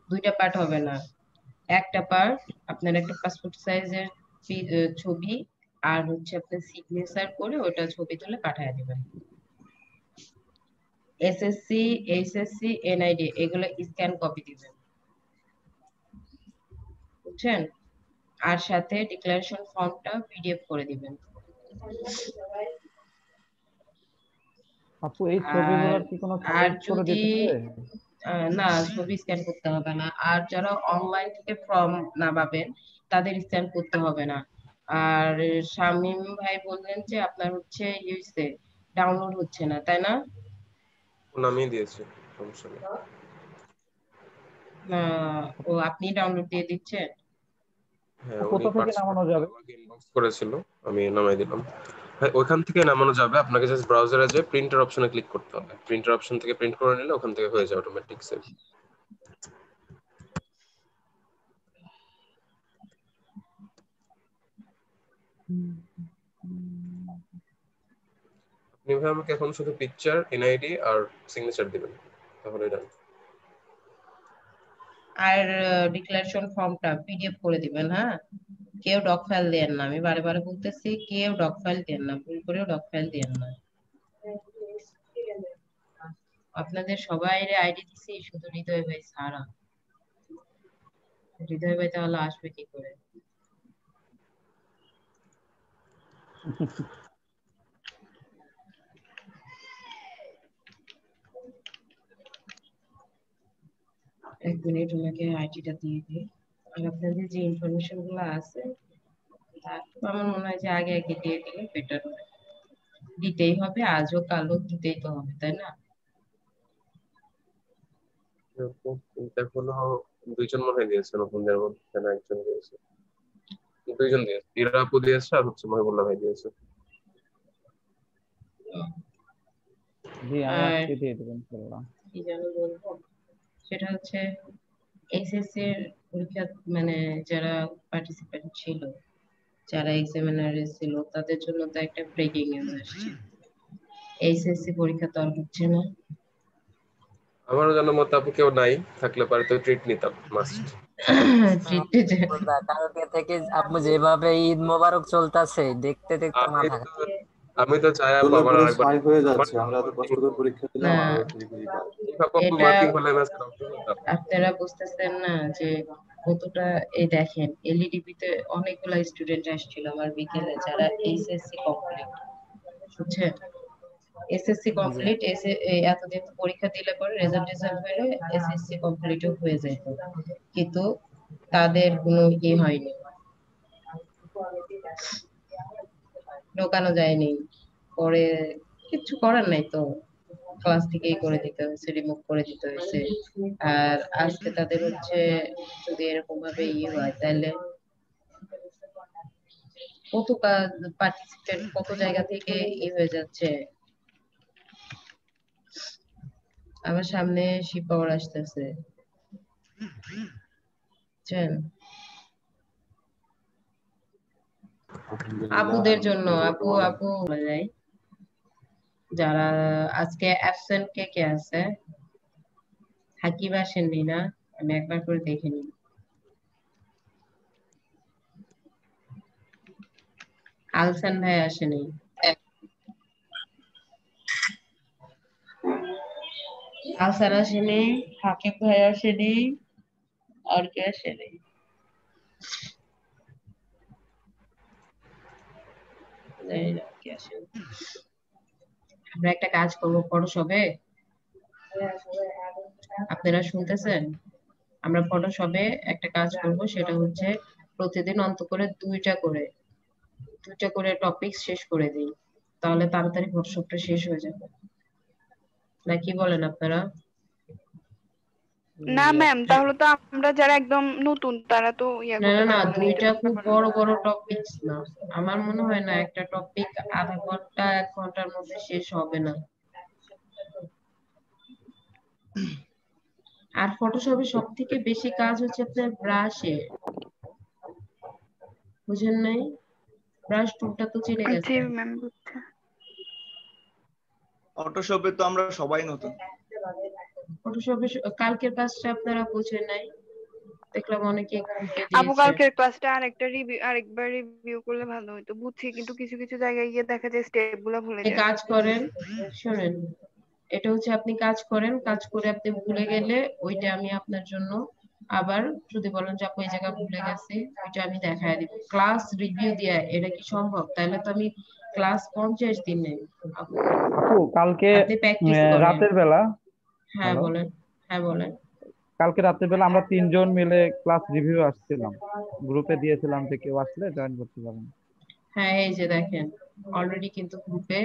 দুইটা পার্ট হবে না, একটা পার্ট। আপনার একটা পাসপোর্ট সাইজের ছবি আর হচ্ছে আপনার সিগনেচার করে ওটা ছবি তুলে পাঠিয়ে দিবেন। এসএসসি, এইচএসসি, এনআইডি এগুলো স্ক্যান কপি দিবেন, বুঝছেন? আর সাথে ডিক্লারেশন ফর্মটা পিডিএফ করে দিবেন। আপু এই আর ছবিগুলোর কি কোনো আর সাইজ করে যদি দিতে হবে? না, ছবি স্ক্যান করতে হবে না। আর যারা অনলাইন থেকে ফর্ম না পাবেন তাদের স্ক্যান করতে হবে না। আর শামীম ভাই বললেন যে আপনার হচ্ছে ইউএসএ ডাউনলোড হচ্ছে না, তাই না? নামিয়ে দিয়েছি, সমস্যা নেই। না, ও আপনি ডাউনলোড দিয়ে দিচ্ছেন? হ্যাঁ, উনি কোথা থেকে নামানো পার্সোনালি যাবে? আমাকে ইনবক্স করেছিল, আমি নামাই দিলাম। হ্যাঁ, ওইখান থেকে নামানো যাবে। আপনাকে জাস্ট ব্রাউজারে যে প্রিন্টার অপশনে ক্লিক করতে হবে, প্রিন্টার অপশন থেকে প্রিন্ট করে নিলে ওখান থেকে হয়ে যাবে অটোমেটিক সেভ। আপনি ভাই আমাকে এখন শুধু পিকচার, এনআইডি আর সিগনেচার দিবেন, তাহলে ডান। আর ডিক্লারেশন ফর্মটা পিডিএফ করে দিবেন, হ্যাঁ? কেউ ডক ফাইল দেন না, আমি বারে বারে বলতেছি, কেউ ডক ফাইল দেন না, ভুল করেও ডক ফাইল দেন না। আপনাদের সবাই আইডি দিছি, শুধু হৃদয় ভাই ছাড়া। হৃদয় ভাই তাহলে আসবে কি করে? এক মিনিট, ওনাকে আইডিটা দিয়ে দিই। আর আপনাদের যে ইনফরমেশন গুলো আছে আমার মনে হয় যে আগে আগে দিয়ে দিলে বেটার হয়। দিতেই হবে, আজও কালও দিতেই তো হবে, তাই না? এখনো দুইজন মনে হয় দিয়েছে, নতুনদের মধ্যে না একজন দিয়েছে, দুইজন দিয়েছে, ইরা আপু দিয়েছে আর হচ্ছে মহিবুল্লাহ ভাই দিয়েছে। জি আমি আর আজকে দিয়ে দেবো ইনশাআল্লাহ। কি যেন বলবো, সেটা হচ্ছে এসএসসি এর পরীক্ষা, মানে যারা পার্টিসিপেন্ট ছিল, যারা এক্সামিনারে ছিল, তাদের জন্য তো একটা ব্রেকিং নিউজ আসছে। এইচএসসি পরীক্ষা তো আর হচ্ছে না। আমারও জানার মতো আপু কেউ নাই, থাকলে পারে তো ট্রিট নিতাম মাস্ট। কালকে থেকে আপু যেভাবে ঈদ মোবারক চলতেছে দেখতে দেখতে আমি মাথা তো আমি তো চাই আপু আমার পুরো আরেকবার 6 হয়ে আমার যাচ্ছে, আমরা এত মার্কিং কষ্ট করে হোক। পরীক্ষা না, দিলাম আর ফ্রি ফ্রি পাই। আপু এটা মার্কিং হলে আমি আজকে ডক্টর হতাম। আপনারা বুঝতেছেন না যে কতটা। এই দেখেন, এলইডিবি তে অনেকগুলা স্টুডেন্ট আসছিল আমার বিকেলে, যারা এইচএসসি কমপ্লিট, বুঝছেন? এসএসসি জি কমপ্লিট, এতদিন তো পরীক্ষা দিলে পরে রেজাল্ট রেজাল্ট হলে এসএসসি কমপ্লিটও হয়ে যেত, কিন্তু তাদের কোনো হয়নি, ঢোকানো যায়নি। পরে কিছু করার নাই তো, ক্লাস থেকেই করে দিতে হয়েছে, রিমুভ করে দিতে হয়েছে। আর আজকে তাদের হচ্ছে, যদি এরকম ভাবে হয় তাহলে কত পার্টিসিপেন্ট কত জায়গা থেকে হয়ে যাচ্ছে। আমার সামনে শিপ পাওয়ার আসতেছে, বুঝছেন? আলহামদুলিল্লাহ, আপুদের আমি জন্য, কি আপু বলবো বলেন। আপু বলে যাই, যারা আজকে অ্যাবসেন্ট কে কে আছে? হাকিম আসেননি না? আমি একবার করে দেখে নিই। আলসান ভাই আসেনি, আলসান আসেনি, হাকিম ভাই আসেনি, আর কে আসেনি? জানি না কে আসেনি। আমরা একটা কাজ করবো ফটোশপে, আপনারা শুনতেছেন? আমরা ফটোশপে একটা কাজ করব, সেটা হচ্ছে প্রতিদিন অন্ত করে দুইটা করে টপিক শেষ করে দিই, তাহলে তাড়াতাড়ি ফটোশপটা শেষ হয়ে যাবে। না কি বলেন আপনারা? না ম্যাম, তাহলে তো আমরা যারা একদম নতুন তারা তো না না করতে না, পারবো না, এটা দুইটা তো খুব ব্যাপার। বড় বড় টপিক না। আমার মনে হয় না একটা টপিক আধা ঘন্টা 1 ঘন্টার মধ্যে শেষ হবে না। আর ফটোশপে সব থেকে বেশি কাজ হচ্ছে আপনার ব্রাশে, বুঝেন নাই? ব্রাশ টুলটা তো চিনে জি গেছেন। ম্যাম, বুঝছি। ফটোশপে তো আমরা সবাই নতুন। ফটোশপে কালকের কাজটা আপনারা বুঝেন নাই, দেখলাম অনেকে গ্রুপে আপু দিয়েছে। কালকের ক্লাসটা আরেকবার রিভিউ করলে ভালো হতো, বুঝছি কিন্তু কিছু কিছু জায়গায় গিয়ে দেখা যায় স্টেপ গুলা ভুলে আপনি যায়। কাজ করেন, শোনেন, এটা হচ্ছে আপনি কাজ করেন, কাজ করে আপনি ভুলে গেলে ওইটা আমি আপনার জন্য আবার যদি বলেন যে আপু এই জায়গা ভুলে গেছি, ওইটা আমি দেখায় দিব। ক্লাস রিভিউ দিয়া এটা কি সম্ভব? তাহলে তো আমি ক্লাস 50 দিন নেই আপু। আপু কালকে আপনি প্র্যাকটিস করেন। রাতের বেলা, হ্যাঁ হ্যালো, বলেন। হ্যাঁ বলেন। কালকে রাতের বেলা আমরা 3 জন মিলে ক্লাস রিভিউ আসছিলাম, গ্রুপে দিয়েছিলাম যে কেউ আসলে জয়েন করতে পারেন। হ্যাঁ এই যে দেখেন, অলরেডি কিন্তু গ্রুপে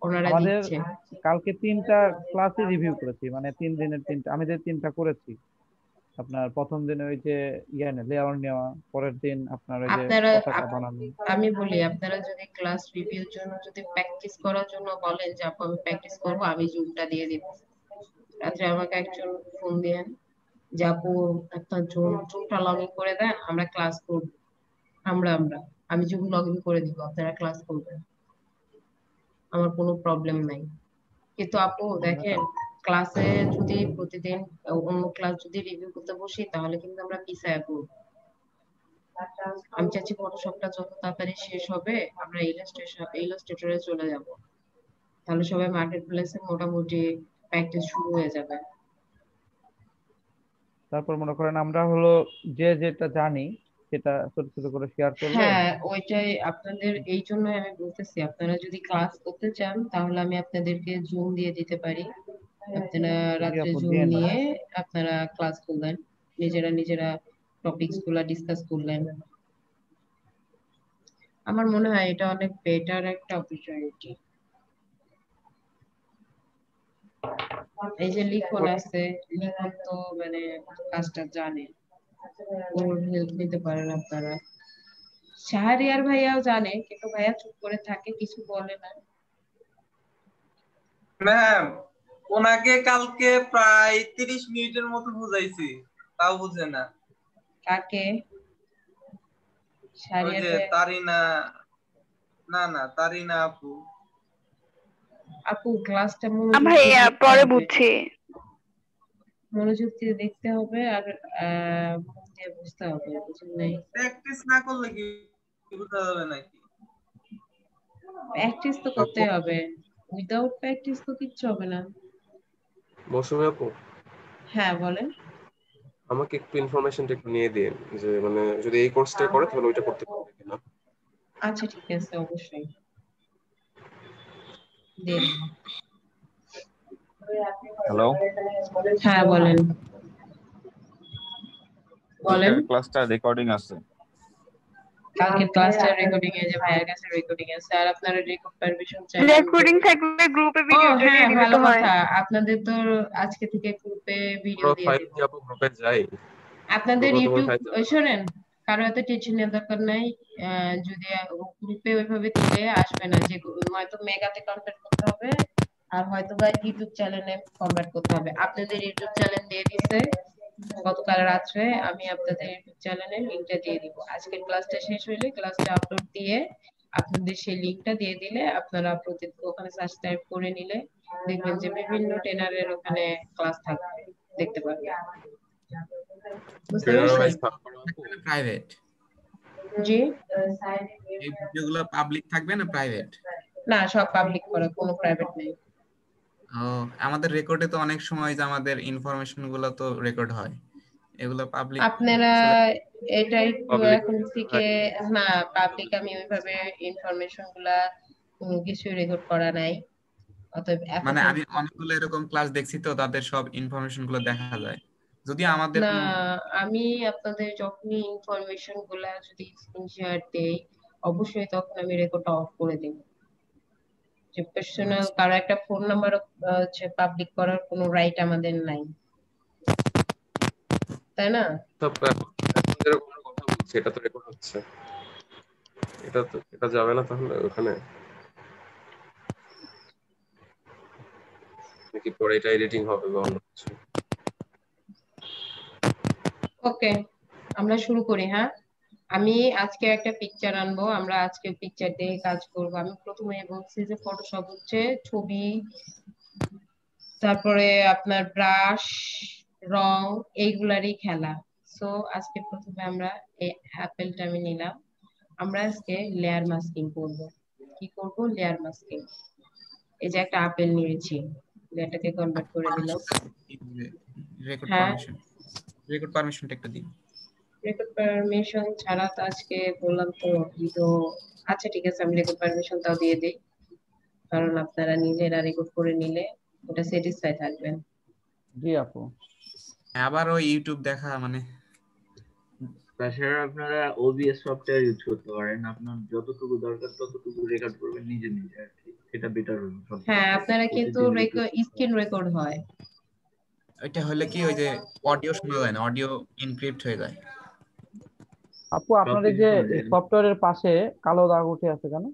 ওনারা আমাদের দিচ্ছে। কালকে 3টা ক্লাসে রিভিউ করেছি, মানে 3 দিনের 3টা, আমি যে 3টা করেছি। আপনার প্রথম দিনে ওই যে লেয়ার নেওয়া, পরের দিন আপনার ওই যে আপনারা পতাকা বানানো। আমি বলি, আপনারা যদি ক্লাস রিভিউর জন্য যদি প্র্যাকটিস করার জন্য বলেন যে আপু আমি প্র্যাকটিস করবো, আমি জুমটা দিয়ে দিব। রাত্রে আমাকে একজন ফোন দিয়েন যে আপু আপনার জুমটা লগ ইন করে দেন, আমরা ক্লাস করব। আমরা আমি জুম লগ ইন করে দিব, আপনারা ক্লাস করবেন, আমার কোনো প্রবলেম নাই। কিন্তু আপু দেখেন, ক্লাসে যদি প্রতিদিন অন্য ক্লাস যদি রিভিউ করতে বসি তাহলে কিন্তু আমরা পিছায় পড়বো। আমি চাচ্ছি ফটোশপটা যত তাড়াতাড়ি শেষ হবে আমরা ইলাস্ট্রেটরে চলে যাব, তাহলে সবাই মার্কেট প্লেসে মোটামুটি প্র্যাকটিস শুরু হয়ে যাবে। তারপর মনে করেন আমরা হলো যে যেটা জানি সেটা ছোট ছোট করে শেয়ার করলে। হ্যাঁ ওইটাই আপনাদের, এই জন্যই আমি বলতেছি আপনারা যদি ক্লাস করতে চান তাহলে আমি আপনাদেরকে জুম দিয়ে দিতে পারি। আপনারা জি রাত্রে আপু, জুম দিয়ে না। নিয়ে আপনারা ক্লাস করলেন, নিজেরা টপিকস গুলা ডিসকাস করলেন। আমার মনে হয় এটা অনেক বেটার একটা অপরচুনিটি। এই যে লিখন আছে, লিখন তো মানে কাজটা জানে, ওর হেল্প নিতে পারেন আপনারা। শাহরিয়ার ভাইয়াও জানে কিন্তু ভাইয়া চুপ করে থাকে, কিছু বলে না। ম্যাম, ওনাকে কালকে প্রায় 30 মিনিটের মতো বুঝাইছি, তাও বুঝে না। কাকে? ওই শাহরিয়ার যে ভাইয়া? তারিনা, না তারিনা আপু। আপু ক্লাসটা মনোযোগ দিয়ে ভাইয়া দেখতে পরে হবে, বুঝছি। মনোযোগ দিয়ে দেখতে হবে আর মন দিয়ে বুঝতে হবে, বুঝলেন নাই? প্র্যাকটিস না করলে কি বুঝা যাবে নাকি? প্র্যাকটিস তো করতে আপু, হবে, উইদাউট প্র্যাকটিস তো কিচ্ছু হবে না। মৌসুমী আপু, হ্যাঁ বলেন। আমাকে একটু ইনফরমেশনটা একটু নিয়ে দিন যে মানে যদি এই কোর্সটা করে তাহলে ওইটা করতে পারবে কিনা। আচ্ছা ঠিক আছে, অবশ্যই দিয়ে দেবো। হ্যালো, হ্যাঁ বলেন। বলেন। কালকের ক্লাসটা রেকর্ডিং আছে। কালকে ক্লাসটা রেকর্ডিং এ যে ভাইয়ের কাছে রেকর্ডিং আছে, আর আপনারা রেকর্ড পারমিশন চাইলে আমি রেকর্ডিং থাকলে গ্রুপে ও ভিডিওটা হ্যাঁ দিয়ে দিলে ভালো তো হয়। কথা, আপনাদের তো আপু থেকে গ্রুপে ভিডিও পুরো দিয়ে ফাইল দিব। কি আপু গ্রুপে যাই? আপনাদের গ্রুপে তোমার ইউটিউব, ফাইল যাবে? শোনেন, কারো এত টেনশন নেওয়ার দরকার নাই। যদি গ্রুপে ওইভাবে দিলে আসবে না, যে হয়তো মেগাতে কনভার্ট করতে হবে আর হয়তো বা ইউটিউব চ্যানেলে কনভার্ট করতে হবে। আপনাদের ইউটিউব চ্যানেল দিয়ে দিছে গতকাল রাত্রে, আমি আপনাদের ইউটিউব চ্যানেলের লিংকটা দিয়ে দিব। আজকের ক্লাসটা শেষ হইলে ক্লাসটা আপলোড দিয়ে আপনাদের সেই লিংকটা দিয়ে দিলে আপনারা ওখানে সাবস্ক্রাইব করে নিলে দেখবেন যে বিভিন্ন ট্রেনারের ওখানে ক্লাস থাকবে, দেখতে পারবেন। বুঝতে ট্রেনার পারছেন? ওয়াইজ ভাগ করা আপু? প্রাইভেট জি। এই ভিডিওগুলো পাবলিক থাকবে না প্রাইভেট? না, সব পাবলিক করা, কোনো প্রাইভেট নেই। ও, আমাদের রেকর্ডে তো অনেক সময় যে আমাদের ইনফরমেশন গুলো তো রেকর্ড হয়, এগুলো পাবলিক আপনারা আসলে এটা একটু পাবলিক এখন থেকে, না পাবলিক আমি ওইভাবে ইনফরমেশন গুলা কোনো কিছু রেকর্ড করা নাই, অতএব এখন মানে আমি থেকে। অনেকগুলো এরকম ক্লাস দেখছি তো তাদের সব ইনফরমেশন গুলো দেখা যায়, যদি আমাদের না, কোনো আমি আপনাদের যখনই ইনফরমেশন গুলা যদি স্ক্রিনশট দেই অবশ্যই তখন আমি রেকর্ড অফ করে দেব। যে পার্সোনাল আচ্ছা, কারো একটা ফোন নাম্বার হচ্ছে পাবলিক করার কোনো রাইট আমাদের নাই, তাই না? সব এখন এখন যেরকম আমরা কথা বলছি এটা তো রেকর্ড হচ্ছে, এটা যাবে না তাহলে ওখানে নাকি পরে এটা এডিটিং হবে বা অন্য কিছু? ওকে, আমরা শুরু করি। হ্যাঁ, আমি আজকে একটা পিকচার আনবো, আমরা আজকে পিকচার দিয়ে কাজ করব। আমি প্রথমে বলছি যে ফটোশপ হচ্ছে ছবি তারপরে আপনার ব্রাশ, রং, এইগুলারই খেলা। সো আজকে প্রথমে আমরা এই অ্যাপেলটা আমি নিলাম। আমরা আজকে লেয়ার মাস্কিং করব। কি করব? Layer masking. এই যে একটা আপেল নিয়েছি, এটাকে কনভার্ট করে দিলাম। রেকর্ড হ্যাঁ, পারমিশনটা একটু দিন। রেকর্ড পারমিশন ছাড়া তো আজকে বললাম তো তো আচ্ছা ঠিক আছে, আমি রেকর্ড পারমিশনটাও দিয়ে দিই, কারণ আপনারা নিজেরা রেকর্ড করে নিলে ওটা স্যাটিসফাই থাকবেন। জি আপু। আবারও ইউটিউব দেখা মানে তাছাড়া আপনারা ওবিএস সফটওয়্যার ইউজ করতে পারেন, আপনার যতটুকু দরকার ততটুকু রেকর্ড করবেন নিজে নিজে আর কি, এটা বেটার হবে সব দিক হ্যাঁ, থেকে। আপনারা কিন্তু প্রতিদিন রিপিট স্ক্রিন রেকর্ড হয়। ওইটা হলে কি ওই যে অডিও শোনা যায় না, অডিও এনক্রিপ্ট হয়ে যায়। আপু আপনাদের সবকিছু যে শোনা যায়। সফটওয়্যারের পাশে কালো দাগ উঠে আছে কেন?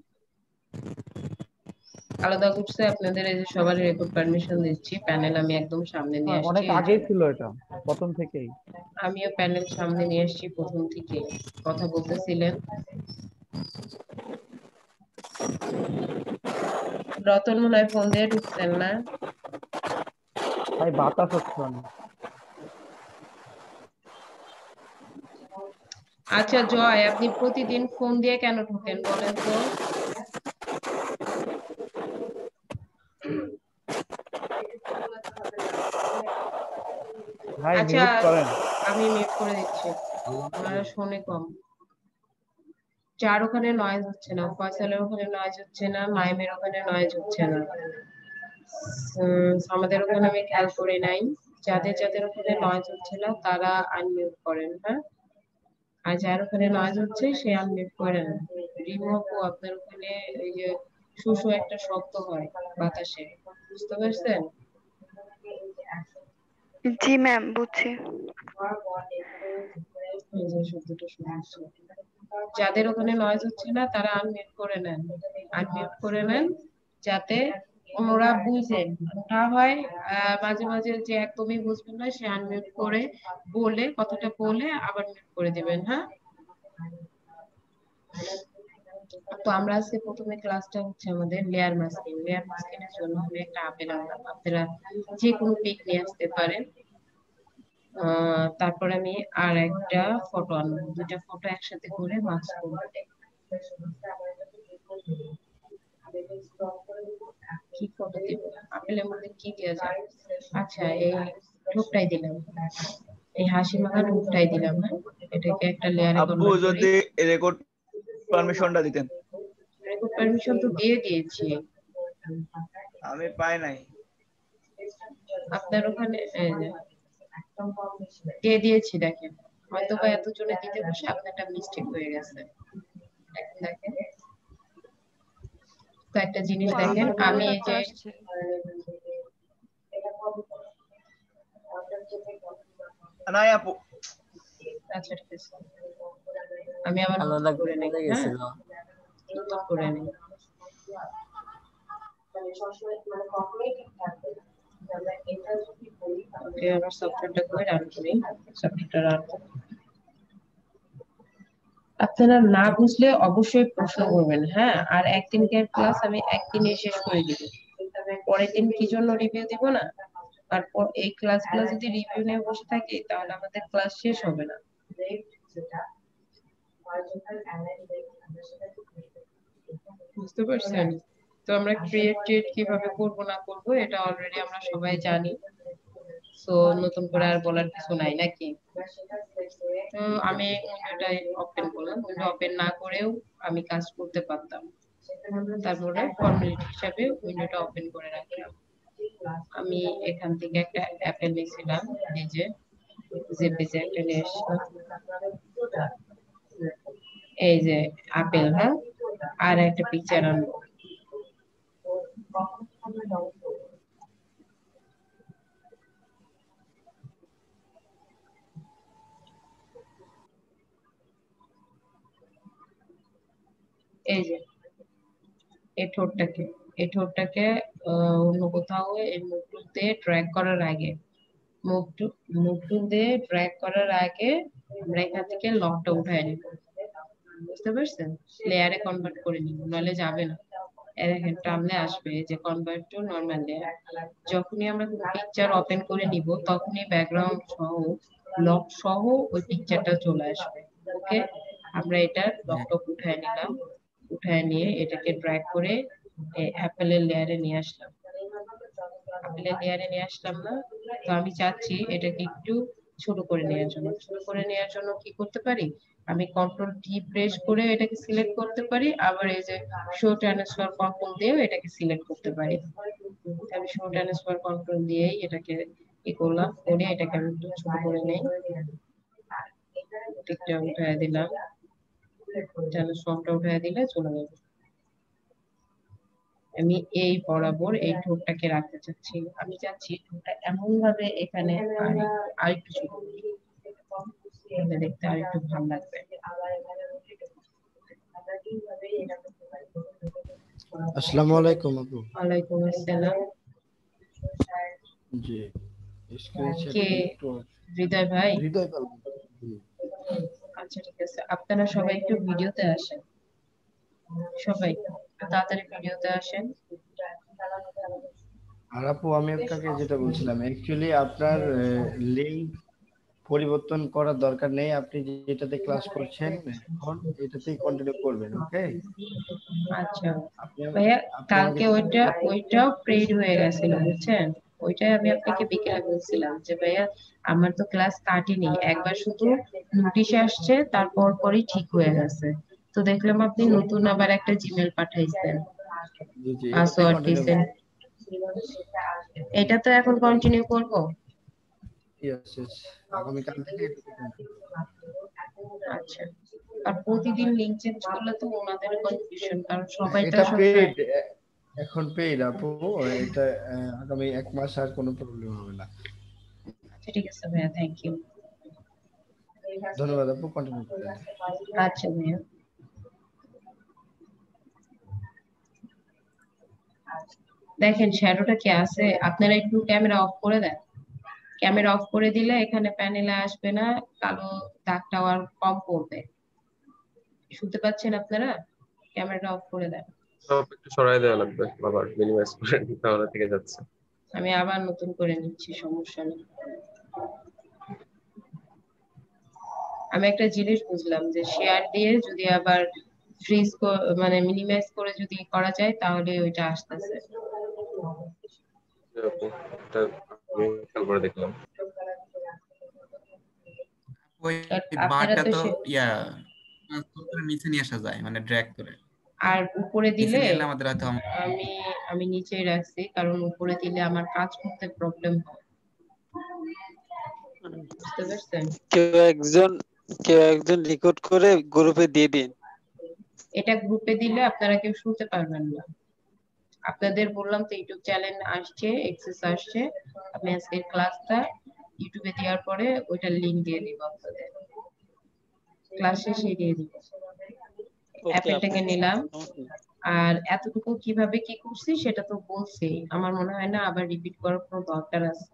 আলাদা করছে আপনাদের, এই যে সবার রেকর্ড পারমিশন দিচ্ছি, প্যানেল আমি একদম সামনে নিয়ে আসছি। অনেক এই আগেই যে ছিল এটা, প্রথম থেকেই। আমিও প্যানেল সামনে নিয়ে আসছি প্রথম থেকে, কথা বলতেছিলেন। রতন মনে হয় ফোন দিয়ে ঢুকছেন না? ভাই বাতাস হচ্ছে অনেক। আচ্ছা জয়, আপনি প্রতিদিন ফোন দিয়ে কেন ঢোকেন বলেন তো? ভাই আচ্ছা, মিউট করেন। আমি মিউট করে দিচ্ছি, ওনারা শোনে কম। যার ওখানে নয়েজ হচ্ছে না, ফয়সালের ওখানে নয়েজ হচ্ছে না, মাইমের ওখানে নয়েজ হচ্ছে না, আমাদের ওখানে আমি খেয়াল করি নাই। যাদের যাদের ওখানে নয়েজ হচ্ছে না তারা আনমিউট করেন, হ্যাঁ? আর যার ওখানে নয়েজ হচ্ছে সে আনমিউট করেন। রিমু আপু, আপনার ওখানে ওই যে শুশু একটা শব্দ হয় বাতাসে, বুঝতে পারছেন? জি ম্যাম, বুঝছি। এই যে শব্দটা শুনছি। যাদের ওখানে নয়েজ হচ্ছে না তারা আনমিউট করে নেন, আনমিউট করে নেন, যাতে ওরা বুঝেন না হয়। মাঝে মাঝে যে একদমই বুঝবেন না সে আনমিউট করে বলে, কথাটা বলে আবার মিউট করে দিবেন, হ্যাঁ? তো আমরা আজকে প্রথমে ক্লাসটা হচ্ছে আমাদের লেয়ার মাস্কিং। লেয়ার মাস্কিং এর জন্য আমি একটা আপেল আনলাম, আপনারা যে কোনো পিক নিয়ে আসতে পারেন। তারপর আমি আর একটা ফটো আনলাম, দুইটা ফটো একসাথে করে মাস্ক করবো। কি ফটো দিব? আপেলের মধ্যে কি দেওয়া যায়? আচ্ছা, এই ঠোঁটটাই দিলাম, এই হাসি মাখা ঠোঁটটাই দিলাম, হ্যাঁ? এটাকে একটা লেয়ারে আব্বু কনভার্ট করি। যদি রেকর্ড পারমিশনটা দিতেন। রেকর্ড পারমিশন তো দিয়ে দিয়েছি। আমি পাই নাই। আপনার ওখানে দিয়ে দিয়েছি, দেখেন হয়তো বা এতজনে দিতে বসে আপনারটা মিস্টেক হয়ে গেছে। এখন দেখেন তো একটা জিনিস দেখেন, আমার কালো আমি এই দাগটা যে আসছে। নাই আপু। আচ্ছা ঠিক আছে, আমি আবার কালো নতুন দাগ করে নেই, চলে হ্যাঁ? গেছিল। নতুন করে নেই। ওকে, আবার সফটওয়্যারটা করে রান করি। সফটওয়্যারটা রান করি। আপনারা না বুঝলে অবশ্যই প্রশ্ন করবেন, হ্যাঁ? আর একদিনকার ক্লাস আমি একদিনে শেষ করে দিব, পরের দিন কি জন্য রিভিউ দিব না? তারপর এই ক্লাসগুলো যদি রিভিউ নিয়ে বসে থাকি তাহলে আমাদের ক্লাস শেষ হবে না, বুঝতে পারছেন? তো আমরা ক্রিয়েট কিভাবে করব না করব এটা অলরেডি আমরা সবাই জানি, সো নতুন করে আর বলার কিছু নাই নাকি? তো আমি উইন্ডোটা ওপেন করলাম, উইন্ডো ওপেন না করেও আমি কাজ করতে পারতাম, তারপরে ফর্মালিটি হিসাবে উইন্ডোটা ওপেন করে রাখলাম। আমি এখান থেকে একটা অ্যাপেল নিয়েছিলাম, এই যে জেপিজি একটা নিয়ে এসেছিলাম, এই যে আপেল, হ্যাঁ? আর একটা পিকচার আনবো। এই যে এই ঠোঁটটাকে অন্য কোথাও এই মুখ টুক দিয়ে ড্র্যাগ করার আগে, মুখ টুক দিয়ে ড্র্যাগ করার আগে আমরা এখান থেকে লকটা উঠায় নিব, বুঝতে পারছেন? লেয়ারে কনভার্ট করে নিব, নাহলে যাবে না। দেখেন টার্মে আসবে যে কনভার্ট টু নরমাল লেয়ার। যখনই আমরা পিকচার ওপেন করে নিব তখনই ব্যাকগ্রাউন্ড সহ লক সহ ওই পিকচারটা চলে আসবে। ওকে, আমরা এটা লকটক উঠায় নিলাম, উঠায় নিয়ে এটাকে ড্র্যাগ করে অ্যাপেলের লেয়ারে নিয়ে আসলাম। অ্যাপেলের লেয়ারে নিয়ে আসলাম না, তো আমি চাচ্ছি এটাকে একটু ছোট করে নেওয়ার জন্য। ছোট করে নেওয়ার জন্য কি করতে পারি, আমি কন্ট্রোল ডি প্রেস করে এটাকে সিলেক্ট করতে পারি, আবার এই যে শো ট্রান্সফার কন্ট্রোল দিয়েও এটাকে সিলেক্ট করতে পারি। আমি শো ট্রান্সফার কন্ট্রোল দিয়েই এটাকে কি করলাম, করে এটাকে আমি একটু ছোট করে নেই, টিকটা উঠায় দিলাম, ট্রান্সফর্মটা উঠায় দিলে চলে যাবে। আমি এই বরাবর এই ঠোঁটটাকে রাখতে চাচ্ছি, আমি চাচ্ছি ঠোঁটটা এমন ভাবে এখানে আরেকটু ছোট করি, তাহলে দেখতে আরেকটু ভালো লাগবে। আসসালামু আলাইকুম আপু। ওয়ালাইকুম আসসালাম। জি, স্ক্রিন কে? শেয়ারটা একটু হৃদয় ভাই? হৃদয় পাল। জি। আচ্ছা ঠিক আছে, আপনারা সবাই একটু ভিডিওতে আসেন, সবাই একটু তাড়াতাড়ি ভিডিওতে আসেন। আর আপু আমি আপনাকে যেটা বলছিলাম, অ্যাকচুয়ালি আপনার লিংক পরিবর্তন করার দরকার নেই, আপনি যেটাতে ক্লাস করছেন এখন এটাতেই কন্টিনিউ করবেন। ওকে আচ্ছা ভাইয়া, কালকে ওইটাও প্রেড হয়ে গেছিল বুঝছেন, ওইটাই আমি আপনাকে বিকেলে বলছিলাম যে ভাইয়া আমার তো ক্লাস কাটেনি, একবার শুধু নোটিশ আসছে তারপর পরই ঠিক হয়ে গেছে। তো দেখলাম আপনি নতুন আবার একটা জিমেল পাঠাইছেন, জি জি, এটাতেই পাসওয়ার্ড কন্টিনিউ দিয়েছেন, এটা তো এখন কন্টিনিউ করব। ইয়েস ইয়েস, আগামী কাল থেকে এটাতে কন্টিনিউ। আচ্ছা, আর প্রতিদিন লিংক চেঞ্জ করলে তো ওনাদের কনফিউশন, কারণ সবাই তো এটা সবসময়। পেইড, এখন পেইড আপু, এটা আগামী 1 মাস আর কোনো প্রবলেম হবে না। আচ্ছা ঠিক আছে ভাইয়া, থ্যাংক ইউ। ধন্যবাদ আপু, কন্টিনিউ করেন। আচ্ছা ভাইয়া। দেখেন শ্যাডোটা কি আছে, আপনারা একটু ক্যামেরা অফ করে দেন, ক্যামেরা অফ করে দিলে এখানে প্যানেলে আসবে না, কালো দাগটাও আর কম পড়বে। শুনতে পাচ্ছেন আপনারা? ক্যামেরাটা অফ করে দেন। সব একটু সরাই দেওয়া লাগবে, আবার মিনিমাইজ করে তাহলে থেকে যাচ্ছে। আমি আবার নতুন করে নিচ্ছি, সমস্যা নেই। আমি একটা জিনিস বুঝলাম যে শেয়ার দিয়ে যদি আবার ফ্রিজ মানে মিনিমাইজ করে যদি করা যায় তাহলে ওইটা আসতেছে। আপু এটা আমি খেয়াল করে দেখলাম। ওই আপনারা বারটা তো তো ইয়া নিচে নিয়ে আসা যায়, মানে ড্র্যাগ করে আর উপরে নিচে দিলে নিয়ে এলে আমাদের হয়তো আমি আমি নিচেই রাখছি, কারণ উপরে দিলে আমার কাজ করতে প্রবলেম হয়, বুঝতে পারছেন? কেউ একজন রেকর্ড করে গ্রুপে দিয়ে দিন। এটা গ্রুপে দিলে আপনারা কেউ শুনতে পারবেন না। আপনাদের বললাম তো ইউটিউব চ্যানেল আসছে, এক্সেস আসছে, আমি আজকে ক্লাসটা ইউটিউবে দেওয়ার পরে ওইটার লিংক দিয়ে দিব আপনাদের, ক্লাস শেষে দিয়ে দিব। অ্যাপেলটাকে নিলাম, আর এতটুকু কিভাবে কি করছি সেটা তো বলছি, আমার মনে হয় না আবার রিপিট করার কোনো দরকার আছে।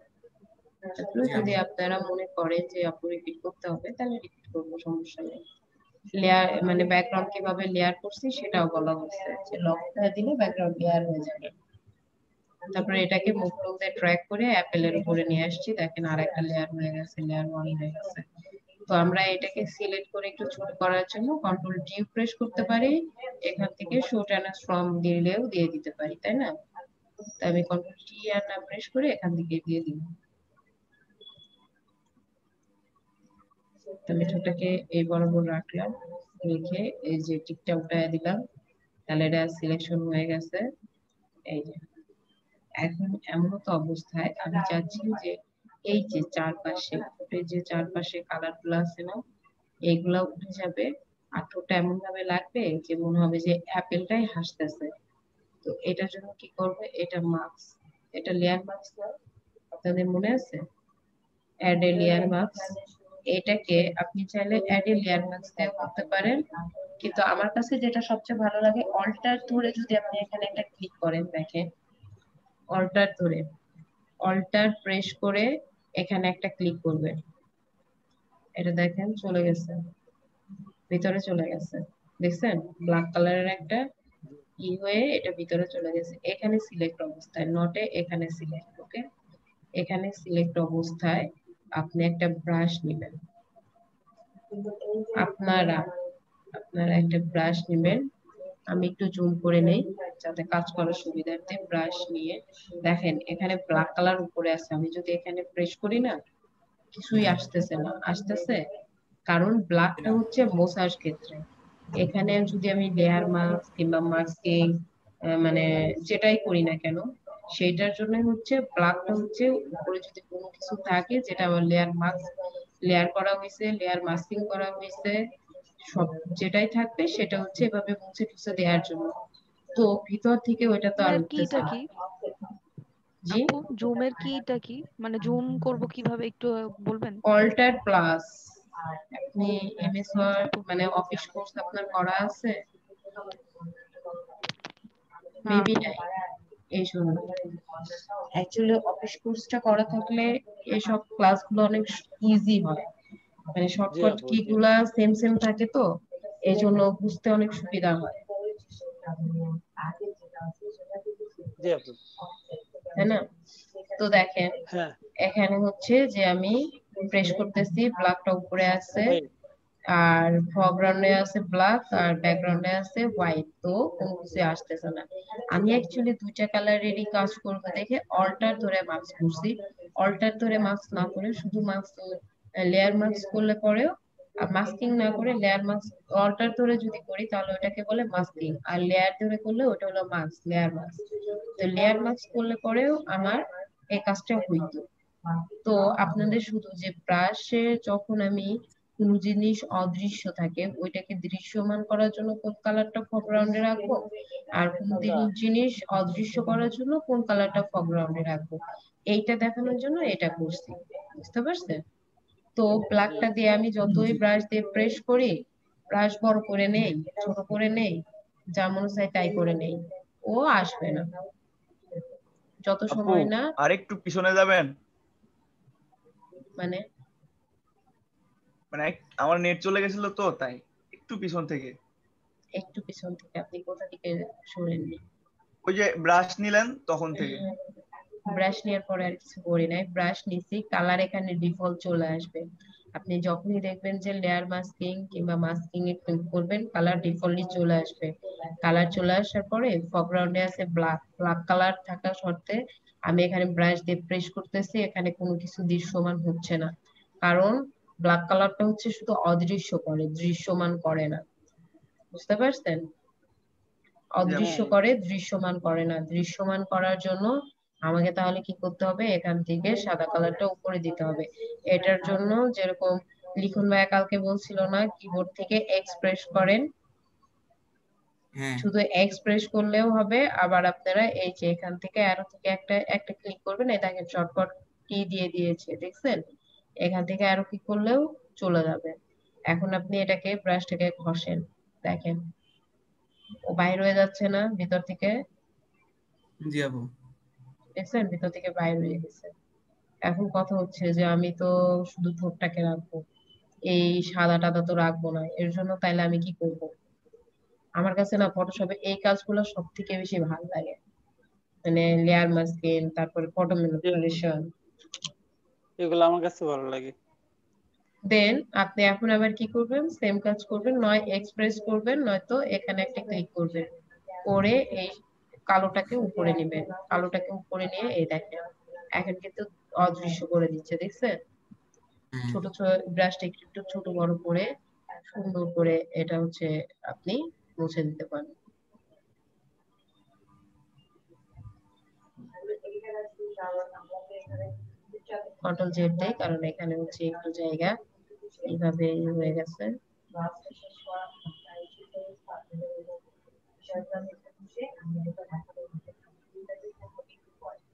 যদি আপনারা মনে করেন যে আপু রিপিট করতে হবে তাহলে রিপিট করবো, সমস্যা নেই। লেয়ার মানে ব্যাকগ্রাউন্ড কিভাবে লেয়ার করছি সেটাও বলা হচ্ছে, যে লক দিলে ব্যাকগ্রাউন্ড লেয়ার হয়ে যাবে। তারপরে এটাকে মুভ টুলতে ড্র্যাগ করে অ্যাপেলের উপরে নিয়ে আসছি, দেখেন আর একটা লেয়ার হয়ে গেছে, লেয়ার 1 হয়ে গেছে। তো আমরা এটাকে সিলেক্ট করে একটু ছোট করার জন্য কন্ট্রোল ডি প্রেস করতে পারি, এখান থেকে শো ট্রান্সফর্ম দিলেও দিয়ে দিতে পারি, তাই না? তো আমি কন্ট্রোল টি আর না প্রেস করে এখান থেকে দিয়ে দিব। আমি ছোটটাকে এই বরাবর রাখলাম, রেখে এই যে টিকটা উঠায় দিলাম, তাহলে এটা সিলেকশন হয়ে গেছে। এই যে এখন এমন তো অবস্থায় আমি চাচ্ছি যে এই যে চারপাশে যে চারপাশে কালার গুলো আছে না, এইগুলা উঠে যাবে, আর ঠোঁটটা এমন ভাবে লাগবে যে মনে হবে যে অ্যাপেলটাই হাসতেছে। তো এটার জন্য কি করবে, এটা মার্কস, এটা লেয়ার মার্কস না, আপনাদের মনে আছে? অ্যাড এ লেয়ার মার্কস, এটাকে আপনি চাইলে অ্যাড এ লেয়ার মার্কস দিয়ে করতে পারেন, কিন্তু আমার কাছে যেটা সবচেয়ে ভালো লাগে, অল্টার ধরে যদি আপনি এখানে একটা ক্লিক করেন, দেখেন অল্টার ধরে, অল্টার প্রেস করে এখানে একটা ক্লিক করবেন, এটা দেখেন চলে গেছে, ভিতরে চলে গেছে, দেখছেন ব্ল্যাক কালারের একটা ই হয়ে এটা ভিতরে চলে গেছে, এখানে সিলেক্ট অবস্থায়, নটে এখানে সিলেক্ট। ওকে, এখানে সিলেক্ট অবস্থায় আপনি একটা ব্রাশ নেবেন। আপনারা আপনারা একটা ব্রাশ নেবেন। আমি একটু জুম করে নেই যাতে কাজ করার সুবিধার্থে। ব্রাশ নিয়ে দেখেন এখানে ব্ল্যাক কালার উপরে আছে, আমি যদি এখানে প্রেস করি না কিছুই আসতেছে না। আসতেছে কারণ ব্ল্যাকটা হচ্ছে মোছার ক্ষেত্রে। এখানে যদি আমি লেয়ার মাস্ক কিংবা মাস্কিং মানে যেটাই করি না কেন সেইটার জন্য হচ্ছে ব্ল্যাকটা হচ্ছে উপরে যদি কোনো কিছু থাকে যেটা আমার লেয়ার মাস্ক লেয়ার করা হয়েছে, লেয়ার মাস্কিং করা হয়েছে, সব যেটাই থাকবে সেটা হচ্ছে এভাবে মুছে টুছে দেওয়ার জন্য। তো ভিতর থেকে ওইটা তো আর জুমের উঠতেছে কিটা না। কি জি, আপু? জুমের কিটা কি, মানে জুম করব কিভাবে একটু বলবেন? Alter plus. আপনি এমএস ওয়ার্ড মানে অফিস কোর্স আপনার করা আছে? না মেবি আপু। নাই। এই শুনুন, অ্যাকচুয়ালি অফিস কোর্সটা করা থাকলে এসব ক্লাসগুলো অনেক ইজি হয়, মানে জি শর্টকাট আপু, কি জি গুলা সেম সেম থাকে, তো এই জন্য বুঝতে অনেক সুবিধা হয়, জি আপু। তাই না? তো দেখেন হ্যাঁ, এখানে হচ্ছে যে আমি প্রেস করতেছি, ব্ল্যাকটা উপরে আছে এই আর ফরগ্রাউন্ডে আছে ব্ল্যাক আর ব্যাকগ্রাউন্ডে আছে হোয়াইট, তো কোনো কিছু আসতেছে না। আমি অ্যাকচুয়ালি দুইটা কালারেরই কাজ করবো দেখে অল্টার ধরে মার্কস করছি। অল্টার ধরে মার্কস না করে শুধু মার্কস লেয়ার মার্কস করলে পরেও মাস্কিং না করে লেয়ার মার্কস অল্টার ধরে যদি করি তাহলে ওটাকে বলে মাস্কিং, আর লেয়ার ধরে করলে ওটা হলো মার্কস, লেয়ার মার্কস। তো লেয়ার মার্কস করলে পরেও আমার এই কাজটা হইতো। তো আপনাদের শুধু যে ব্রাশে যখন আমি কোন জিনিস অদৃশ্য থাকে ওইটাকে দৃশ্যমান করার জন্য কোন কালারটা ফরগ্রাউন্ডে রাখবো, আর কোন জিনিস অদৃশ্য করার জন্য কোন কালারটা ফরগ্রাউন্ডে রাখবো, এইটা দেখানোর জন্য এটা করছি। বুঝতে পারছেন? তো ব্ল্যাকটা দিয়ে আমি যতই ব্রাশ দিয়ে প্রেস করি, ব্রাশ বড় করে নেই ছোট করে নেই যা মনে চাই তাই করে নেই, ও আসবে না যত আপু সময় না। আরেকটু পিছনে যাবেন? মানে মানে আমার নেট চলে গেছিল তো তাই একটু পিছন থেকে। একটু পিছন থেকে আপনি কোথা থেকে সরেননি? ওই যে ব্রাশ নিলেন তখন থেকে। ব্রাশ নেওয়ার পরে আর কিছু করি নাই, ব্রাশ নিছি, কালার এখানে ডিফল্ট চলে আসবে। আপনি যখনই দেখবেন যে লেয়ার মাস্কিং কিংবা মাস্কিং এ ক্লিক করবেন কালার ডিফল্টলি চলে আসবে। কালার চলে আসার পরে ফরগ্রাউন্ডে আছে ব্ল্যাক, ব্ল্যাক কালার থাকা সত্ত্বে আমি এখানে ব্রাশ দিয়ে প্রেস করতেছি, এখানে কোনো কিছু দৃশ্যমান হচ্ছে না, কারণ ব্ল্যাক কালারটা হচ্ছে শুধু অদৃশ্য করে, দৃশ্যমান করে না। বুঝতে পারছেন? অদৃশ্য হ্যাঁ, করে, দৃশ্যমান করে না। দৃশ্যমান করার জন্য আমাকে তাহলে কি করতে হবে, এখান থেকে সাদা কালারটা উপরে দিতে হবে। এটার জন্য যেরকম লিখন ভাইয়া কালকে বলছিল না কিবোর্ড থেকে এক্সপ্রেস করেন, হ্যাঁ শুধু এক্সপ্রেস করলেও হবে, আবার আপনারা এই যে এখান থেকে অ্যারো থেকে একটা একটা ক্লিক করবেন, এই দেখেন শর্টকাট কি দিয়ে দিয়েছে দেখছেন, এখান থেকে অ্যারো ক্লিক করলেও চলে যাবে। এখন আপনি এটাকে ব্রাশটাকে ঘষেন, দেখেন ও বাইর হয়ে যাচ্ছে না ভিতর থেকে, জি আপু। দেখছেন ভিতর থেকে বাইর হয়ে গেছে। এখন কথা হচ্ছে যে আমি তো শুধু ঠোঁটটাকে রাখবো, এই সাদা টাদা তো রাখবো না, এর জন্য তাইলে আমি কি করব? আমার কাছে না ফটোশপে এই কাজগুলো সব থেকে বেশি ভালো লাগে, মানে লেয়ার মাস্কিং তারপরে ফটো জি আপু, ম্যানিপুলেশন। এগুলো আমার কাছে ভালো লাগে। দেন আপনি এখন আবার কি করবেন, সেম কাজ করবেন, নয় এক্সপ্রেস করবেন নয়তো এখানে একটা ক্লিক করবেন, করে এই কালোটাকে উপরে নেবেন, কালোটাকে উপরে নিয়ে এই দেখেন এখন কিন্তু অদৃশ্য করে দিচ্ছে দেখছেন। হ্যাঁ, ছোট ছোট ব্রাশটা একটু ছোট বড় করে সুন্দর করে এটা হচ্ছে আপনি মুছে দিতে পারেন। কন্ট্রোল জেড দেয় কারণ এখানে হচ্ছে একটু জায়গা এইভাবে হয়ে গেছে।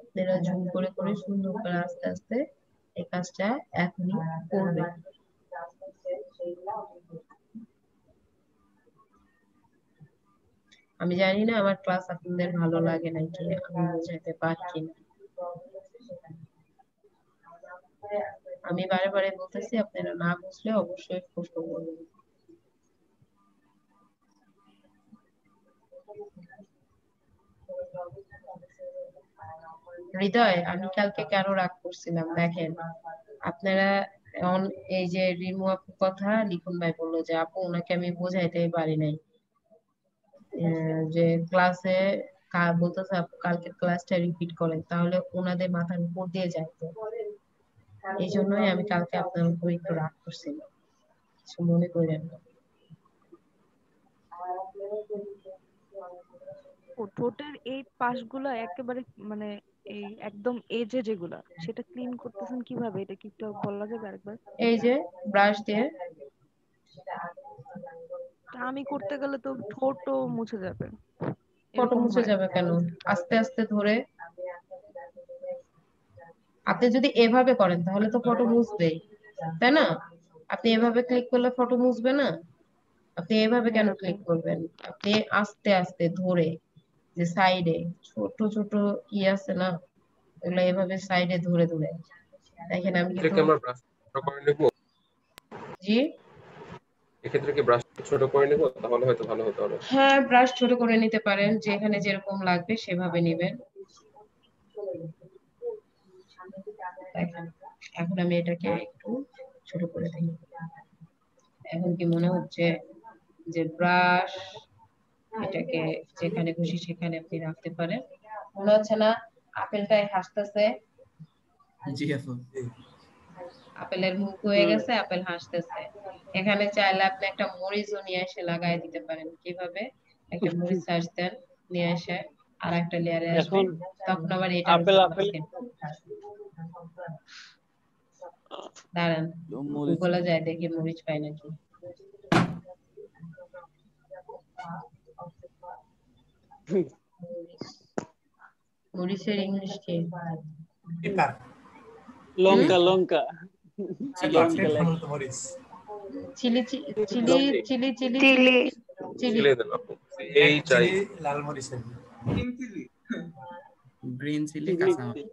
আপনারা জুম করে করে সুন্দর করে আস্তে আস্তে এই কাজটা এখনই করবেন। আমি জানি না আমার ক্লাস আপনাদের ভালো লাগে নাকি, আমি বোঝাতে পারছি না। আমি বারে বারে বলতেছি, আপনারা না বুঝলে অবশ্যই প্রশ্ন করবেন। হৃদয়, আমি কালকে কেন রাগ করছিলাম দেখেন, আপনারা এই যে রিমু আপুর কথা লিখুন ভাই বললো যে আপু ওনাকে আমি বোঝাইতে পারি নাই, যে ক্লাসে বলতেছে আপু কালকে ক্লাসটা রিপিট করেন, তাহলে ওনাদের মাথার উপর দিয়ে যাইতো। এই জন্যই আমি কালকে আপনার উপর একটু রাগ করছিলাম, কিছু মনে করেন না। ও ঠোঁটের এই পাশগুলো একেবারে মানে এই একদম এজে যেগুলা সেটা ক্লিন করতেছেন কিভাবে, এটা কি একটু বলা যাবে আরেকবার? এই যে ব্রাশ দিয়ে। তা আমি করতে গেলে তো ঠোঁটও মুছে যাবে, ফটো এরকম মুছে হয়। যাবে কেন? আস্তে আস্তে ধরে আপনি যদি এভাবে করেন তাহলে তো ফটো মুছবেই, তাই না? আপনি এভাবে ক্লিক করলে ফটো মুছবে না? আপনি এভাবে কেন ক্লিক করবেন? আপনি আস্তে আস্তে ধরে, যে সাইডে ছোট ছোট আছে না, ওগুলো এভাবে সাইডে ধরে ধরে দেখেন। আমি এক্ষেত্রে কিন্তু কি আমরা ব্রাশ ছোট করে নেব? জি এক্ষেত্রে কি ব্রাশ ছোট করে নেব? তাহলে হয়তো ভালো হতো অনেক। হ্যাঁ, ব্রাশ ছোট করে নিতে পারেন, যেখানে যেরকম লাগবে সেভাবে নেবেন। দেখেন এখন আমি এটাকে একটু ছোট করে দিই। এখন কি মনে হচ্ছে যে ব্রাশ এটাকে যেখানে খুশি সেখানে আপনি রাখতে পারেন? মনে হচ্ছে না আপেলটাই হাসতেছে? জি আপু। আপেলের মুখ হয়ে গেছে, আপেল হাসতেছে। এখানে চাইলে আপনি একটা মরিচও নিয়ে এসে লাগাই দিতে পারেন। কিভাবে? একটা মরিচ চাষ দেন, নিয়ে এসে আর একটা লেয়ারে আসবে, এখন তখন আবার এটার আপেল উপর আপেল রাখেন। দাঁড়ান গুগলে যায় দেখি মরিচ পাই নাকি। মরিচের ইংলিশ কি? লঙ্কা লঙ্কা লঙ্কা লেখা। Chilli chilli chilli chilli chilli. Chilli ছেলে দেন আপু, এই চাই লাল মরিচের গ্রিন চিলি। গ্রিন চিলি, কাঁচা মরিচ।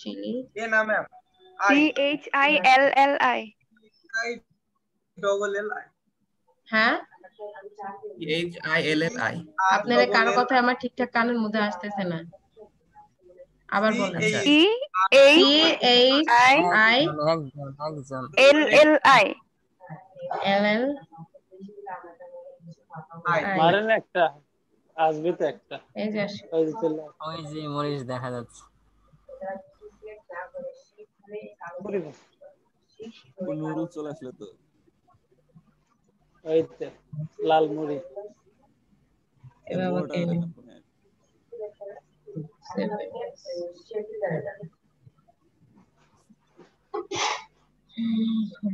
চিলি এ না ম্যাম, CHILLI। CHILLI। হ্যাঁ, HILLI। আপনার কারো কথা আমার ঠিকঠাক কানের মধ্যে আসতেছে না, আবার বলেন। আচ্ছা, CHILLI। LL মারেন একটা, আসবে তো একটা। এই যে আসে। ওই যে চলে আসে। ওই যে মরিচ দেখা যাচ্ছে। নুরুল চলে আসলো তো। ওই তো লাল মরিচ। এর বড়টা দেন আপনি।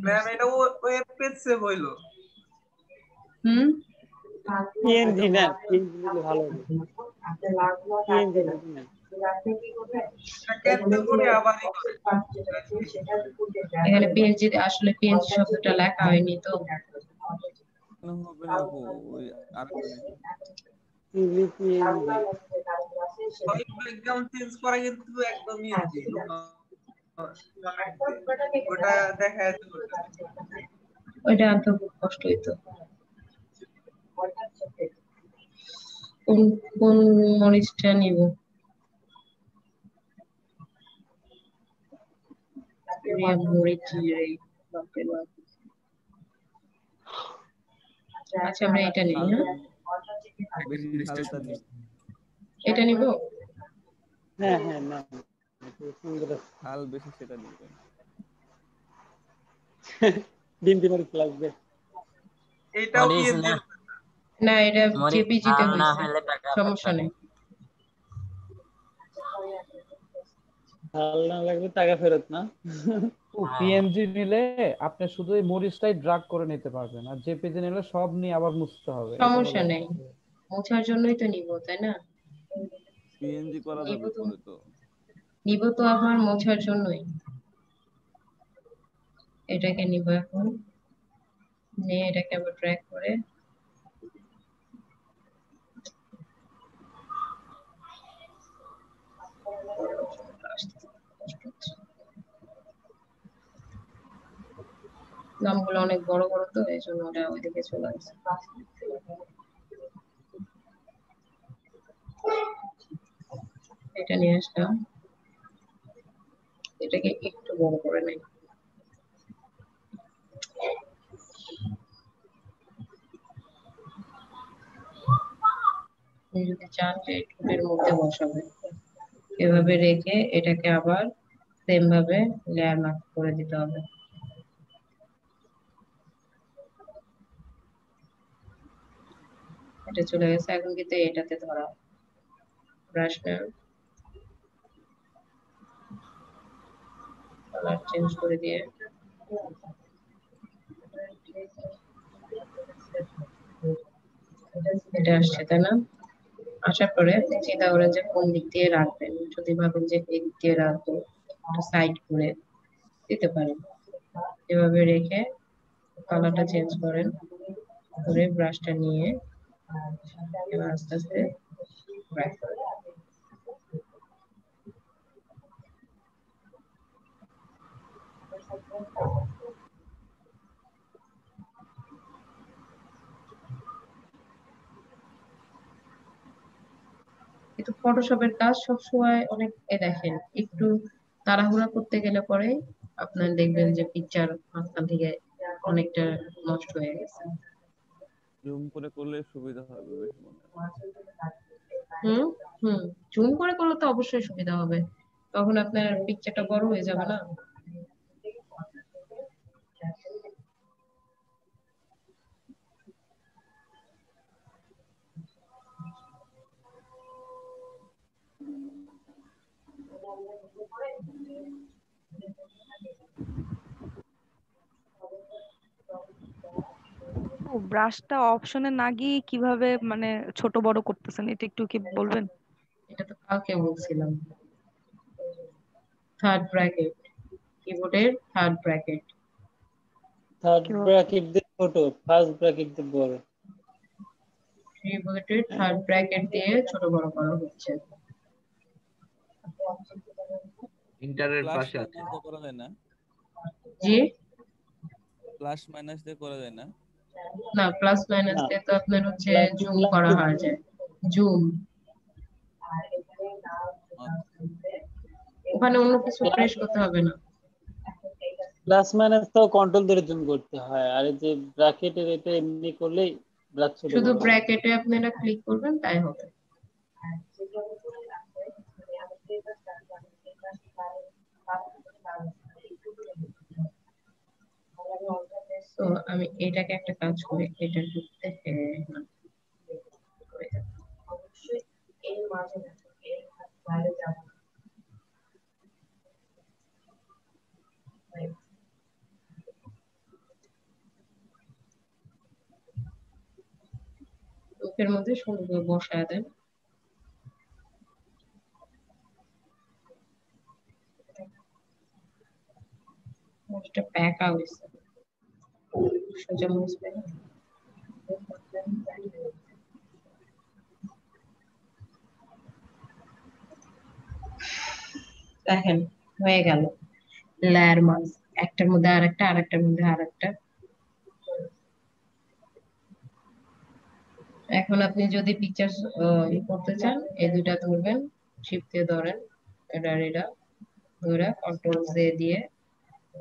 ম্যাম এটা ওয়েব পেজ সেভ হইলো। পিএনজি না, পিএনজি দিলে ভালো হবে। পিএনজি না। ক্যান্সেল করে আবার এখানে পিএনজি, আসলে পিএনজি শব্দটা লেখা হয়নি তো। হবে না আপু, ওই আরেকটা দেখি। ওই ব্যাকগ্রাউন্ড চেঞ্জ করা কিন্তু একদম ইজি, ওটা দেখা যাচ্ছে। ওইটা আনতে খুব কষ্ট হইতো। কোন কোন মরিচটা নিব? মরিচ আচ্ছা, আমরা এটা নিই। এটা নিব। হ্যাঁ হ্যাঁ না হাল বেশি সেটা দিবেন। বিনতি মরিচ লাগবে। এটাও কি না, এটা জেপিজিতে না হইছে, হলে টাকা সমস্যা নেই। হাল না লাগবে টাকা ফেরত না। পিএনজি নিলে আপনি শুধু এই মরিচটাই ড্রাগ করে নিতে পারবেন, আর জেপিজি নিলে সব নিয়ে আবার মুছতে হবে। সমস্যা নেই, মোছার জন্যই তো নিব, তাই না? পিএনজি করা যাবে পরে তো। নিব তো আমার মোছার জন্যই। এটাকে নিব এখন, নিয়ে এটাকে আবার ড্র্যাগ করে নামগুলো অনেক বড় বড় তো এই জন্য ওটা ওইদিকে চলে আসে। এটা নিয়ে আসলাম, এটাকে একটু বড় করে নেই। আপনি যদি চান যে ঠোঁটের মধ্যে বসাবে, এভাবে রেখে এটাকে আবার সেম ভাবে লেয়ার মার্ক করে দিতে হবে। এটা চলে গেছে, এখন কিন্তু এটাতে ধরা ব্রাশ নেন, কালার চেঞ্জ করে দিয়ে এটা আসছে, তাই না? আসার পরে আপনি চিন্তা করেন যে কোন দিক দিয়ে রাখবেন। যদি ভাবেন যে এই দিক দিয়ে রাখবো, সাইড করে দিতে পারেন। এভাবে রেখে কালারটা চেঞ্জ করেন, করে ব্রাশটা নিয়ে এবার আস্তে আস্তে ব্রাশ করেন। কিন্তু ফটোশপের কাজ সবসময় অনেক দেখেন একটু তাড়াহুড়া করতে গেলে পরে আপনার দেখবেন যে পিকচার মাঝখান থেকে অনেকটা নষ্ট হয়ে গেছে। জুম করে করলে সুবিধা হবে বেশি মনে হয়। হুম হুম জুম করে করলে তো অবশ্যই সুবিধা হবে, তখন আপনার পিকচারটা বড় হয়ে যাবে না? ও, ব্রাশটা অপশনে না গিয়ে কিভাবে মানে ছোট বড় করতেছেন এটা একটু কি বলবেন? এটা তো কালকে বলছিলাম, থার্ড ব্র্যাকেট, কিবোর্ডের থার্ড ব্র্যাকেট। থার্ড ব্র্যাকেট দিয়ে ছোট, ফার্স্ট ব্র্যাকেট দিয়ে বড়। কিবোর্ডের থার্ড ব্র্যাকেট দিয়ে ছোট বড় করা হচ্ছে। ইন্টারের প্লাস পাশে আছে। মাইনাস দিয়ে করা যায় না? জি প্লাস মাইনাস দিয়ে করা যায় না? না, প্লাস মাইনাস দিয়ে তো আপনার হচ্ছে জুম করা হয় যায়, জুম। ওখানে অন্য কিছু প্রেস করতে হবে না। প্লাস মাইনাস তো কন্ট্রোল ধরে জুম করতে হয়, আর এই যে ব্র্যাকেটের এটা এমনি করলেই ব্রাশ ছোট শুধু বড় হয়। ব্র্যাকেটে আপনারা ক্লিক করবেন তাই হবে। তো আমি এটাকে একটা কাজ করি, এটা ঢুকতে অবশ্যই এর মাঝে এর বাইরে যাব না। চোখের মধ্যে সুন্দর করে বসায় দেন। এটা প্যাকা হয়েছে, সোজা মুছবে না। দেখেন হয়ে গেল লেয়ার মাস্ক, একটার মধ্যে আরেকটা, আরেকটার মধ্যে আরেকটা। এখন আপনি যদি পিকচার করতে চান, এই দুইটা ধরবেন, শিফট দিয়ে ধরেন, এটা ধরে কন্ট্রোল জে দিয়ে,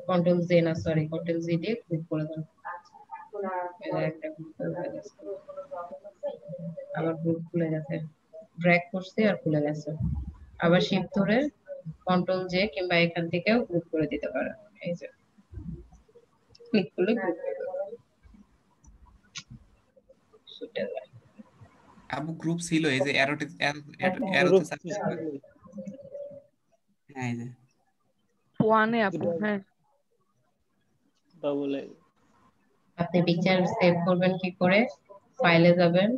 কন্ট্রোল জে না সরি কন্ট্রোল জি দিয়ে ক্লিক করে দেন। একটা আবার গ্রুপ খুলে গেছে, ড্র্যাগ করছে আর খুলে গেছে। আবার শিফট ধরে কন্ট্রোল জে কিংবা এখান থেকেও গ্রুপ করে দিতে পারেন। এই যে ক্লিক করলে গ্রুপ হয়ে যাবে। আবু গ্রুপ ছিল, এই যে অ্যারোতে অ্যারোতে সাবস্ক্রাইব করে। হ্যাঁ এই যে ওয়ানে আপু, হ্যাঁ। ডবল আপনি পিকচার সেভ করবেন কি করে? ফাইলে যাবেন,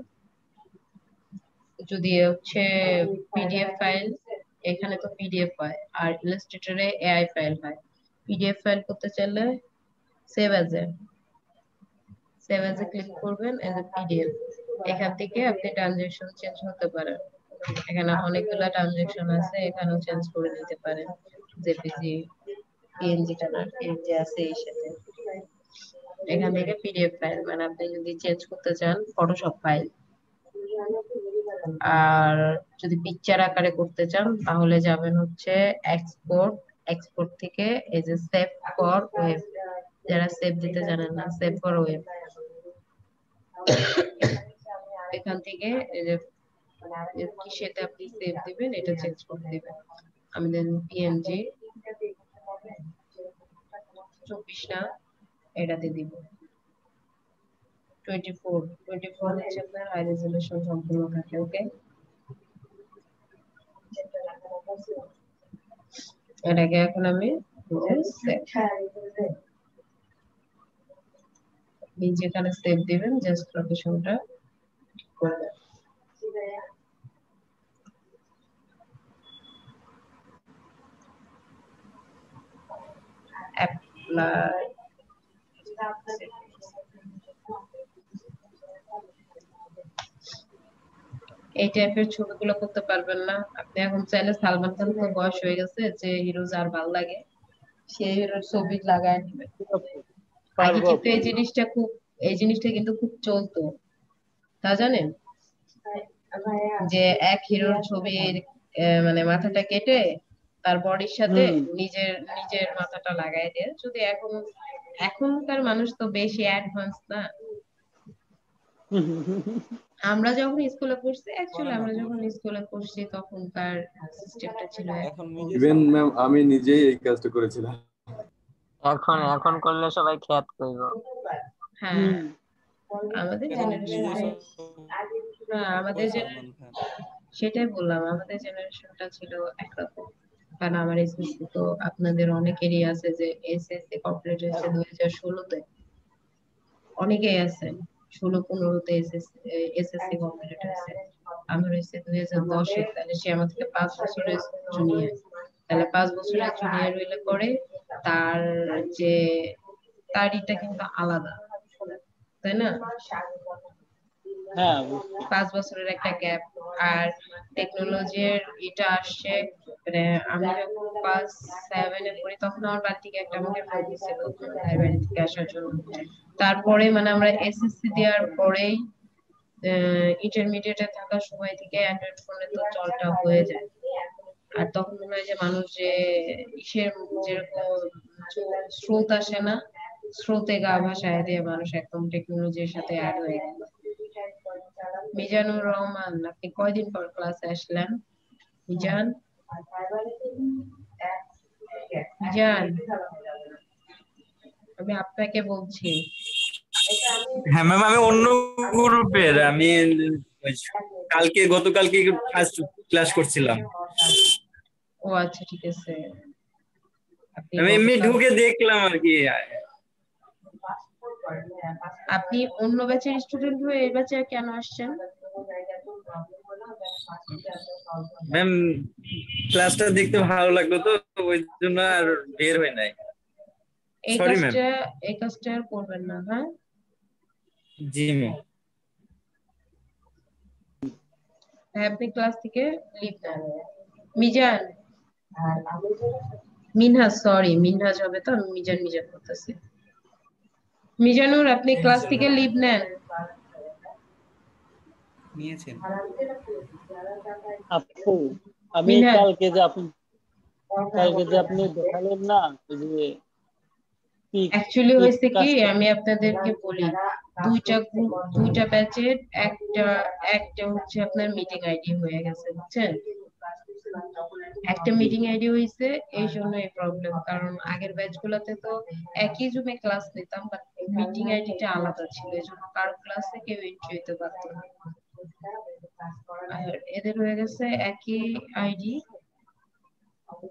যদি হচ্ছে পিডিএফ ফাইল, এখানে তো পিডিএফ হয় আর ইলাস্ট্রেটরে এআই ফাইল হয়। পিডিএফ ফাইল করতে চাইলে সেভ অ্যাজ এ ক্লিক করবেন, এজ এ পিডিএফ। এখান থেকে আপনি ট্রানজ্যাকশন চেঞ্জ হতে পারেন, এখানে অনেকগুলো ট্রানজ্যাকশন আছে, এখানেও চেঞ্জ করে দিতে পারেন। জেপিজি, পিএনজি পিএনজি আছে এর সাথে। এখান থেকে পিডিএফ ফাইল, মানে আপনি যদি চেঞ্জ করতে চান ফটোশপ ফাইল, আর যদি পিকচার আকারে করতে চান তাহলে যাবেন হচ্ছে এক্সপোর্ট। এক্সপোর্ট থেকে এই যে সেভ ফর ওয়েব, যারা সেভ দিতে জানেন না, সেভ ফর ওয়েব, এখান থেকে এই যে কিসেতে আপনি সেভ দিবেন এটা চেঞ্জ করে দিবেন। আমি দেন পিএনজি 24 না এটাতে দিব 24 হচ্ছে আপনার হাই রেজোলিউশন সম্পূর্ণ থাকে। ওকে, এটাকে এখন আমি যেখানে সেভ দিবেন জাস্ট লোকেশনটা করবেন। অ্যাপ্লাই এই টাইপের ছবিগুলো করতে পারবেন না আপনি। এখন চাইলে সালমান খান তো বয়স হয়ে গেছে, যে হিরো যার ভালো লাগে সেই হিরোর ছবি লাগায় নেবেন। আগে কিন্তু এই জিনিসটা কিন্তু খুব চলতো, তা জানেন? যে এক হিরোর ছবির মানে মাথাটা কেটে তার বডির সাথে নিজের নিজের মাথাটা লাগাই দেয়। যদি এখনকার মানুষ তো বেশি অ্যাডভান্স না। আমরা যখন স্কুলে পড়ছি, অ্যাকচুয়ালি আমরা যখন স্কুলে পড়ছি তখনকার সিস্টেমটা ছিল। ইভেন ম্যাম আমি নিজেই এই কাজটা করেছিলাম। এখন করলে সবাই খ্যাত কইব। হ্যাঁ, আমাদের জেনারেশন, সেটাই বললাম, আমাদের জেনারেশনটা ছিল একরকম। কারণ আমার এসএসসি তো আপনাদের অনেকেরই আছে যে এসএসসি কমপ্লিট হয়েছে 2016-তে, অনেকেই আছে 16-15-তে এসএসসি কমপ্লিট হয়েছে। আমার হয়েছে 2010-এ, তাহলে সে আমার থেকে 5 বছরের জুনিয়র। তাহলে 5 বছরের জুনিয়র হইলে পরে তার যে তারিটা কিন্তু আলাদা, তাই না? 5 বছরের একটা গ্যাপ। আর টেকনোলজির এটা আসছে, মানে আমি যখন ক্লাস 7-এ পড়ি তখন আমার বাড়ি থেকে একটা আমাকে ফোন দিয়েছিল বাড়ি থেকে আসার জন্য। তারপরে মানে আমরা এসএসসি দেওয়ার পরেই ইন্টারমিডিয়েটে থাকার সময় থেকে অ্যান্ড্রয়েড ফোনে তো চলটা হয়ে যায়। আর তখন মনে হয় যে মানুষ যে ইসের যেরকম স্রোত আসে না, স্রোতে গা ভাসায় দিয়ে মানুষ একদম টেকনোলজির সাথে অ্যাড হয়ে গেল। মিজানুর রহমান, আপনি কয়দিন পর ক্লাসে আসলেন? মিজান, আমি আপনাকে বলছি। হ্যাঁ ম্যাম, আমি অন্য গ্রুপের, আমি গতকালকে ফার্স্ট ক্লাস করছিলাম। ও আচ্ছা, ঠিক আছে। আমি এমনি ঢুকে দেখলাম আর কি। আপনি অন্য ব্যাচের স্টুডেন্ট হয়ে এই ব্যাচে কেন আসছেন? ম্যাম ক্লাসটা দেখতে ভালো লাগলো তো, ওই জন্য আর বের হই নাই। Sorry ma'am. এই কাজটা আর করবেন না, হ্যাঁ? জি ম্যাম। আপনি ক্লাস থেকে লিভ নেন। মিজান, মিনহাজ, সরি মিনহাজ হবে তো, আমি মিজান করতেছি। মিজানুর, আপনি ক্লাস থেকে লিভ নেন। নিয়েছেন আপু, আমি কালকে যে আপনি দেখালেন না, যে অ্যাকচুয়ালি হয়েছে কি, আমি আপনাদেরকে বলি, দুইটা ব্যাচের একটা হচ্ছে আপনার মিটিং আইডি হয়ে গেছে, বুঝছেন? একটা মিটিং আইডি হয়েছে, এই জন্য এই প্রবলেম। কারণ আগের ব্যাচ গুলাতে তো একই জুমে ক্লাস নিতাম, বাট মিটিং আইডিটা আলাদা ছিল, এই জন্য কারো ক্লাসে কেউ এন্ট্রি হইতে পারত না। আর এদের হয়ে গেছে একই আইডি,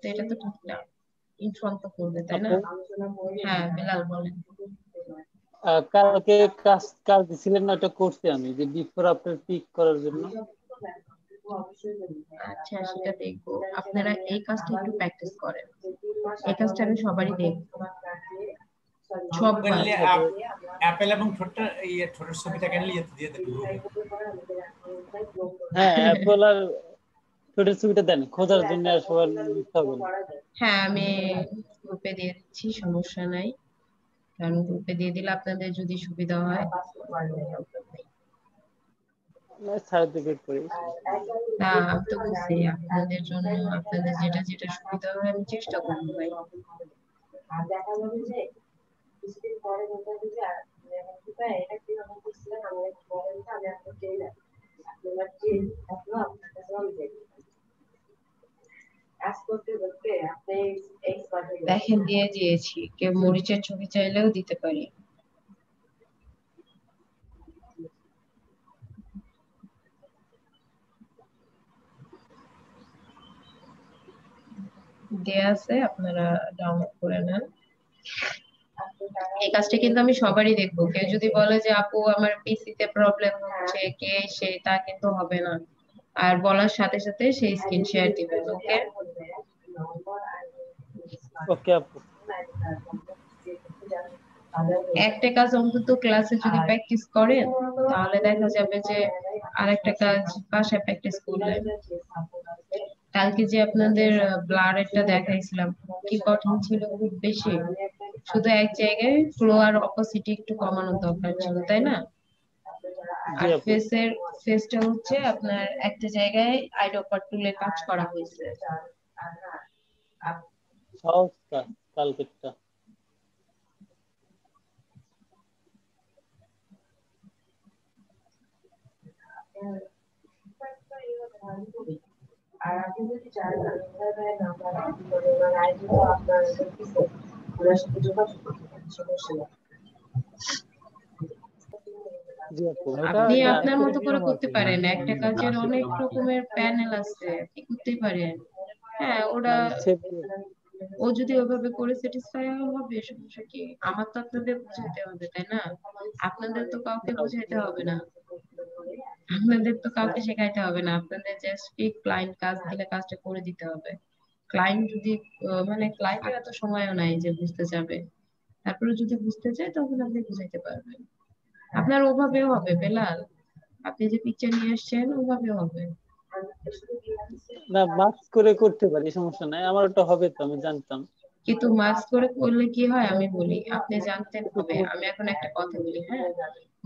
তো এটা তো ঠিক না। ইনফর্ম তো করবে, তাই না? হ্যাঁ বেলাল, বলেন। কালকে কাজ দিছিলেন না, এটা করছি আমি, যে বিফোর আফটার পিক করার জন্য। আচ্ছা, সেটা দেখবো। আপনারা এই কাজটা একটু প্র্যাকটিস করেন। এই কাজটা আমি সবারই দেখবো। অ্যাপেল এবং ঠোঁটের ছবিটা কেন দিয়ে দেন গ্রুপে? হ্যাঁ, অ্যাপেল আর ঠোঁটের ছবিটা দেন, খোঁজার জন্য আর সবার লিখতে হবে না। হ্যাঁ, আমি গ্রুপে দিয়ে দিচ্ছি, সমস্যা নাই। কারণ গ্রুপে দিয়ে দিলে আপনাদের যদি সুবিধা হয়। সার্টিফিকেট করি। না আমি তো বুঝছি আপনাদের জন্য আপনাদের যেটা যেটা সুবিধা হয় আমি চেষ্টা করবো ভাই। দেখেন দিয়ে দিয়েছি, কেউ মরিচের ছবি চাইলেও দিতে পারি। দেয়া আছে, আপনারা ডাউনলোড করে নেন। এই কাজটা কিন্তু আমি সবারই দেখবো, কেউ যদি বলে যে আপু আমার পিসিতে প্রবলেম হচ্ছে কে সে, তা কিন্তু হবে না। আর বলার সাথে সাথে সেই স্ক্রিন শেয়ার দিবেন। ওকে ওকে আপু। একটা কাজ অন্তত ক্লাসে যদি প্র্যাকটিস করেন তাহলে দেখা যাবে যে আরেকটা কাজ বাসায় প্র্যাকটিস করলেন। কালকে যে আপনাদের ব্লাডেরটা দেখাইছিলাম কি কঠিন ছিল, খুব বেশি। শুধু এক জায়গায় ফ্লো আর অপোসিটি একটু কমানোর দরকার ছিল, তাই না? আর ফেসটা হচ্ছে আপনার একটা জায়গায় আইডোপার টুলে কাজ করা হয়েছে। সহজ কাজ কালকেরটা। আর আপনি যদি চান নাম্বার আপনার সাথে যোগাযোগ করতে পারেন, সমস্যা নেই। আপনি আপনার মতো করে করতে পারেন, একটা কাজের অনেক রকমের প্যানেল আছে, আপনি করতেই পারেন। হ্যাঁ ওরা ও যদি ওইভাবে করে স্যাটিসফাই হবে, সমস্যা কি? আমার তো আপনাদের বুঝাইতে হবে, তাই না? আপনাদের তো কাউকে বুঝাইতে হবে না, আপনাদের তো কাউকে শেখাইতে হবে না, আপনাদের জাস্ট কি ক্লায়েন্ট কাজ দিলে কাজটা করে দিতে হবে। ক্লায়েন্ট যদি মানে ক্লায়েন্টের এত সময়ও নাই যে বুঝতে যাবে, তারপরে যদি বুঝতে চায় তখন আপনি বুঝাইতে পারবেন। আপনার ওভাবেও হবে বেলাল, আপনি যে পিকচার নিয়ে আসছেন ওভাবেও হবে। না মাস্ক করে করতে পারি, সমস্যা নাই, আমার ওটা হবে তো, আমি জানতাম। কিন্তু মাস্ক করে করলে কি হয় আমি বলি, আপনি জানতেন হবে। আমি এখন একটা কথা বলি, হ্যাঁ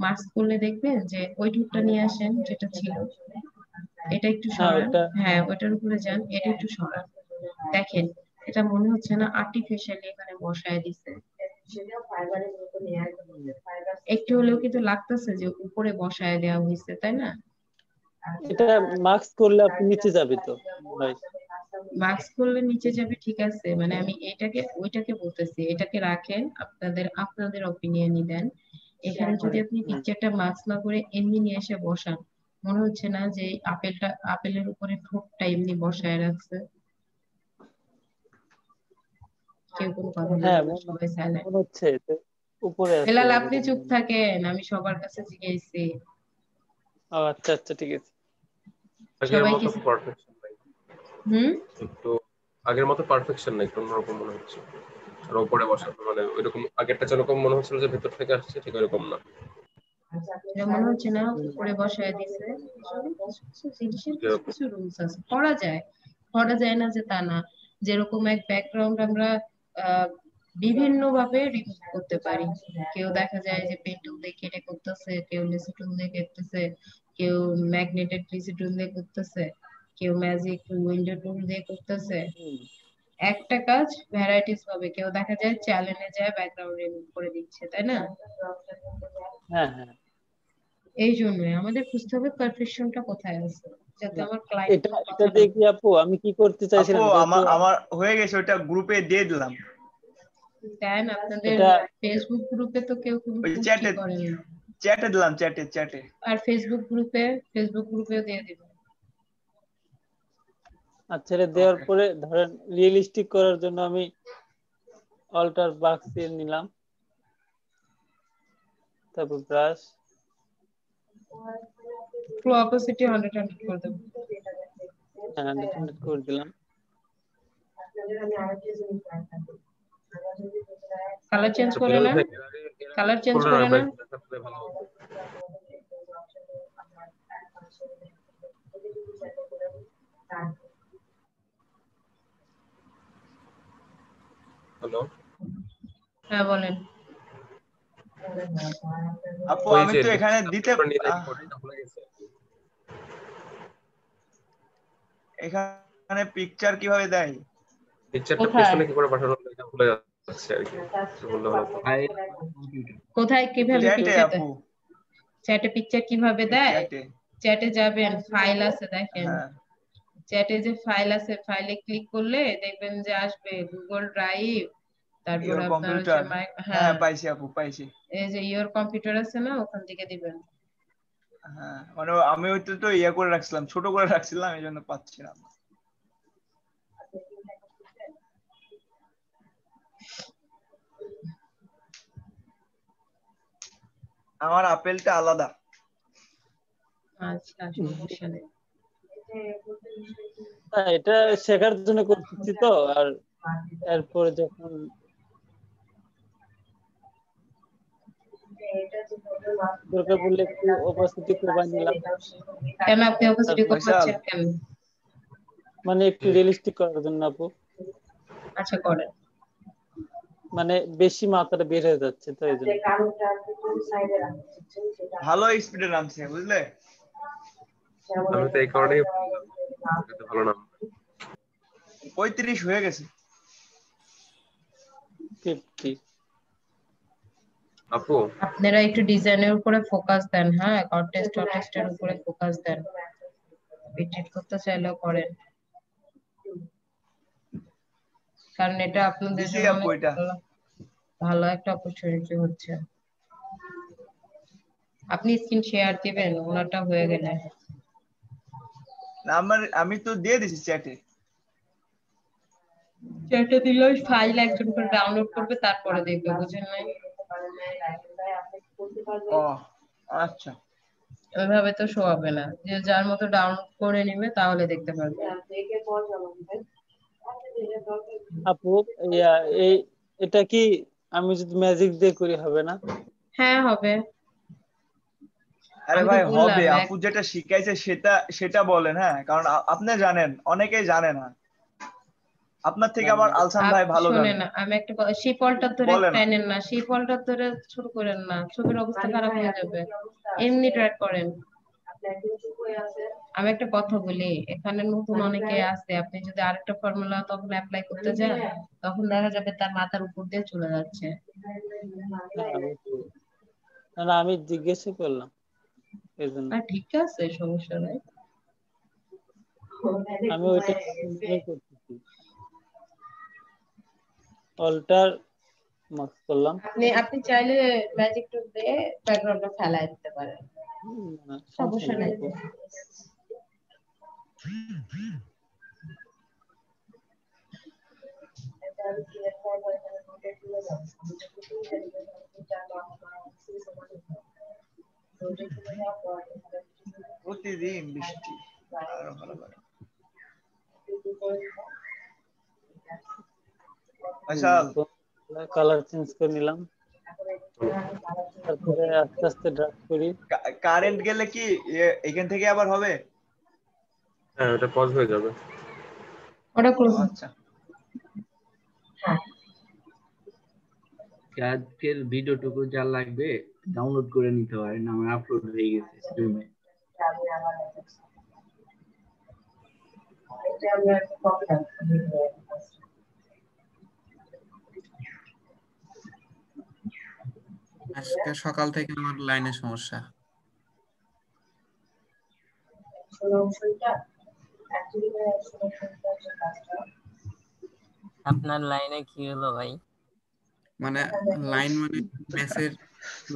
মাস্ক করলে দেখবেন যে ওই টুকটা নিয়ে আসেন যেটা ছিল, এটা একটু সরান, হ্যাঁ ওটার উপরে যান, এটা একটু সরান, দেখেন এটা মনে হচ্ছে না আর্টিফিশিয়ালি এখানে বসায় দিছে? একটু হলেও কিন্তু লাগতেছে যে উপরে বসায় দেওয়া হয়েছে, তাই না? এটা মাস্ক করলে আপনি নিচে যাবে তো ভাই। মাস্ক করলে নিচে যাবে, ঠিক আছে, মানে আমি এটাকে ওইটাকে বলতেছি, এটাকে রাখেন, আপনাদের অপিনিয়নই দেন। এখানে যদি আপনি পিকচারটা মাস্ক না করে এমনি নিয়ে এসে বসান, মনে হচ্ছে না যে আপেলের উপরে ঠোঁটটা এমনি বসায় রাখছে? কেউ কোনো কথা বলছে না, সবাই সাইলেন্ট। মনে হচ্ছে উপরে আছে। বেলাল আপনি চুপ থাকেন, আমি সবার কাছে জিজ্ঞাসি। আচ্ছা আচ্ছা ঠিক আছে। আগের মতো পারফেকশন নাই। একটু আগের মতো পারফেকশন নাই, একটু অন্যরকম মনে হচ্ছে। আর উপরে বসা মানে ওইরকম আগেরটা যেরকম মনে হচ্ছিল যে ভেতর থেকে আসছে, ঠিক ওইরকম না। মনে হচ্ছে না উপরে বসায় দিছে। কিছু জিনিসের কিছু রুলস আছে, করা যায় না যে তা না। যেরকম এক ব্যাকগ্রাউন্ড আমরা বিভিন্ন ভাবে রিমুভ করতে পারি। কেউ দেখা যায় যে পেন টুল দিয়ে কেটে করতেছে, কেউ লেসি টুল দিয়ে কেটেছে, কেউ ম্যাগনেটেড লেসি টুল দিয়ে করতেছে, কেউ ম্যাজিক উইন্ডো টুল দিয়ে করতেছে। একটা কাজ ভ্যারাইটিস ভাবে, কেউ দেখা যায় চ্যানেলে যায় ব্যাকগ্রাউন্ড রিমুভ করে দিচ্ছে, তাই না? হ্যাঁ হ্যাঁ, এই জন্যই আমাদের বুঝতে হবে পারফেকশনটা কোথায় আছে, যাতে আমার ক্লায়েন্ট এটা দেখি আপু আমি কি করতে চাইছিলাম। আমার হয়ে গেছে, ওটা গ্রুপে দিয়ে দিলাম। দেন আপনাদের ফেসবুক গ্রুপে তো কেউ কোনো চ্যাটে করে না। চ্যাটে দিলাম, চ্যাটে। আর ফেসবুক গ্রুপেও দিয়ে দিবেন। আচ্ছা, এটা দেওয়ার পরে ধরেন রিয়েলিস্টিক করার জন্য আমি অল্টার বাক্স দিয়ে নিলাম, তারপর ব্রাশ, ফ্লো অপোসিটি 100 করে দেব। 100 করে দিলাম। কালার চেঞ্জ করে নেন, কালার চেঞ্জ করে নেন। হ্যালো, হ্যাঁ বলেন। আপু আমি তো এখানে দিতে এখানে পিকচার কিভাবে দেয়? পিকচারটা কোথায় পেছনে কি করে পাঠানো হয় এটা ভুলে যাচ্ছে আর কি, একটু বললে ভালো হতো। কোথায় কিভাবে চ্যাটে পিকচার আপু, চ্যাটে পিকচার কিভাবে দেয়? চ্যাটে। চ্যাটে যাবেন, ফাইল আছে দেখেন, হ্যাঁ চ্যাটে যে ফাইল আছে, ফাইলে ক্লিক করলে দেখবেন যে আসবে গুগল ড্রাইভ, তারপরে ইওর আপনার হচ্ছে কম্পিউটার। হ্যাঁ হ্যাঁ পাইছি আপু, পাইছি। এই যে ইওর কম্পিউটার আছে না, ওখান থেকে দিবেন। হ্যাঁ মানে আমি ওইটা তো ইয়া করে রাখছিলাম, ছোট করে রাখছিলাম, এই জন্য পাচ্ছি না। আমার আপেলটা আলাদা। আচ্ছা সমস্যা নেই। এটা শেখার জন্য করতেছি তো, আর এরপরে যখন দরকার পড়লে একটু অপাসিটি কমাই নিলাম। কেন আপনি অপাসিটি কমাচ্ছেন কেন? মানে একটু রিয়েলিস্টিক করার জন্য আপু। আচ্ছা করেন। মানে বেশি মাত্রা বের হয়ে যাচ্ছে তো এই জন্য। ভালো স্পিডে নামছে বুঝলে। আমি তো এই কারণেই ভালো নাম 35 হয়ে গেছে। 50 আপু আপনারা একটু ডিজাইনের উপরে ফোকাস দেন, হ্যাঁ কন্টেস্টের উপরে ফোকাস দেন, বিটেড করতে চাইলেও করেন, কারণ এটা আপনাদের দিছি জন্য আপু অনেক এটা। ভালো একটা অপরচুনিটি হচ্ছে। আপনি স্ক্রিন শেয়ার দিবেন ওনারটা হয়ে গেলে। আমি তো দিয়ে দিছি চ্যাটে। চ্যাটে দিলে ওই ফাইল একজন করে ডাউনলোড করবে, তারপরে দেখবে, বুঝেন নাই? ও আচ্ছা। ওইভাবে তো শো হবে না, যে যার মতো ডাউনলোড করে নিবে তাহলে দেখতে পারবে। আপু এই এটা কি আমি যদি ম্যাজিক দিয়ে করি হবে না? হ্যাঁ হবে। আরে আমি তো ভাই হবে, বললাম আপু যেটা শিখাইছে সেটা বলেন। হ্যাঁ কারণ আপনি জানেন, অনেকেই জানে না। আপনার থেকে আবার আলসান ভাই ভালো জানে। শোনেন, আমি একটা সেই ফলটা ধরে বলেন। টানেন না, সেই ফলটা ধরে শুরু করেন না, ছবির অবস্থা খারাপ হয়ে যাবে। এমনি ট্রাই করেন। আমি একটা কথা বলি, এখানে নতুন অনেকে আছে, আপনি যদি আরেকটা ফর্মুলা তখন অ্যাপ্লাই করতে যান, তখন দেখা যাবে তার মাথার উপর দিয়ে চলে যাচ্ছে। না আমি জিজ্ঞেস করলাম এজন্য। ঠিক আছে সমস্যা নাই। আমি ওইটা করতেছি, অল্টার মার্ক করলাম। আপনি চাইলে ম্যাজিক টুল দিয়ে ব্যাকগ্রাউন্ডটা ফেলাই দিতে পারেন, সমস্যা নাই। প্রতিদিন বৃষ্টি আরো ভালো লাগে। কালার চেঞ্জ করে নিলাম, তারপরে আস্তে আস্তে ড্রাগ করি। কারেন্ট গেলে কি এখান থেকে আবার হবে? হ্যাঁ ওটা পজ হয়ে যাবে। ওটা ক্লোজ। আচ্ছা আজকের ভিডিওটুকু যা লাগবে ডাউনলোড করে নিতে পারেন, আমার আপলোড হয়ে গেছে জুমে। আজকে সকাল থেকে আমার লাইনে সমস্যা। আপনার লাইনে কি হলো ভাই? মানে লাইন মানে মেসের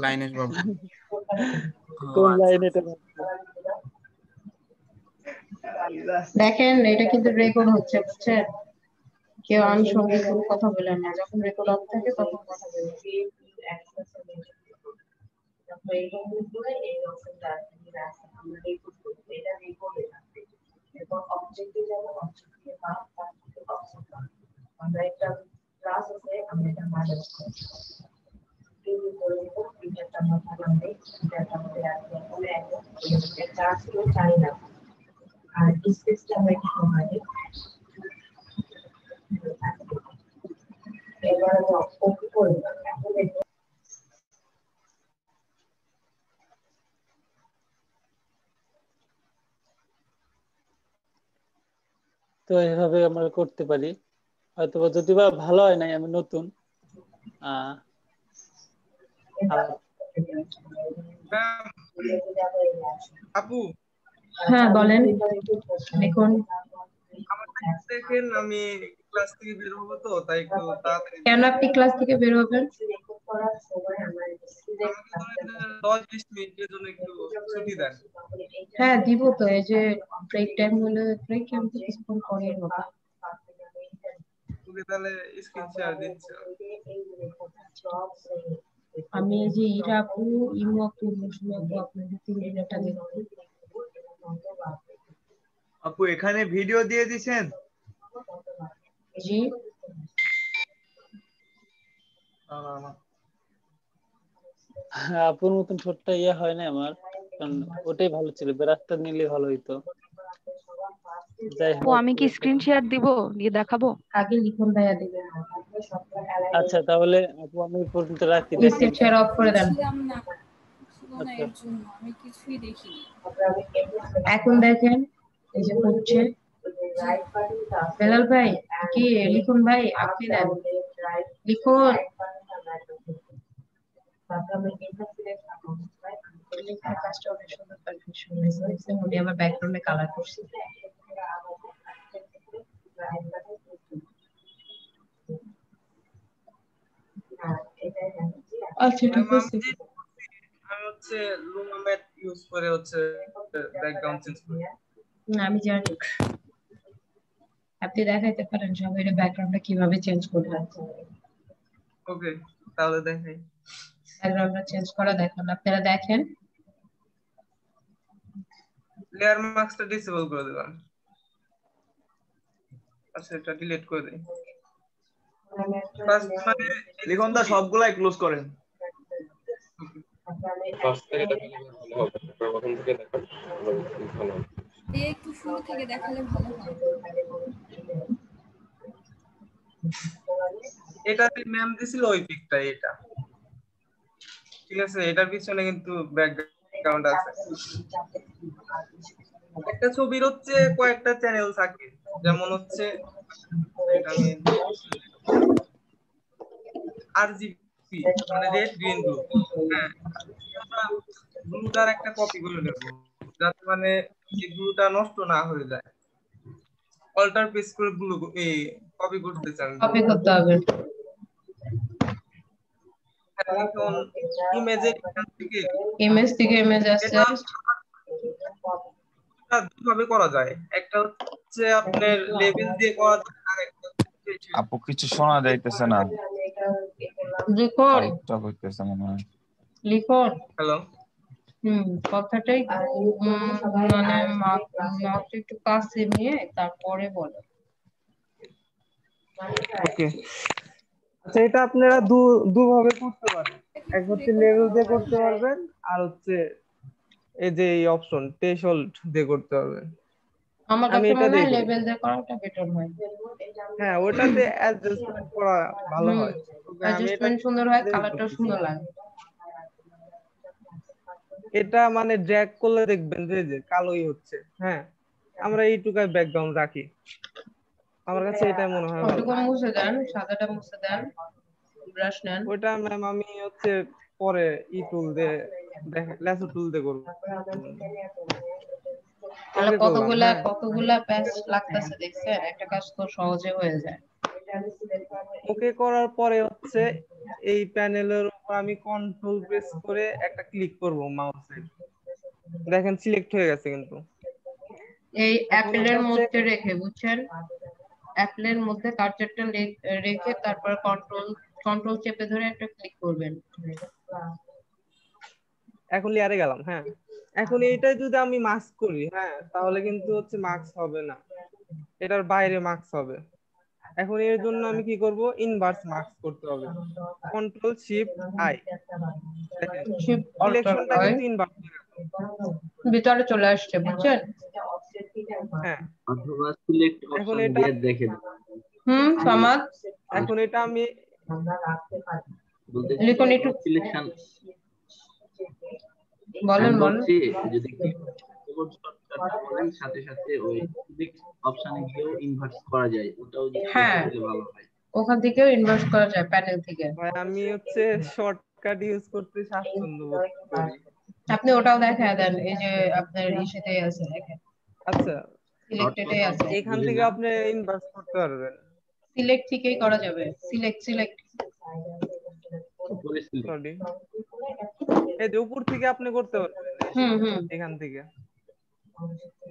লাইনের প্রবলেম। কোন লাইনে? দেখেন এটা কিন্তু রেকর্ড হচ্ছে, বুঝছেন? কেউ আনুষঙ্গিক কোনো কথা বলেন না, যখন রেকর্ড অফ থাকে তখন কথা বলবেন। আমরা একটা ক্লাস আছে, আমরা এটা মাঝে আর স্পেসটা আমরা একটু কমাই দিই। এবার ওকে করব এখন দেখো তো এইভাবে আমরা করতে পারি। হয়তো যদি বা ভালো হয় নাই, আমি নতুন আপু হ্যাঁ বলেন। দেখুন দেখেন আমি ক্লাস থেকে বের হবো, তো তাই একটু তাড়াতাড়ি কেন আপনি ক্লাস থেকে বের হবেন? 10-20 মিনিটের জন্য একটু ছুটি দেন। হ্যাঁ দিব তো, এই যে ব্রেক টাইম হলে ব্রেক আমি কিছুক্ষণ পরে হবে। ওকে তাহলে স্ক্রিন শেয়ার দিচ্ছি। আমি এই যে ইরা আপু, ইমু আপু, মৌসুমী আপু, আপনাদের 3 দিনেরটা দেখুন। আপু এখানে ভিডিও দিয়ে দিছেন? জি আপুর মতন ঠোঁটটা ইয়ে হয় না আমার, কারণ ওটাই ভালো ছিল, ব্রাশটা নিলে ভালো হইতো। যাই ও হোক, আমি কি স্ক্রিন শেয়ার দিব, দিয়ে দেখাবো? আগে লিখুন ভাইয়া দিবেন। আচ্ছা তাহলে আপু আমি এই পর্যন্ত রাখি, দেখেন। স্ক্রিন শেয়ার অফ করে দেন। আমি কিছুই দেখিনি। এখন দেখেন এই যে হচ্ছে বেলাল ভাই, কি লিখুন ভাই, আপনি দেন লিখুন। কাজটা অনেক সুন্দর পারফেকশন হয়েছে, উনি আমার ব্যাকগ্রাউন্ডে কালার করছে। আচ্ছা ঠিক আছে। আমি হচ্ছে লুমা ম্যাট ইউজ করে হচ্ছে ব্যাকগ্রাউন্ড চেঞ্জ করি। না আমি জানি, আপনি দেখাইতে পারেন সবাই ব্যাকগ্রাউন্ডটা কিভাবে চেঞ্জ করবেন। ওকে তাহলে দেখাই। ব্যাকগ্রাউন্ডটা চেঞ্জ করা দেখান, আপনারা দেখেন। লেয়ার মাস্কটা ডিসেবল করে দিলাম। আচ্ছা এটা ডিলিট করে দেই। ফার্স্ট মানে লিখন দা সবগুলাই ক্লোজ করেন। ফার্স্ট থেকে দেখালে ভালো হবে, প্রথম থেকে দেখালে ভালো হবে। একটু শুরু থেকে দেখালে ভালো হয়। এটাতে ম্যাম দিছিল ওই পিকটা, এটা ঠিক আছে। এটার পিছনে কিন্তু ব্যাকগ্রাউন্ড আছে। একটা ছবির হচ্ছে কয়েকটা চ্যানেল থাকে, যেমন হচ্ছে এটা আমি আরজিবি মানে রেড গ্রিন ব্লু। হ্যাঁ আমরা ব্লুটার একটা কপি করে নেব, যাতে মানে এই ব্লুটা নষ্ট না হয়ে যায়। অল্টার পেজ করে ব্লু এই কপি করতে চান, কপি করতে হবে। এখন ইমেজের এখান থেকে ইমেজ থেকে ইমেজ আসছে। এটা দুভাবে করা যায়, একটা হচ্ছে আপনার লেভেল দিয়ে করা যায়, আর একটা আপু কিছু শোনা যাইতেছে না, লিখুন আরেকটা হইতেছে মনে হয়। লিখুন। হ্যালো কথাটাই মানে মাউথটা একটু কাছে নিয়ে তারপরে বলো। ওকে আচ্ছা, এটা আপনারা দুভাবে করতে পারেন। এক হচ্ছে লেভেল দিয়ে করতে পারবেন, আর হচ্ছে এই যে এই অপশন থ্রেশহোল্ড দিয়ে করতে পারবেন। আমার কাছে মনে হয় লেভেল দিয়ে করাটা বেটার হয়। হ্যাঁ ওটাতে অ্যাডজাস্টমেন্ট করা ভালো হয়, অ্যাডজাস্টমেন্ট সুন্দর হয়, কালারটাও সুন্দর লাগে। এটা মানে ড্র্যাগ করলে দেখবেন যে কালোই হচ্ছে। হ্যাঁ আমরা এইটুকাই ব্যাকগ্রাউন্ড রাখি, আমার কাছে এটা মনে হয় ভালো। ওটুকু মুছে দেন, সাদাটা মুছে দেন, ব্রাশ নেন। ওটা ম্যাম আমি হচ্ছে পরে ই টুল দিয়ে লেসো টুল দিয়ে করব। তাহলে কতগুলা প্যাচ লাগতেছে দেখছেন, একটা কাজ তো সহজে হয়ে যায়। ওকে করার পরে হচ্ছে এই প্যানেলের উপর আমি কন্ট্রোল প্রেস করে একটা ক্লিক করব মাউসে, দেখেন সিলেক্ট হয়ে গেছে। কিন্তু এই অ্যাপেলের মধ্যে রেখে, বুঝছেন, অ্যাপেলের মধ্যে কার্সারটা রেখে তারপর কন্ট্রোল চেপে ধরে একটা ক্লিক করবেন। এখন লেয়ারে গেলাম। হ্যাঁ এখন এইটা যদি আমি মাস্ক করি, হ্যাঁ তাহলে কিন্তু হচ্ছে মাস্ক হবে না, এটার বাইরে মাস্ক হবে। এখন এর জন্য আমি কি করব, ইনভার্স মাস্ক করতে হবে। কন্ট্রোল শিফট আই, দেখেন সিলেকশনটা কিন্তু ইনভার্স ভিতরে চলে আসছে, বুঝছেন। হ্যাঁ অথবা সিলেক্ট অপশন দিয়ে দেখে দিন। সমাজ এখন এটা আমি লিখুন একটু সিলেকশন বলেন যদি সফটওয়্যারটা বলেন, সাথে সাথে ওই অপশনে গিয়েও ইনভার্স করা যায়, ওটাও যদি হ্যাঁ দেখতে পেলে ভালো হয়। ওখান থেকেও ইনভার্স করা যায় প্যানেল থেকে। ভাই আমি শর্টকাট ইউজ করতে স্বাচ্ছন্দ্য বোধ করি। আপনি ওটাও দেখায় দেন, এই যে আপনার ইসেতেই আছে দেখেন। আচ্ছা সিলেক্টেডে আছে, এখান থেকে আপনি ইনভার্স করতে পারবেন। সিলেক্ট থেকেই করা যাবে। সিলেক্ট সরি, এই যে উপর থেকে আপনি করতে পারবেন। এখান থেকে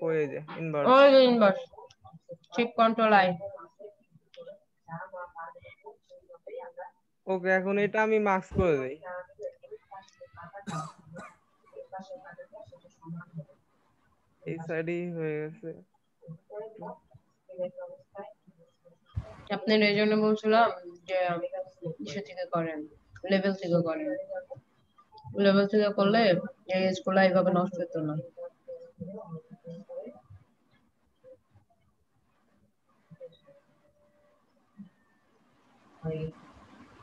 ওই যে ইনভার্স, ওই ইনভার্স শিফট কন্ট্রোল আই। ওকে, এখন এটা আমি মার্কস করে দেই। এই সাইডই হয়ে গেছে। আপনার এই জন্য বলছিলাম যে ইসে থেকে করেন, লেভেল থেকে করেন। লেভেল থেকে করলে এই স্কুল এইভাবে নষ্ট হতো না।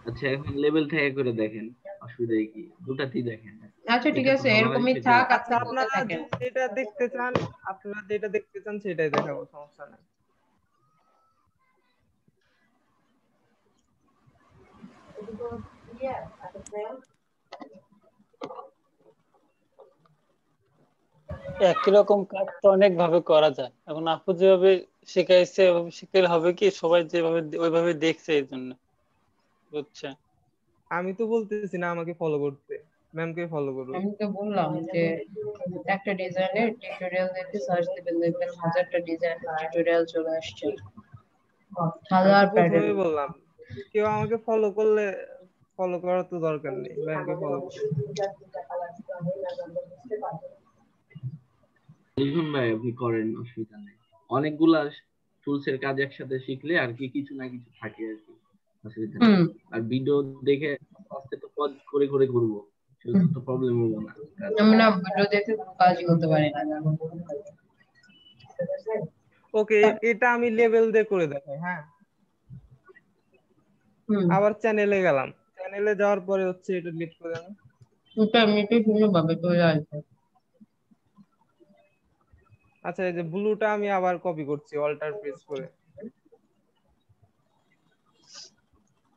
আচ্ছা এখন লেভেল থেকে করে দেখেন, অসুবিধা কি? দুটাতেই দেখেন। আচ্ছা ঠিক আছে, এরকমই থাক। আচ্ছা আপনারা যেটা দেখতে চান, সেটাই দেখাবো, সমস্যা নাই। একই রকম কাজ তো অনেক ভাবে করা যায়। এখন আপু যেভাবে শেখাইছে ওইভাবে শিখলে হবে কি, সবাই যেভাবে ওইভাবে দেখছে এই জন্য, বুঝছে? আমি তো বলতেছি না আমাকে ফলো করতে, ম্যামকে ফলো করুন। আমি তো বললাম যে একটা ডিজাইনের টিউটোরিয়াল দিতে সার্চ দিবেন, দেখবেন হাজারটা ডিজাইনের টিউটোরিয়াল চলে আসছে, হাজার প্যাটার্ন। বললাম কেউ আমাকে ফলো করলে, ফলো করার তো দরকার নেই, ম্যামকে ফলো করুন। ভাই আপনি করেন, অসুবিধা নেই। অনেকগুলা টুলস এর কাজ একসাথে শিখলে আর কি কিছু না কিছু থাকে আর কি, অসুবিধা নেই। আর ভিডিও দেখে আস্তে তো পজ করে করে করব, সেটা তো প্রবলেম হবে না। আমি না ভিডিও দেখে কাজই করতে পারি না। ওকে, এটা আমি লেভেল দিয়ে করে দেখাই। হ্যাঁ, আবার চ্যানেলে গেলাম, চ্যানেলে যাওয়ার পরে হচ্ছে এটা ডিলিট করে দেন। এটা এমনিতেই সুন্দরভাবে চলে আসবে। আচ্ছা এই যে ব্লুটা আমি আবার কপি করছি, অল্টার প্রেস করে।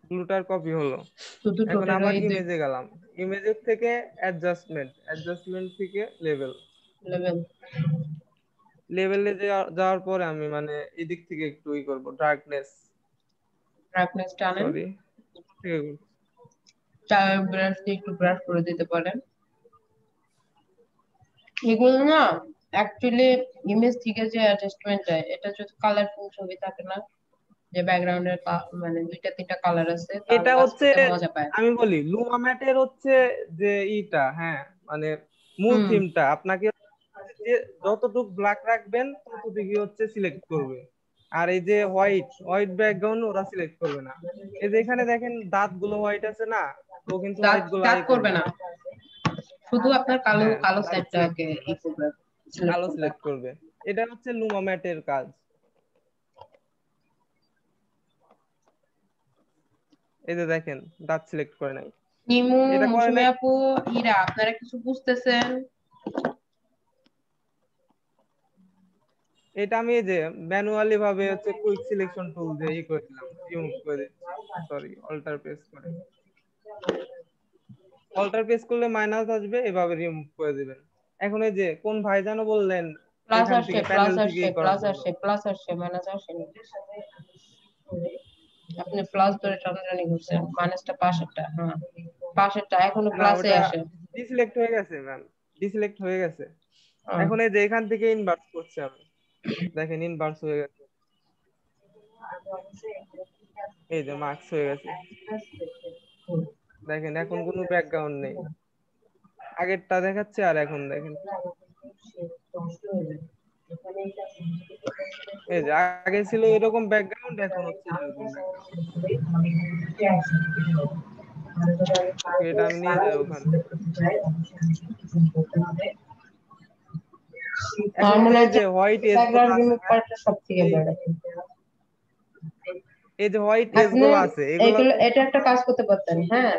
ব্লুটার কপি হলো। এখন আবার ইমেজে গেলাম, ইমেজের থেকে অ্যাডজাস্টমেন্ট থেকে লেভেলে যাওয়ার পরে আমি মানে এদিক থেকে একটু করব, ডার্কনেস টানেন। সরি, ব্রাশ দিয়ে একটু ব্রাশ করে দিতে পারেন। এগুলো না অ্যাকচুয়ালি ইমেজ থেকে যে অ্যাডজাস্টমেন্ট যায়, এটা যদি কালারফুল ছবি থাকে না, যে ব্যাকগ্রাউন্ডের মানে দুইটা তিনটা কালার আছে, এটা হচ্ছে মজা পায়। আমি বলি লুমা ম্যাটের হচ্ছে যে ইটা, হ্যাঁ মানে মূল থিমটা আপনাকে যে যতটুকু ব্ল্যাক রাখবেন ততটুকুই হচ্ছে সিলেক্ট করবে। আর এই যে হোয়াইট ব্যাকগ্রাউন্ড ওরা সিলেক্ট করবে না। এই যে এখানে দেখেন দাঁতগুলো হোয়াইট আছে না, ও কিন্তু হোয়াইট গুলো করবে না, শুধু আপনার কালো সেটটাকে কালো সিলেক্ট করবে। এটা হচ্ছে লুমা ম্যাটের কাজ। এই যে দেখেন দাঁত সিলেক্ট করে নাই। এটা করে নাই আপু। ইরা আপনারা কিছু বুঝতেছেন? এটা আমি এই যে ম্যানুয়ালি ভাবে হচ্ছে কুইক সিলেকশন টুল দিয়ে করে দিলাম, রিমুভ করে দিচ্ছি। সরি, অল্টার প্রেস করে। অল্টার প্রেস করলে মাইনাস আসবে, এভাবে রিমুভ করে দিবেন। এখন এই যে কোন ভাই জানো বললেন প্লাস আসছে মাইনাস আসেনি। আপনি প্লাস ধরে টানাটানি করছেন, মাইনাসটা পাশেরটা। হ্যাঁ পাশেরটা এখনো প্লাসে আসে। ডিসিলেক্ট হয়ে গেছে ম্যাম, ডিসিলেক্ট হয়ে গেছে। এখন এই যে এখান থেকে ইনভার্স করছি আমি, দেখেন ইনভার্স হয়ে গেছে। এই যে মার্কস হয়ে গেছে, দেখেন এখন কোনো ব্যাকগ্রাউন্ড নেই। আগেরটা দেখাচ্ছে আর এখন দেখেন এই যে আগে ছিল এরকম ব্যাকগ্রাউন্ড, এখন হচ্ছে এরকম ব্যাকগ্রাউন্ড। এটা আমি নিয়ে যাই ওখানে। এই যে হোয়াইট এজ গুলো আছে, এগুলো এটা একটা কাজ করতে পারতেন। হ্যাঁ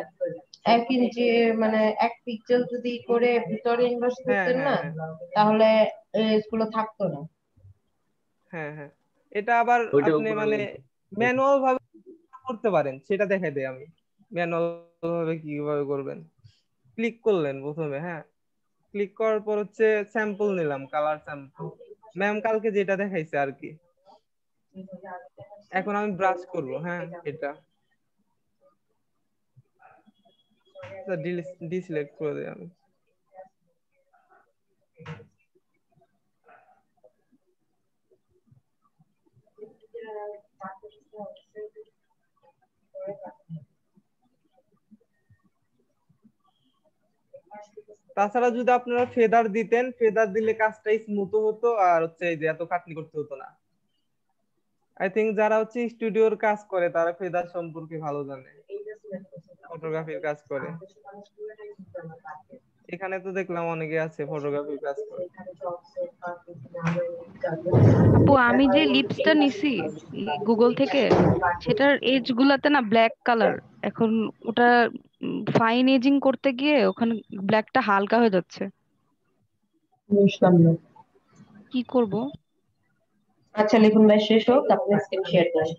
1 ইঞ্চি মানে 1 পিক্সেল যদি করে ভিতরে ইনভার্স হ্যাঁ করতেন হ্যাঁ না, হ্যাঁ তাহলে এগুলো থাকতো না। হ্যাঁ হ্যাঁ এটা আবার ওইটার আপনি উপরে মানে ম্যানুয়াল ভাবে করতে পারেন, সেটা দেখাই দেই আমি। ম্যানুয়াল ভাবে কিভাবে করবেন। ক্লিক করলেন প্রথমে, হ্যাঁ, ক্লিক করার পর হচ্ছে স্যাম্পল নিলাম, কালার স্যাম্পল। ম্যাম কালকে যেটা দেখাইছে আর কি। এখন আমি ব্রাশ করব, হ্যাঁ, এটা ডিসিলেক্ট করে দেই আমি। তাছাড়া যদি আপনারা ফেদার দিতেন, ফেদার দিলে কাজটা স্মুথ হতো আর হচ্ছে এই যে এত খাটনি করতে হতো না। আই থিংক যারা হচ্ছে স্টুডিওর কাজ করে তারা ফেদার সম্পর্কে ভালো জানে, ফটোগ্রাফির কাজ করে। এখানে তো দেখলাম অনেকে আছে ফটোগ্রাফির কাজ করে। আপু আমি যে লিপসটা নিছি গুগল থেকে, সেটার এজ গুলাতে না ব্ল্যাক কালার। এখন ওটা ফাইন এজিং করতে গিয়ে ওখানে ব্ল্যাকটা হালকা হয়ে যাচ্ছে, বুঝলাম না। কি করব? আচ্ছা, লিখুন ভাই শেষ হোক, আপনি স্ক্রিন শেয়ার করেন।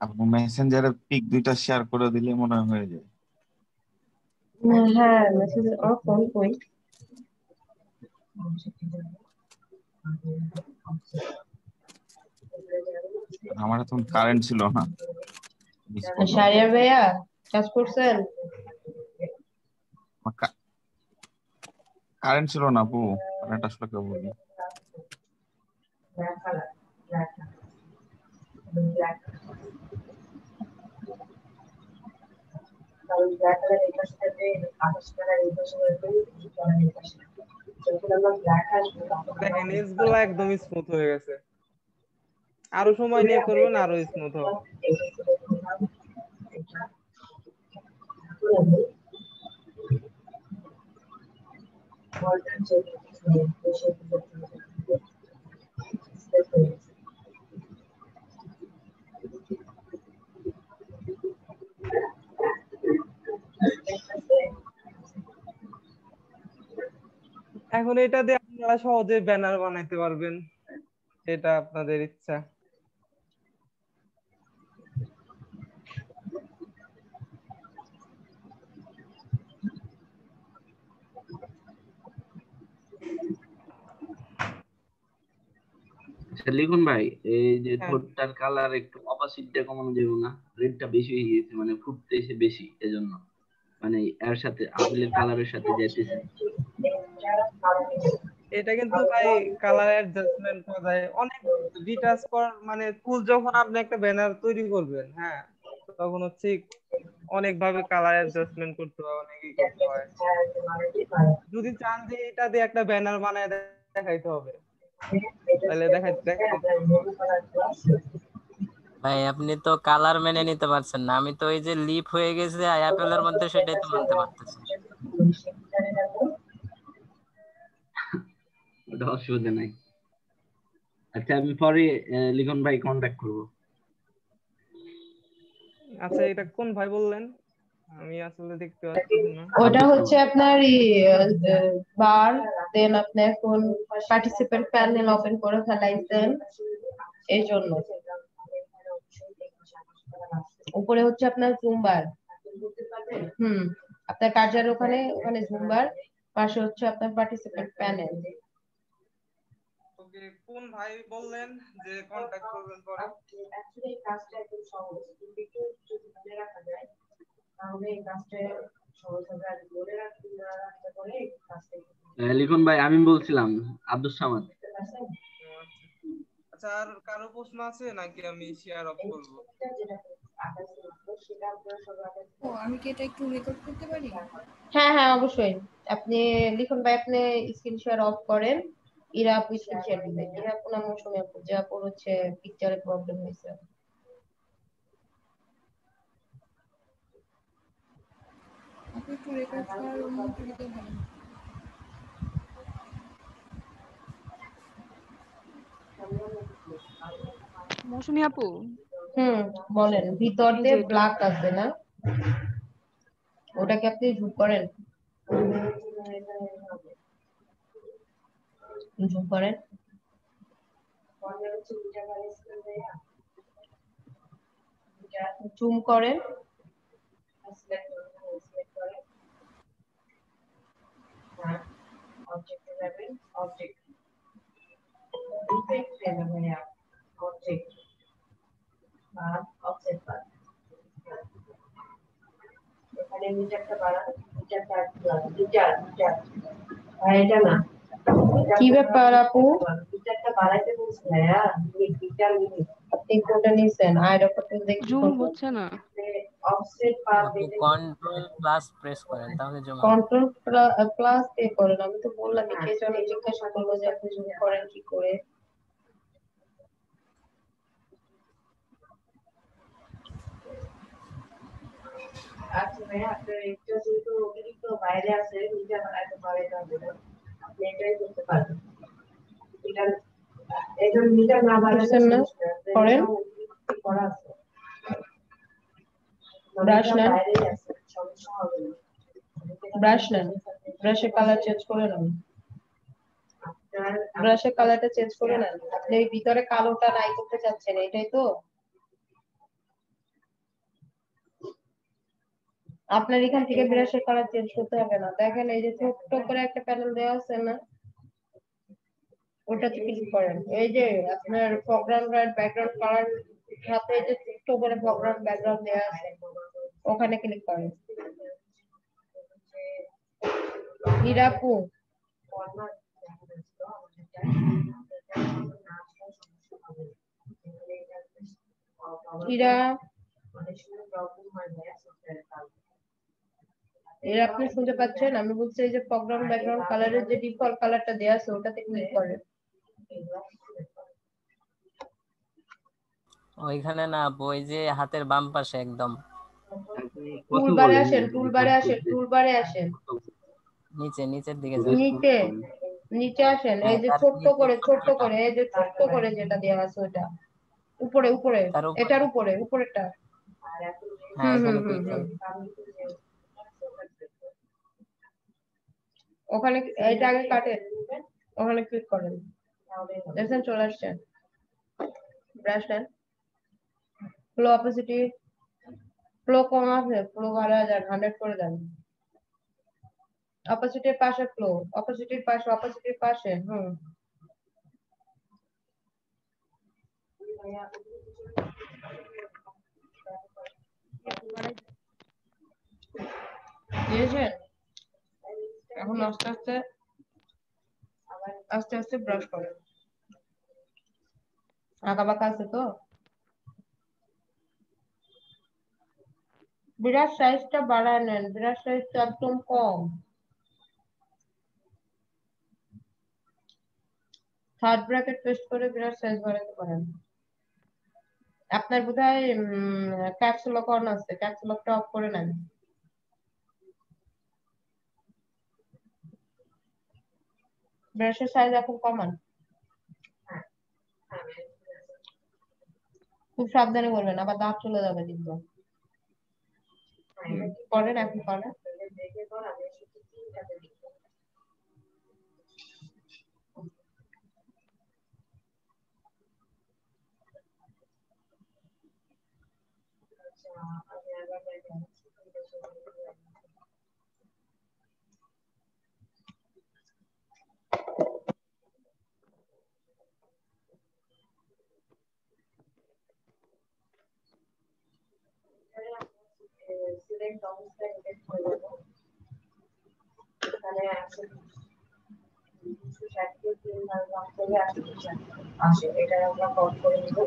আপু মেসেঞ্জারে পিক 2টা শেয়ার করে দিলে মনে হয় হয়ে যায়। হ্যাঁ, মেসেজ আমার ফোন কই? আমার তখন কারেন্ট ছিল না। শারিয়ার ভাইয়া কাজ করছেন? কারেন্ট ছিল না আপু, কারেন্ট আসলে কেউ বলি। দেখেন এজগুলো একদম স্মুথ হয়ে গেছে। আরো সময় নিয়ে করবেন, আরো স্মুথ হবে। এখন এটা দিয়ে আপনারা সহজে ব্যানার বানাইতে পারবেন, এটা আপনাদের ইচ্ছা। লিখুন ভাই, এই যে ঠোঁটটার কালার একটু অপাসিটিটা কমানো যাবে না? রেডটা বেশি হয়ে গেছে, মানে ফুটতে এসে বেশি, এজন্য মানে এর সাথে আপেলের কালারের সাথে যাইতেছে। এটা কিন্তু ভাই কালার অ্যাডজাস্টমেন্ট করা যায় অনেক। রিটাচ কর মানে ফুল যখন আপনি একটা ব্যানার তৈরি করবেন, হ্যাঁ, তখন হচ্ছে অনেক ভাবে কালার অ্যাডজাস্টমেন্ট করতে হয়, অনেকই করতে হয়। যদি চান যে এটা দিয়ে একটা ব্যানার বানায় দেখাইতে হবে, তাহলে দেখাইতে ভাই আপনি তো কালার মেনে নিতে পারছেন না, আমি তো ওই যে লিপ হয়ে গেছে অ্যাপেলের মধ্যে, সেটাই তো মানতে পারতেছি। ওটা অসুবিধা নাই। আচ্ছা, আমি পরে লিখন ভাই কন্টাক্ট করব। আচ্ছা, এটা কোন ভাই বললেন? আমি আসলে দেখতে পাচ্ছি না। ওটা হচ্ছে আপনার বার, দেন আপনি এখন পার্টিসিপেন্ট প্যানেল ওপেন করে ফেলাইছেন, এই জন্য। উপরে হচ্ছে আপনার জুম বার, আপনার কার্যার ওখানে ওখানে জুম বার, পাশে হচ্ছে আপনার পার্টিসিপেন্ট প্যানেল। ওকে, কোন ভাই বললেন যে কন্টাক্ট করবেন পরে? অ্যাকচুয়ালি এই কাজটা একদম সহজ, কিন্তু একটু যদি মনে রাখা যায় তাহলে এই কাজটা সহজ হবে। আর মনে রাখতে করে কাজটা লিখন ভাই, আমি বলছিলাম আব্দুল সামাদ। আচ্ছা, আর কারো প্রশ্ন আছে নাকি আমি শেয়ার অফ করব? ও, আমি কি এটা একটু রেকর্ড করতে পারি? হ্যাঁ হ্যাঁ অবশ্যই। আপনি লিখুন ভাই, আপনি স্ক্রিন শেয়ার অফ করেন। ইরা আপু স্ক্রিন শেয়ার দিবেন। ইরা আপু না মৌসুমী আপু, যে আপুর হচ্ছে পিকচারে প্রবলেম হয়েছে। আপনি একটু রেকর্ড করার অনুমতি দিতে ভালো। মৌসুমী আপু, বলেন। ভিতর দিয়ে ব্ল্যাক আছে না, ওটাকে আপনি জুম করেন, জুম করেন। জুম করেন, অবজেক্টে যাবেন, অবজেক্ট অবজেক্ট অফসেট বার, এখানে মিটারটা বাড়ান, মিটারটা মিটার মিটার এটা না, কি ব্যাপার আপু, মিটারটা বাড়াইতে বলছি ভাইয়া, মিটার মিনিট আপনি কোনটা নিছেন? আয়রকটে দেখি জুম হচ্ছে না। অফসেট বার কন্ট্রোল প্লাস প্রেস করেন তাহলে জুম হবে। কন্ট্রোল প্লাস এ করেন, আমি তো বললাম কে যেন জিজ্ঞাসা করলো যে আপনি জুম করেন কি করে। আচ্ছা ভাইয়া, আপনার একটা যেহেতু অতিরিক্ত বাইরে আছে, মিটার বাড়াইতে পারাইতে হবে না, আপনি এটাই করতে পারবেন। এটা এটা মিটার না বাড়াইতে না করেন, করা আছে ব্রাশ নেন, সমস্যা হবে না। ব্রাশ নেন, ব্রাশের কালার চেঞ্জ করে নেন, ব্রাশের কালারটা চেঞ্জ করে নেন। আপনি এই ভিতরে কালোটা নাই করতে চাচ্ছেন, এটাই তো? আপনার এখান থেকে ব্রাশের কালার চেঞ্জ করতে হবে না। দেখেন এই যে ছোট্ট করে একটা প্যানেল দেওয়া আছে না, ওটাতে ক্লিক করেন। এই যে আপনার ফরগ্রাউন্ড আর ব্যাকগ্রাউন্ড কালার সাথে এই যে ছোট্ট করে ফরগ্রাউন্ড ব্যাকগ্রাউন্ড দেওয়া আছে, ওখানে ক্লিক করেন। হিরাপু হিরা, এর আপনি শুনতে পাচ্ছেন? আমি বলছি এই যে ফরগ্রাউন্ড ব্যাকগ্রাউন্ড কালারের যে ডিফল্ট কালারটা দেয়া আছে ওটাতে ক্লিক করেন। ওইখানে না, ওই যে হাতের বাম পাশে একদম টুলবারে আসেন, টুলবারে আসেন, টুলবারে আসেন, নিচে নিচের দিকে যান। নিচে নিচে আসেন, এই যে ছোট্ট করে এই যে ছোট্ট করে যেটা দেয়া আছে ওটা উপরে উপরে, এটার উপরে উপরেরটা। ওখানে এইটা আগে কাটেন, ওখানে ক্লিক করেন, দেখেন চলে আসছে। ব্রাশ নেন, ফ্লো অপোসিটি, ফ্লো কম আছে, ফ্লো বাড়ায় যান, 100 করে দেন। অপোসিটির পাশে ফ্লো, অপোসিটির পাশে, অপোসিটির পাশে দিয়েছেন। এখন আস্তে আস্তে আস্তে আস্তে ব্রাশ করেন। আঁকা বাঁকা আছে তো, ব্রাশ সাইজটা বাড়ায় নেন, ব্রাশ সাইজটা একদম কম। থার্ড ব্র্যাকেট পেস্ট করে ব্রাশ সাইজ বাড়াতে পারেন। আপনার বোধহয় ক্যাপস লক অন আছে, ক্যাপস লকটা অফ করে নেন। ব্রাশের সাইজ এখন কমান, খুব সাবধানে করবেন, আবার দাঁত চলে যাবে কিন্তু। করেন, এখন করেন। এটা আমরা কল করে নিব,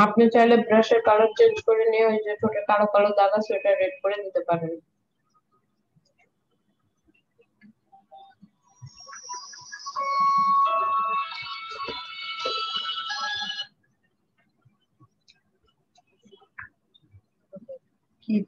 আপনি চাইলে ব্রাশের কালার চেঞ্জ করে নিয়ে ওই যে ছোট কালো কালো দাগ আছে ওটা রেড করে দিতে পারেন। আমি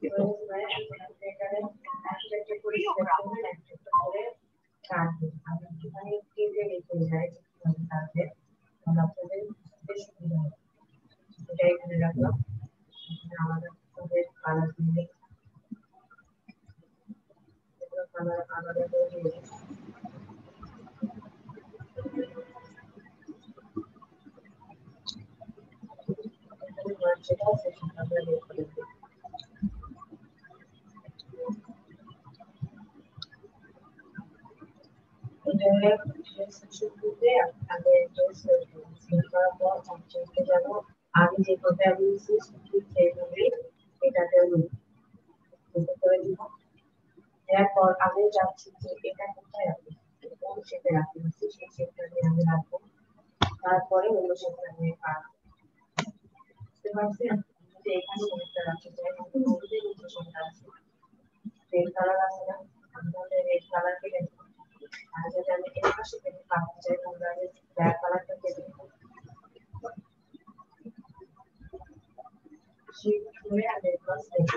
যে কথা বলছি সেইভাবে এটাতে এরপর আমি যাচ্ছি যে এটা কোথায় রাখবো কোন শেপে রাখতে হচ্ছে সেই শেপটা দিয়ে আমি রাখবো তারপরে অন্য শেপটা নিয়ে বুঝতে পারছেন যে এখানে একটা রাখতে চাই কিন্তু নদীতে নিচে কোনটা আছে রেড কালার আছে না আমাদের রেড কালার কে দেবো আর যদি আমি এর পাশে থেকে কাটতে চাই তাহলে আমি ব্ল্যাক কালারটা কে দেবো শিফট করে আর এর পাশ থেকে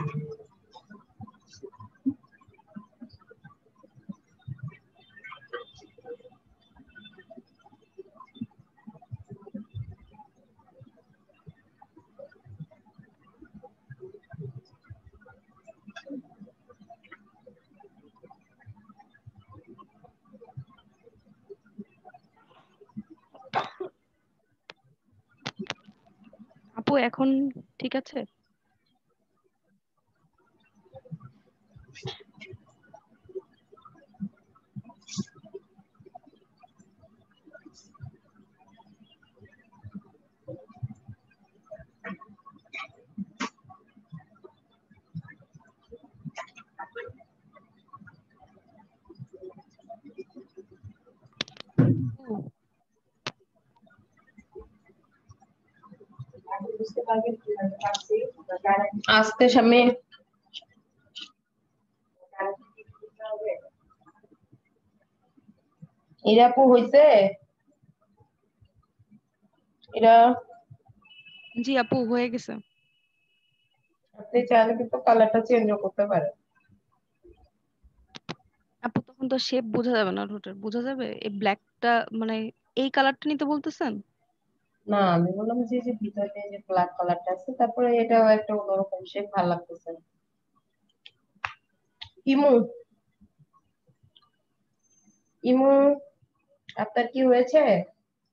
আপু এখন ঠিক আছে? আস্তে সামনে ইরাপু হইছে এরা জি আপু হয়ে গেছে। আপনি চাইলে কিন্তু কালারটা চেঞ্জ করতে পারেন। আপু তখন তো শেপ বোঝা যাবে না, রুটের বোঝা যাবে? এই ব্ল্যাকটা মানে এই কালারটা নিতে বলতেছেন? না আমি বললাম যে যে ভিতরে যে ব্ল্যাক কালারটা আছে তারপরে এটাও একটা অন্যরকম শেপ ভালো লাগতেছে। ইমু ইমু আপনার কি হয়েছে?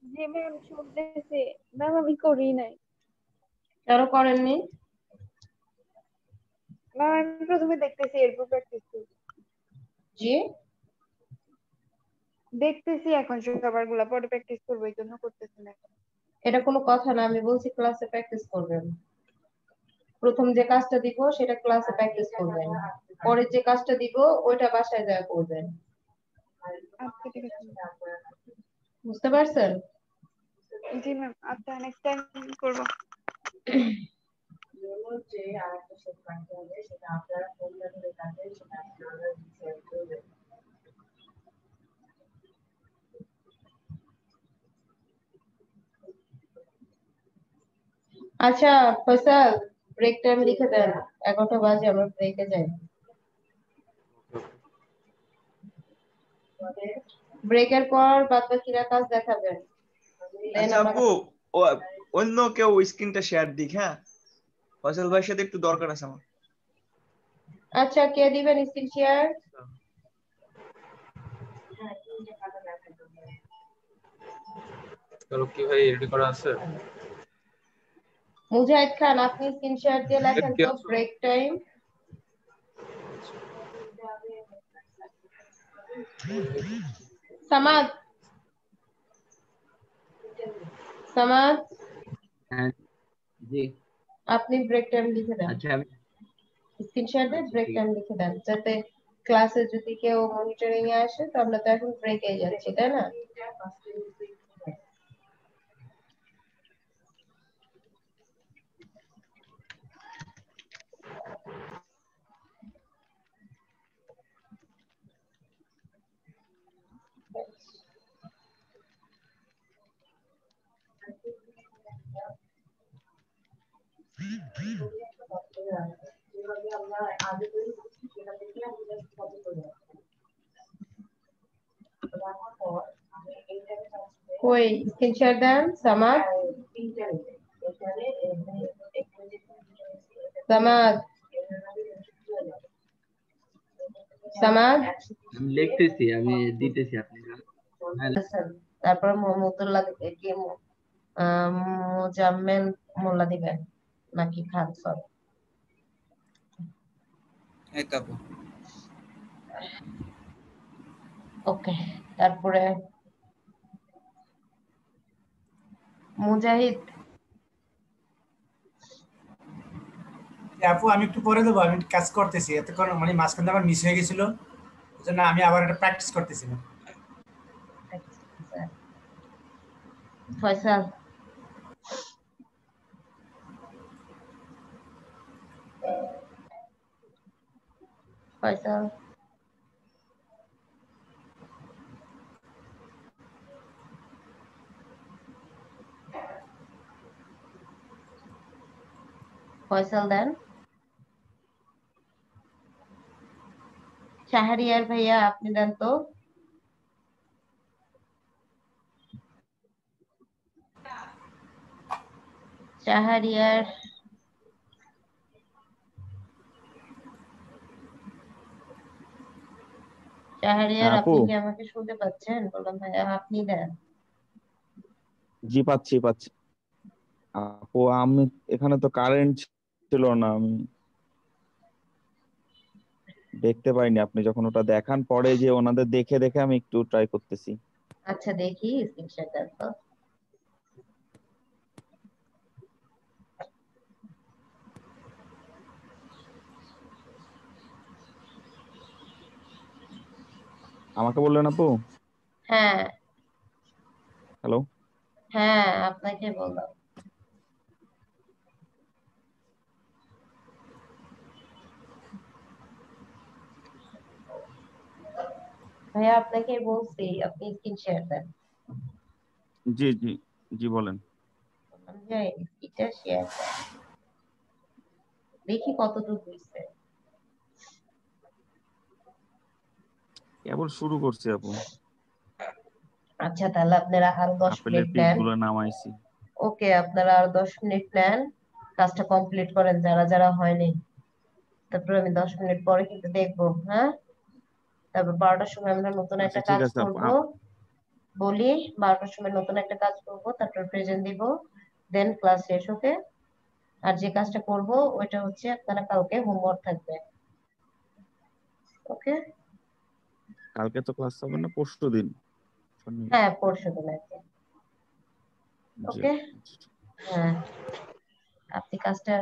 জি ম্যাম শুনতেছি। ম্যাম আমি করি নাই। কেন করেননি? ম্যাম আমি প্রথমে দেখতেছি এরপর প্র্যাকটিস করব। জি দেখতেছি এখন সবার গুলা, পরে প্র্যাকটিস করবো, এই জন্য করতেছি না। এটা কোনো কথা না, আমি বলছি ক্লাসে প্র্যাকটিস করবেন। প্রথম যে কাজটা দিব সেটা ক্লাসে প্র্যাকটিস করবেন, পরে যে কাজটা দিব ওইটা বাসায় যায় করবেন। আচ্ছা ঠিক আছে। বুঝতে পারছেন? জি ম্যাম আচ্ছা নেক্সট টাইম করব। যে আরেকটা শেপ বানাতে হবে সেটা আপনারা কোনটা ধরে কাটবেন সেটা আপনারা ডিসাইড করবেন। আচ্ছা ফয়সাল ব্রেক টাইম লিখে দেন, 11টা বাজে আমরা ব্রেকে যাই। ব্রেকের পর বাদ বাকিরা কাজ দেখাবেন। আচ্ছা আপু অন্য কেউ স্ক্রিনটা শেয়ার দিক। হ্যাঁ ফয়সাল ভাইয়ের সাথে একটু দরকার আছে আমার। আচ্ছা কে দিবেন স্ক্রিন শেয়ার? কারো কি ভাই রেডি করা আছে? মুজাহিদ খান আপনি স্ক্রিন শেয়ার দিয়ে লেখেন তো ব্রেক টাইম। সামাদ সামাদ হ্যাঁ জি আপনি ব্রেক টাইম লিখে দেন। আচ্ছা আমি স্ক্রিন শেয়ার দিয়ে ব্রেক টাইম লিখে দেন, যাতে ক্লাসে যদি কেউ মনিটরিং এ আসে তো আমরা তো এখন ব্রেকে যাচ্ছি তাই না? যেভাবে আমরা কই স্ক্রিন শেয়ার দেন সামাদ। সামাদ সামাদ আমি লিখতেছি, আমি দিতেছি আপনি তারপর মোহাম্মদুল্লাহ কি মোজাম্মেল মোল্লা দিবেন নাকি খান সব? এই তো আপু। ওকে, তারপরে মুজাহিদ। আপু আমি একটু পরে দেবো, আমি কাজ করতেছি এতক্ষণ, মানে মাঝখানে আমার মিস হয়ে গেছিল, ওই আমি আবার একটা প্র্যাকটিস করতেছিলাম। ফয়সাল ফয়সাল ফয়সাল দেন। শাহরিয়ার ভাইয়া আপনি দেন তো। শাহরিয়ার শাহরিয়ার হ্যাঁ আপনি আপু, কি আমাকে শুনতে পাচ্ছেন? বললাম ভাইয়া আপনি দেন। জি পাচ্ছি পাচ্ছি। আপু আমি এখানে তো কারেন্ট ছিল না, আমি দেখতে পাইনি। আপনি যখন ওটা দেখান পরে যে ওনাদের দেখে দেখে আমি একটু ট্রাই করতেছি। আচ্ছা দেখি স্ক্রিনশট দেন তো। আমাকে বললেন আপু? হ্যাঁ হ্যালো। হ্যাঁ আপনাকে বললাম। ভাইয়া আপনাকে বলছি আপনি স্ক্রিন শেয়ার দেন। জি জি জি বলেন। বললাম যে স্ক্রিনটা শেয়ার দেন, দেখি কতদূর হয়েছে। কেবল শুরু করছি আপু। আচ্ছা তাহলে আপনারা আরো 10 আপেলের মিনিট পিক নেন। গুলো নামাইছি। ওকে, আপনারা আরো 10 মিনিট নেন, কাজটা কমপ্লিট করেন যারা যারা হয়নি। তারপরে আমি 10 মিনিট পরে কিন্তু দেখবো। হ্যাঁ, তারপর 12টার সময় আমরা নতুন আচ্ছা একটা ঠিক কাজ আছে আপু। করব। বলি 12টার সময় নতুন একটা কাজ করব, তারপর প্রেজেন্ট দিব, দেন ক্লাস শেষ। ওকে, আর যে কাজটা করব ওইটা হচ্ছে আপনারা কালকে হোমওয়ার্ক থাকবে। ওকে, কালকে তো ক্লাস হবে না, পরশু দিন। হ্যাঁ পরশু দিন আর কি। জি ওকে, হ্যাঁ আপনি কাজটা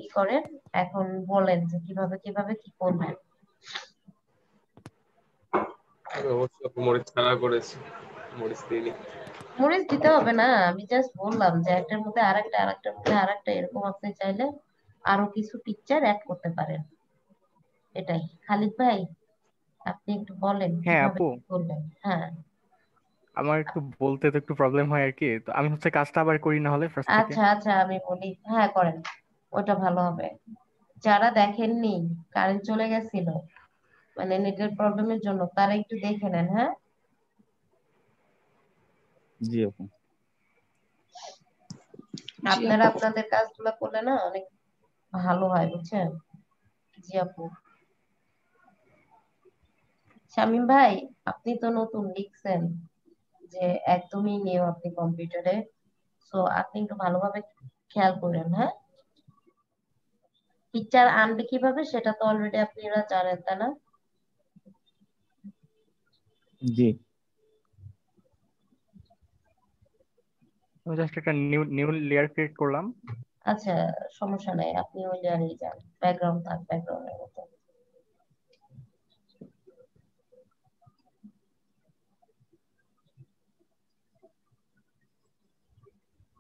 ই করেন, এখন বলেন যে কিভাবে কিভাবে কি করবেন। আমি অবশ্যই মরিচ ছাড়া করেছি, মরিচ দিইনি। মরিচ দিতে হবে না, আমি জাস্ট বললাম যে একটার মধ্যে আরেকটা, আরেকটার মধ্যে আরেকটা, এরকম আপনি চাইলে আরো কিছু পিকচার অ্যাড করতে পারেন। এটাই। খালিদ ভাই আপনি একটু বলেন হ্যাঁ কিভাবে আপু, কি করবেন। হ্যাঁ আমার একটু বলতে তো একটু প্রবলেম হয় আর কি, তো আমি হচ্ছে কাজটা আবার করি না হলে ফার্স্ট থেকে। আচ্ছা আচ্ছা আমি বলি, হ্যাঁ করেন, ওটা ভালো হবে। যারা দেখেননি, কারেন্ট চলে গেছিল মানে নেটের প্রবলেমের জন্য, তারা একটু দেখে নেন। হ্যাঁ জি আপু। আপনারা আপনাদের কাজগুলো করলে না অনেক ভালো হয়, বুঝছেন? জি আপু। শামীম ভাই আপনি তো নতুন লিখছেন যে একদমই নিউ আপনি কম্পিউটারে, সো আপনি একটু ভালোভাবে খেয়াল করেন। হ্যাঁ, পিকচার আনবে কিভাবে সেটা তো অলরেডি আপনারা জানেন তাই না? জি আমি জাস্ট একটা নিউ নিউ লেয়ার ক্রিয়েট করলাম। আচ্ছা সমস্যা নাই, আপনি ওই জায়গায় যান, ব্যাকগ্রাউন্ড থাক ব্যাকগ্রাউন্ডের মতো।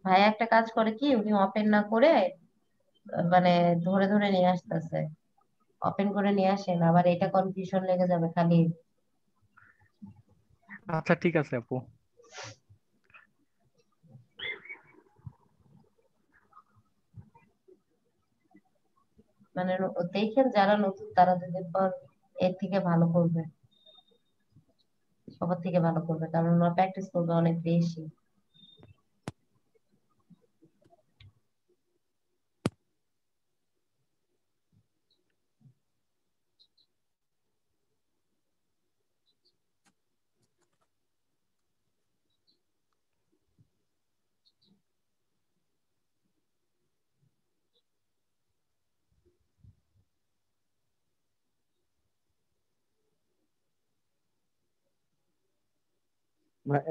ভাই একটা কাজ করে কি, উনি ওপেন না করে মানে ধরে ধরে নিয়ে আসতেছে। ওপেন করে নিয়ে আসেন, আবার এটা কনফিউশন লেগে যাবে খালি। আচ্ছা ঠিক আছে আপু। মানে দেখেন যারা নতুন তারা যদি পর এর থেকে ভালো করবে, সবার থেকে ভালো করবে, কারণ ওরা প্র্যাকটিস করবে অনেক বেশি।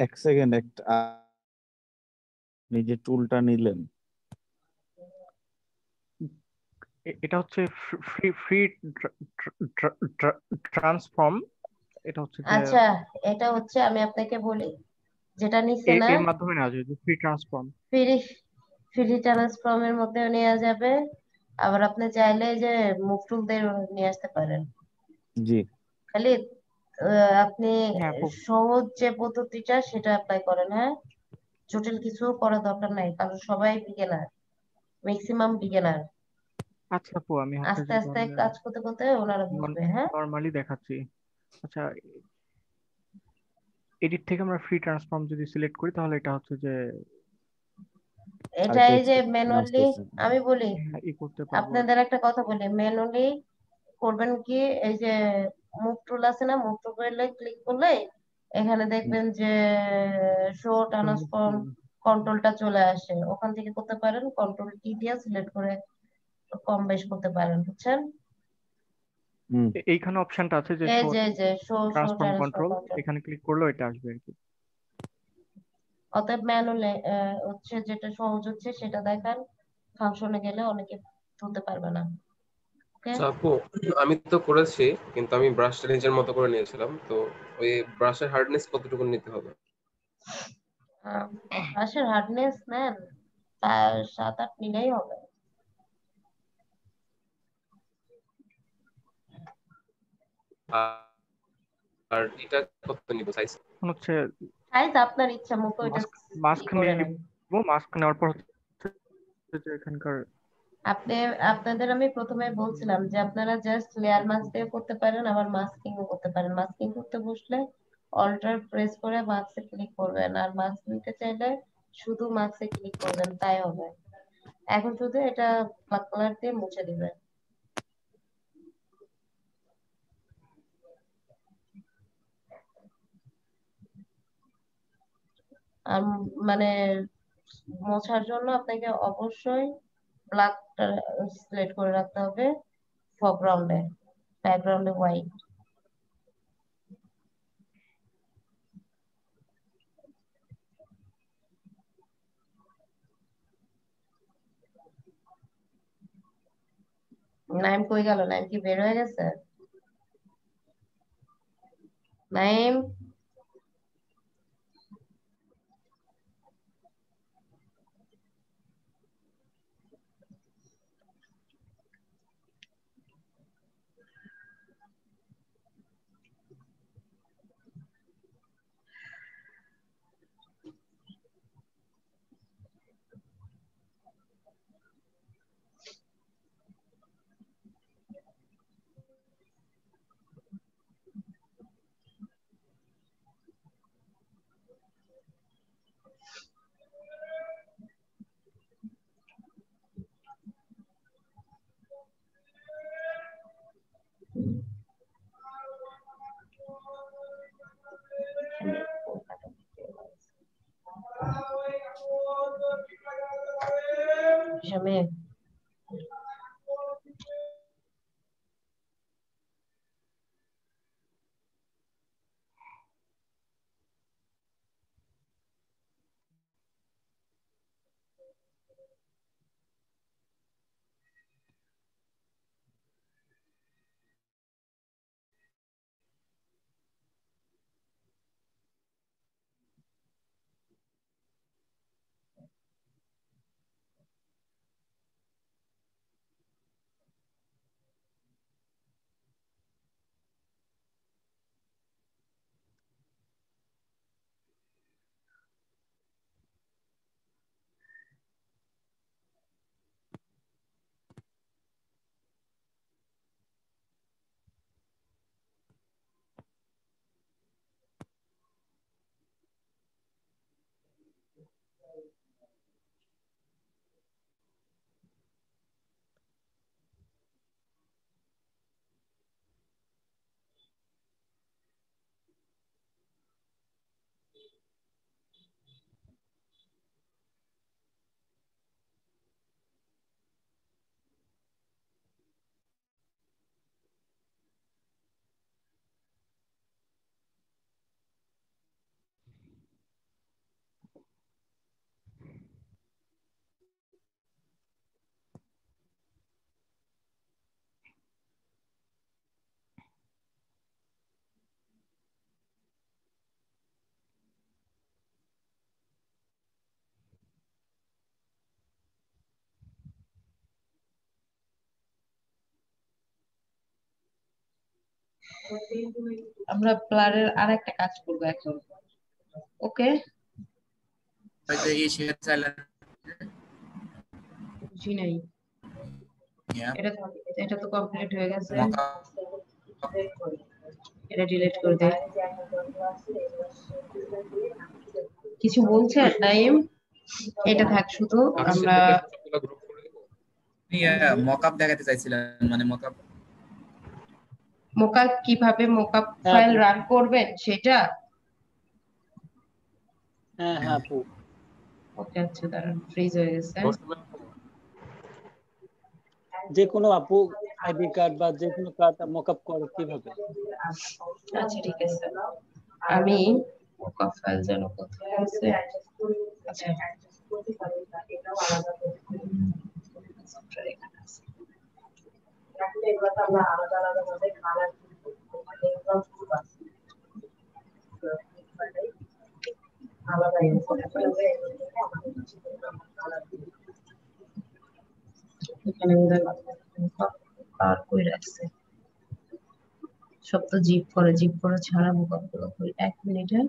এক সেকেন্ড, একটা আপনি যে টুলটা নিলেন এটা হচ্ছে ফ্রি ফ্রি ট্রান্সফর্ম। এটা হচ্ছে যে আচ্ছা, এটা হচ্ছে আমি আপনাকে বলি, যেটা নিচ্ছে না এর মাধ্যমে নেওয়া যায়, ফ্রি ট্রান্সফর্ম। ফ্রি ফ্রি ট্রান্সফর্মের মধ্যে নেওয়া যাবে। আবার আপনি চাইলে যে মুভ টুল দিয়ে নিয়ে আসতে পারেন। জি খালি আপনি হ্যাঁ সহজ যে পদ্ধতিটা সেটা অ্যাপ্লাই করেন। হ্যাঁ, জটিল কিছু করার দরকার নাই, কারণ সবাই বিগিনার, ম্যাক্সিমাম বিগিনার। আচ্ছা আপু, আমি হচ্ছে আস্তে যে আস্তে কাজ করতে করতে ওনারা বুঝবে। হ্যাঁ, নর্মালি দেখাচ্ছি। আচ্ছা, এডিট থেকে আমরা ফ্রি ট্রান্সফর্ম যদি সিলেক্ট করি তাহলে এটা হচ্ছে যে এটা এই যে ম্যানুয়ালি আমি বলি, ই করতে পারবো। আপনাদের একটা কথা বলি, ম্যানুয়ালি করবেন কি, এই যে মুভ টুল আছে না, মুভ টুল করলে ক্লিক করলে এখানে দেখবেন যে শো ট্রান্সফর্ম কন্ট্রোলটা চলে আসে, ওখান থেকে করতে পারেন, কন্ট্রোল কি দিয়ে সিলেক্ট করে কম বেশ করতে পারেন, বুঝছেন? এইখানে অপশনটা আছে যে এই শো যে শো ট্রান্সফর্ম কন্ট্রোল, কন্ট্রোল, এখানে ক্লিক করলে এটা আসবে আর কি। অতএব ম্যানুয়ালি হচ্ছে যেটা সহজ হচ্ছে সেটা দেখান, ফাংশনে গেলে অনেকে ধরতে পারবে না। ওকে, আচ্ছা আপু, আমি তো করেছি, কিন্তু আমি ব্রাশটা নিজের মতো করে নিয়েছিলাম, তো ওই ব্রাশের হার্ডনেস কতটুকু নিতে হবে? ব্রাশের হার্ডনেস নেন 7-8 নিলেই হবে। আর এটা কত নিব সাইজ? হচ্ছে সাইজ আপনার ইচ্ছা মতো এটা মাস্ক করে নিয়ে নেন। নিব, মাস্ক নেওয়ার পর হচ্ছে যে এখানকার আপনাদের আমি প্রথমে বলছিলাম যে আপনারা জাস্ট লেয়ার মাস্ক দিয়ে করতে পারেন, আবার মাস্কিং ও করতে পারেন। মাস্কিং করতে বসলে অল্টার প্রেস করে মাস্কে ক্লিক করবেন, আর মাস্ক নিতে চাইলে শুধু মাস্কে ক্লিক করবেন, তাই হবে। এখন শুধু এটা ব্ল্যাক কালার দিয়ে মুছে দিবেন। আর মানে মোছার জন্য আপনাকে অবশ্যই ব্ল্যাকটা সিলেক্ট করে রাখতে হবে ফরগ্রাউন্ডে, ব্যাকগ্রাউন্ডে হোয়াইট। নাইম কই গেল? নাইম কি বের হয়ে গেছে? নাইম, শামিম, আমরা ব্লারের আরেকটা কাজ করব এখন। ওকে, ওই যে এই শেয়ার চাইলেন বুঝি নাই। এটা তো কমপ্লিট হয়ে গেছে, এটা ডিলিট করে দে। কিছু বলছেন নাইম? এটা থাক শুধু। আমরা মকআপ দেখাতে চাইছিলাম, মানে মকআপ কিভাবে মকআপ ফাইল রান করবেন সেটা। হ্যাঁ আপু। ওকে, আচ্ছা দাঁড়ান, ফ্রিজ হয়ে গেছে। যে কোনো আপু আইডি কার্ড বা যে কোনো কার্ড মকআপ করে কিভাবে? আচ্ছা ঠিক আছে, আমি মকআপ ফাইল যেন কোথায় আছে। আচ্ছা এটাও আলাদা করে সফটওয়্যার এখানে আছে। আসলে এগুলো তো আমরা আলাদা আলাদা ভাবে কালার করব, মানে এগুলো খুব আছে আলাদা ইনফরমেশন হবে। এখানে পার করে রাখছে সব, তো জিপ করে ছাড়া মোকাবিলা করি। 1 মিনিটে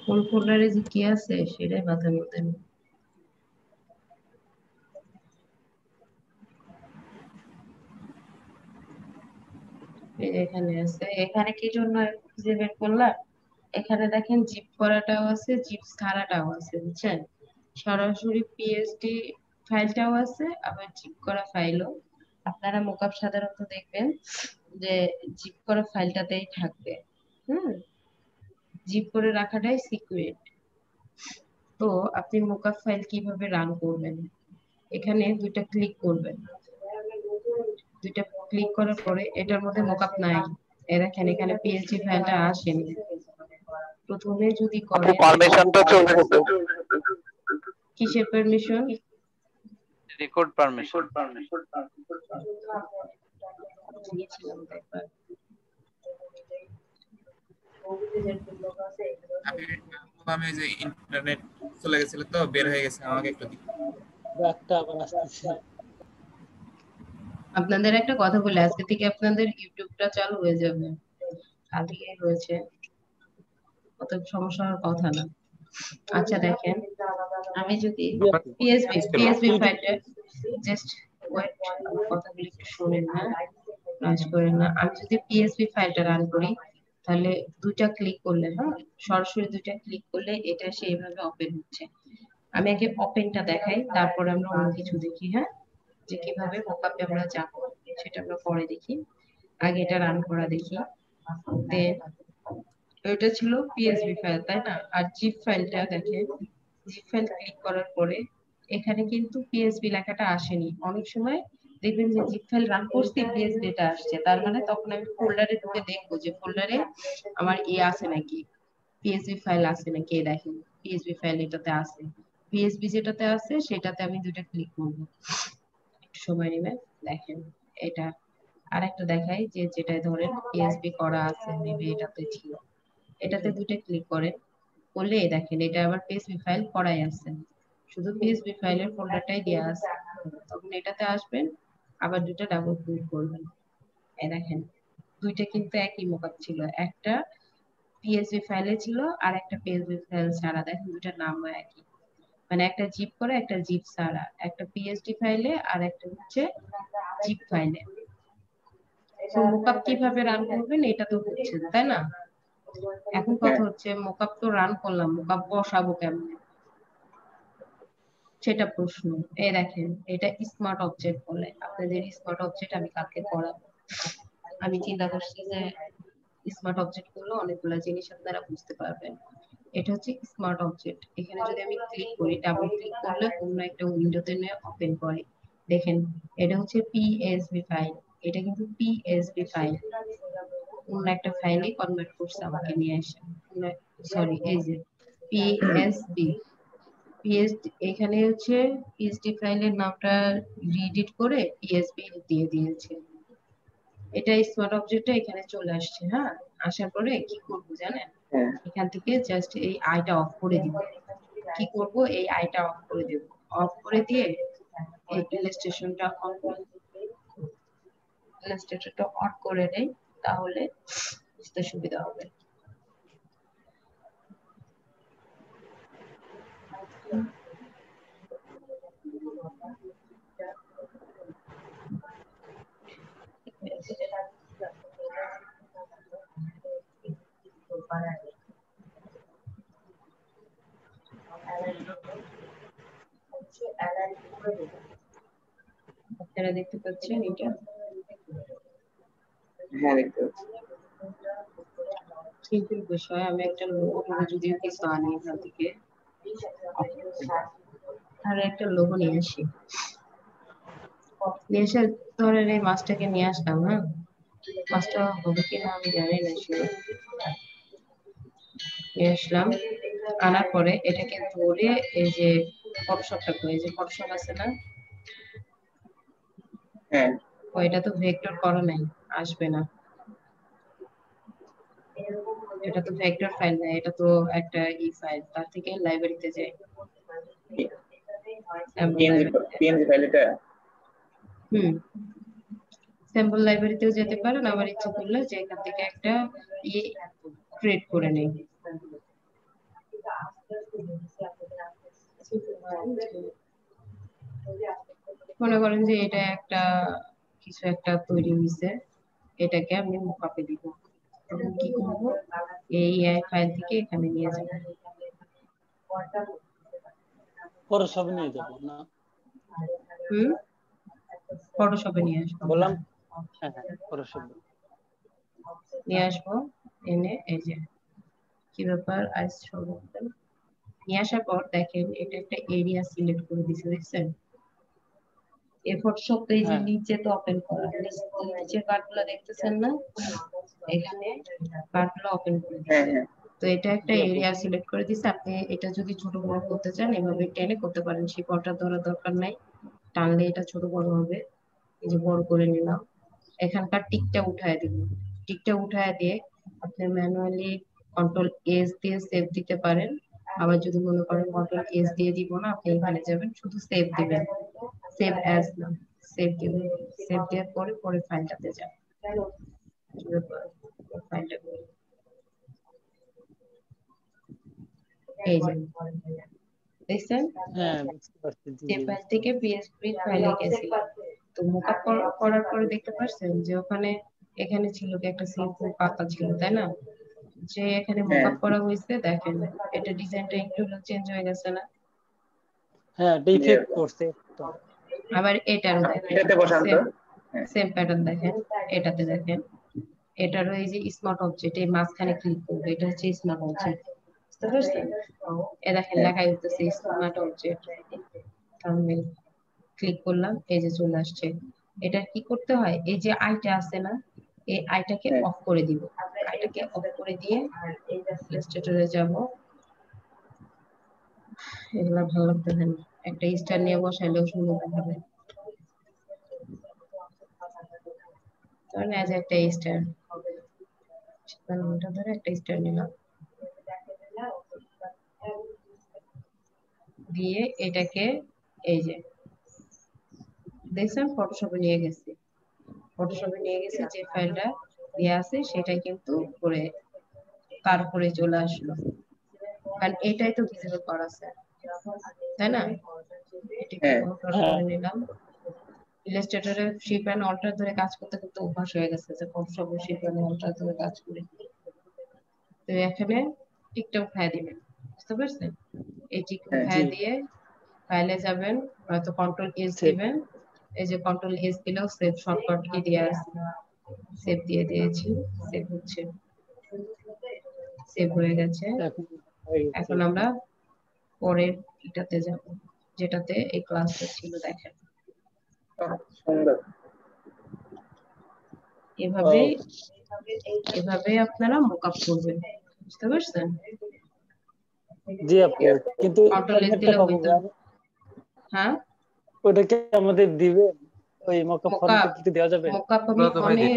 কোন ফোল্ডারে যে কি আছে সেটাই মাথার মধ্যে নেই। এখানে আছে, এখানে কি জন্য খুঁজে বের করলাম, এখানে দেখেন জিপ করাটাও আছে, জিপ ছাড়াটাও আছে, বুঝছেন? সরাসরি পিএসডি ফাইলটাও আছে, আবার জিপ করা ফাইলও। আপনারা মোকআপ সাধারণত দেখবেন যে জিপ করা ফাইলটাতেই থাকবে। জিপ করে রাখাটাই সিক্রেট। তো আপনি মোকআপ ফাইল কিভাবে রান করবেন, এখানে দুইটা ক্লিক করবেন। দুইটা ক্লিক করার পরে এটার মধ্যে মোকআপ নাই, দেখেন এখানে পিএসডি ফাইলটা আসেনি। প্রথমে যদি করেন পারমিশনটা চলে গেছে। কিসের পারমিশন? Record permission. আমি যে ইন্টারনেট চলে গেছিল তো বের হয়ে গেছে, আমাকে একটু দিন। আপনাদের একটা কথা বলে, আজকে থেকে আপনাদের ইউটিউবটা চালু হয়ে যাবে। কালকে হয়েছে, অত সমস্যা হওয়ার কথা না। আচ্ছা দেখেন, আমি যদি পিএসবি ফাইলটা জাস্ট ওয়েট, কথাগুলো একটু শুনেন না, নয়েজ করেন না। আমি যদি পিএসবি ফাইলটা রান করি তাহলে দুইটা ক্লিক করলে, সরাসরি দুইটা ক্লিক করলে এটা সেইভাবে ওপেন হচ্ছে। আমি আগে ওপেনটা দেখাই, তারপর আমরা অন্য কিছু দেখি। যে কিভাবে মোকআপে আমরা যাব সেটা আমরা পরে দেখি, আগে এটা রান করা দেখি। দেন এটা ছিল পিএসবি ফাইল, তাই না? আর জিপ ফাইলটা দেখেন, জিপ ফাইল ক্লিক করার পরে এখানে কিন্তু পিএসবি লেখাটা আসেনি। অনেক সময় দেখবেন যে জিপ ফাইল রান করতে পিএসবি টা আসছে, তার মানে তখন আমি ফোল্ডারে ঢুকে দেখবো যে ফোল্ডারে আমার আছে নাকি, পিএসবি ফাইল আছে নাকি। দেখেন পিএসবি ফাইল এটাতে আছে, পিএসবি যেটাতে আছে সেটাতে আমি দুইটা ক্লিক করবো, একটু সময় নেবে। দেখেন এটা আরেকটা দেখাই, যে যেটাই ধরেন পিএসবি করা আছে, মেবি এটাতে ছিল, এটাতে দুইটা ক্লিক করেন, করলে দেখেন এটা আবার পিএসবি ফাইল করাই আছে, শুধু পিএসবি ফাইলের ফোল্ডারটাই দেয়া আছে। তখন এটাতে আসবেন, আবার দুটো ডাবল ক্লিক করবেন। এই দেখেন দুইটা কিন্তু একই মোকআপ ছিল, একটা পিএসবি ফাইলে ছিল আর একটা পিএসবি ফাইল ছাড়া। দেখেন দুইটার নাম একই, মানে একটা জিপ করে একটা জিপ ছাড়া, একটা পিএসডি ফাইলে আর একটা হচ্ছে জিপ ফাইলে। তো মোকআপ কিভাবে রান করবেন এটা তো হচ্ছে, তাই না? এখন কথা হচ্ছে মোকআপ তো রান করলাম, মোকআপ বসাবো কেমনে সেটা প্রশ্ন। এই দেখেন এটা স্মার্ট অবজেক্ট বলে, আপনাদের স্মার্ট অবজেক্ট আমি কালকে করাবো। আমি চিন্তা করছি যে স্মার্ট অবজেক্ট গুলো অনেকগুলো জিনিস আপনারা বুঝতে পারবেন। এটা হচ্ছে স্মার্ট অবজেক্ট। এখানে যদি আমি ক্লিক করি, ডাবল ক্লিক করলে অন্য একটা উইন্ডোতে নিয়ে ওপেন করে। দেখেন এটা হচ্ছে পিএসবি ফাইল, এটা কিন্তু পিএসবি ফাইল, অন্য একটা ফাইলে কনভার্ট করছে আমাকে নিয়ে এসে। সরি, এই যে পিএসবি, এখানে হচ্ছে পিএসডি ফাইলের নামটা রিএডিট করে পিএসবি দিয়ে দিয়েছে। এটা স্মার্ট অবজেক্টটা এখানে চলে আসছে। আসার পরে কি করব জানেন, এখান থেকে জাস্ট এই আইটা অফ করে দিব। কি করব, এই আইটা অফ করে দেব, অফ করে দিয়ে এই ইলাস্ট্রেশনটা অন করে ইলাস্ট্রেটরটা অন করে নেই, তাহলে বুঝতে সুবিধা হবে। আপনারা দেখতে পাচ্ছেন এটা? হ্যাঁ দেখতে পাচ্ছি। সিম্পল বিষয়, আমি একটা লোগো যদিও কিছু আনি এখান থেকে, আর একটা লোগো নিয়ে আসি, নিয়ে এসে ধরেন এই মাছটাকে নিয়ে আসলাম। হ্যাঁ, মাছটা হবে কিনা আমি জানি না, নিয়ে আসলাম, আনার পরে এটাকে ধরে এই যে ফটোশপটা করে, এই যে ফটোশপ আছে না, হ্যাঁ ওইটা তো ভেক্টর করা নাই, আসবে না, এটা তো ভেক্টর ফাইল না, এটা তো একটা ফাইল, তার থেকে লাইব্রেরিতে যাই, পিএনজি ফাইল এটা। স্যাম্পল লাইব্রেরিতেও যেতে পারেন, আবার ইচ্ছা করলে যে এখান থেকে একটা ক্রিয়েট করে নেই। মনে করেন যে এটা একটা কিছু একটা তৈরি হয়েছে, এটাকে আমি মুকাপে দিব, তখন কি করব, এই ফাইল থেকে এখানে নিয়ে যাব, ফটোশপে নিয়ে যাব না, ফটোশপে নিয়ে আসবো, বললাম হ্যাঁ ফটোশপে নিয়ে আসবো, এনে এই যে কি ব্যাপার আইস নিয়ে আসার পর দেখেন এটা একটা এরিয়া সিলেক্ট করে দিয়েছে, দেখছেন? এই ফটোশপ পেজে নিচে তো ওপেন করা, নিচের পার্টগুলো দেখতেছেন না, এখানে পার্টগুলো ওপেন করে দিয়েছে, তো এটা একটা এরিয়া সিলেক্ট করে দিয়েছে। আপনি এটা যদি ছোট বড় করতে চান এভাবে টেনে করতে পারেন, শিকড়টা ধরার দরকার নাই, টানলে এটা ছোট বড় হবে। এই যে বড় করে নিলাম, এখানকার টিকটা উঠায় দিব, টিকটা উঠায় দিয়ে আপনি ম্যানুয়ালি কন্ট্রোল এস দিয়ে সেভ দিতে পারেন, আবার যদি মনে করেন কন্ট্রোল এস দিয়ে দিব না, আপনি এখানে যাবেন শুধু সেভ দিবেন, সেভ অ্যাজ না, সেভ দিবেন, সেভ দেওয়ার পরে পরে ফাইলটাতে যান, ফাইলটা এই যে দেখছেন, যে ফাইল থেকে পিএসপি ফাইলে গেছি, তো মুকআপ করার পরে দেখতে পাচ্ছেন যে ওখানে এখানে ছিল কি একটা সিম্পল পাতা ছিল, তাই না? যে এখানে মুকআপ করা হয়েছে, দেখেন এটা ডিজাইনটা একটু চেঞ্জ হয়ে গেছে না? হ্যাঁ ডিফেক্ট করছে তো। আবার এটারও এটাতে বসান তো, সেম প্যাটার্ন দেখেন, এটাতে দেখেন, এটারও এই যে স্মার্ট অবজেক্ট, এই মাঝখানে ক্লিক করবে, এটা হচ্ছে স্মার্ট অবজেক্ট, বুঝতে পারছেন? এ দেখেন লেখা হইতেছে স্মার্ট অবজেক্ট, থাম্বনেল ক্লিক করলাম, এই যে চলে আসছে। এটা কি করতে হয়, এই যে আইটা আছে না, এই আইটাকে অফ করে দিব, আইটাকে অফ করে দিয়ে ইলাস্ট্রেটরে যাব, এগুলা ভালো লাগতে দেন, একটা স্টার নিয়ে বসাইলেও সুন্দর হবে, ধরেন এজ একটা স্টার, ওটা ধরে একটা স্টার নিলাম, দিয়ে এটাকে এই যে দেখছেন ফটোশপে নিয়ে গেছি, ফটোশপে নিয়ে গেছি, যে ফাইলটা দেয়া আছে সেটাই কিন্তু করে তারপরে চলে আসলো, কারণ এটাই তো ভিজিবল করা আছে, তাই না? এটাকে করে নিলাম, ইলাস্ট্রেটরে শিপ এন্ড অল্টার ধরে কাজ করতে করতে অভ্যাস হয়ে গেছে, যে ফটোশপে শিপ এন্ড অল্টার ধরে কাজ করি, তো এখানে টিকটা উঠায় দিবেন, বুঝতে পারছেন? এই টিক উঠায় দিয়ে ফাইলে যাবেন, হয়তো কন্ট্রোল এস দিবেন, এই যে কন্ট্রোল এস দিলেও সেভ শর্টকাট কি দেয়া আছে, সেভ দিয়ে দিয়েছি, সেভ হচ্ছে, সেভ হয়ে গেছে। এখন আমরা পরের এটাতে যাব, যেটাতে এই ক্লাসটা ছিল, দেখেন এভাবে আপনারা মকআপ করবেন, বুঝতে পারছেন? জি আপু, কিন্তু হ্যাঁ ওটা কি আমাদের দিবেন, ওই মকআপ ফর্মটা কি দেওয়া যাবে? মকআপ আমি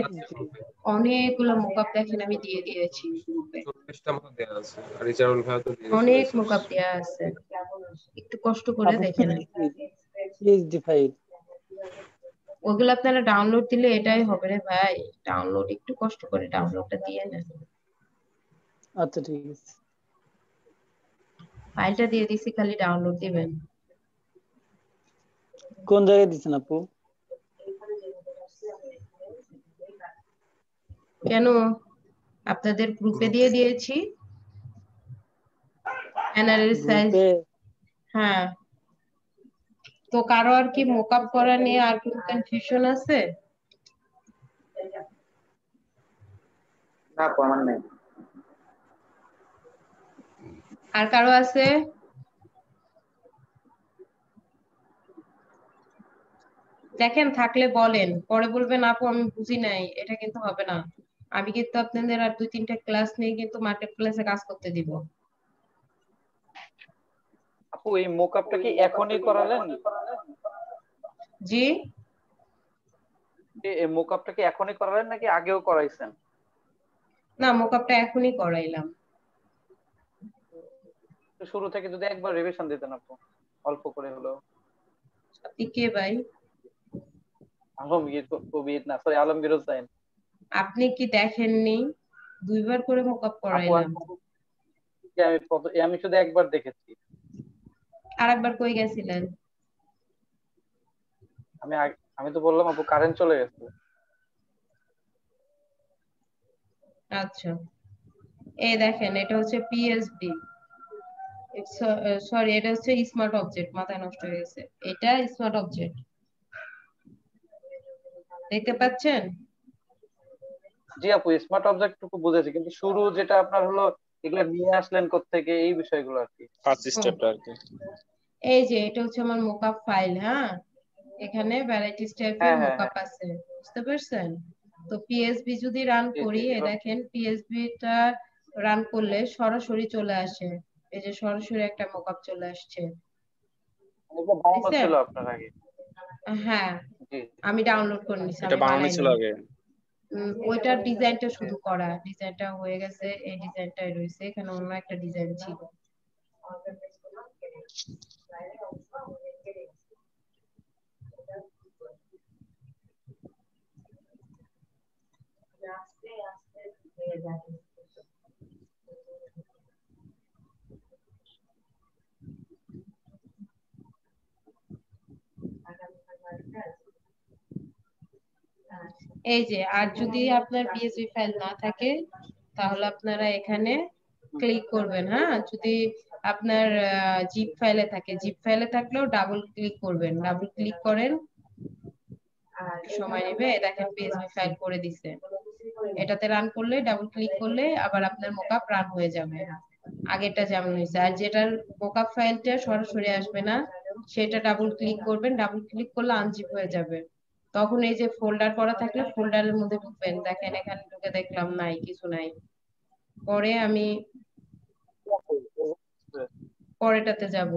অনেকগুলো মকআপ দেখেন আমি দিয়ে দিয়েছি গ্রুপে, 20টা মতো দেয়া আছে আর রিচারুল ভাই তো দিয়ে অনেক দিয়েছে মোকআপ দেয়া আছে, একটু কষ্ট করে দেখে নেন। পিএইচডি ফাইল ওগুলো আপনারা ডাউনলোড দিলে এটাই হবে রে ভাই, ডাউনলোড একটু কষ্ট করে ডাউনলোডটা দিয়ে নেন। আচ্ছা ঠিক আছে। ফাইলটা দিয়ে দিছি, খালি ডাউনলোড দিবেন। কোন জায়গায় দিছেন আপু? কেন, আপনাদের গ্রুপে দিয়ে দিয়েছি অ্যানালিসিস। হ্যাঁ, তো কারো আর কি মোকআপ করা নিয়ে আর কোনো কনফিউশন আছে? না আমার নাই। আর কারো আছে? দেখেন থাকলে বলেন, পরে বলবেন আপু আমি বুঝি নাই, এটা কিন্তু হবে না। আমি কিন্তু আপনাদের আর 2-3টা ক্লাস নিয়ে কিন্তু মার্কেট প্লেসে কাজ করতে দিব। আপু এই মোকআপটা কি এখনই করালেন? জি, এই মোকআপটা কি এখনই করালেন নাকি আগেও করাইছেন? না মোকআপটা এখনই করাইলাম। তো শুরু থেকে যদি একবার রিভিশন দিতেন আপু, অল্প করে হলো। আপনি কে ভাই? আলমগীর কবির না, সরি আলমগীর হোসেন। আপনি কি দেখেননি? 2বার করে মোকআপ করাইলাম। আমি শুধু একবার দেখেছি। আরেকবার কই গেছিলেন? আমি তো বললাম আপু কারেন্ট চলে গেছে। আচ্ছা, এই দেখেন এটা হচ্ছে পিএসডি, সরি এটা হচ্ছে স্মার্ট অবজেক্ট, মাথায় নষ্ট হয়ে গেছে। এটা স্মার্ট অবজেক্ট দেখতে পাচ্ছেন? জি আপু স্মার্ট অবজেক্ট টুকু বুঝেছি, কিন্তু শুরু যেটা আপনার হলো এগুলা নিয়ে আসলেন কোত্থেকে এই বিষয়গুলো আর কি, ফার্স্ট স্টেপটা আর কি। এই যে এটা হচ্ছে আমার মোকআপ ফাইল। হ্যাঁ, এখানে ভ্যারাইটিস টাইপের মোকআপ আছে, বুঝতে পারছেন? তো পিএসবি যদি রান করি, এই দেখেন পিএসবি টা রান করলে সরাসরি চলে আসে, এই যে সরাসরি একটা মোকআপ চলে আসছে। এটা বানানো ছিল আপনার আগে? হ্যাঁ, আমি ডাউনলোড করে নিছি, এটা আমি বানানো বানাইনি। ছিল আগে? ওইটার ডিজাইনটা শুধু করা, ডিজাইনটা হয়ে গেছে, এই ডিজাইনটাই রয়েছে, এখানে অন্য একটা ডিজাইন ছিল। এই যে, আর যদি আপনার পিএসবি ফাইল না থাকে তাহলে আপনারা এখানে ক্লিক করবেন। হ্যাঁ, যদি আপনার জিপ ফাইলে থাকে, জিপ ফাইলে থাকলেও ডাবল ক্লিক করবেন, ডাবল ক্লিক করেন, সময় নেবে। দেখেন পিএসবি ফাইল করে দিছে, এটাতে রান করলে ডাবল ক্লিক করলে আবার আপনার মোকআপ রান হয়ে যাবে আগেরটা যেমন হয়েছে। আর যেটার মোকআপ ফাইলটা সরাসরি আসবে না সেটা ডাবল ক্লিক করবেন, ডাবল ক্লিক করলে আনজিপ হয়ে যাবে। তখন এই যে ফোল্ডার করা থাকলে ফোল্ডারের মধ্যে ঢুকবেন, দেখেন এখানে ঢুকে দেখলাম নাই, কিছু নাই। পরে আমি পরেটাতে যাব,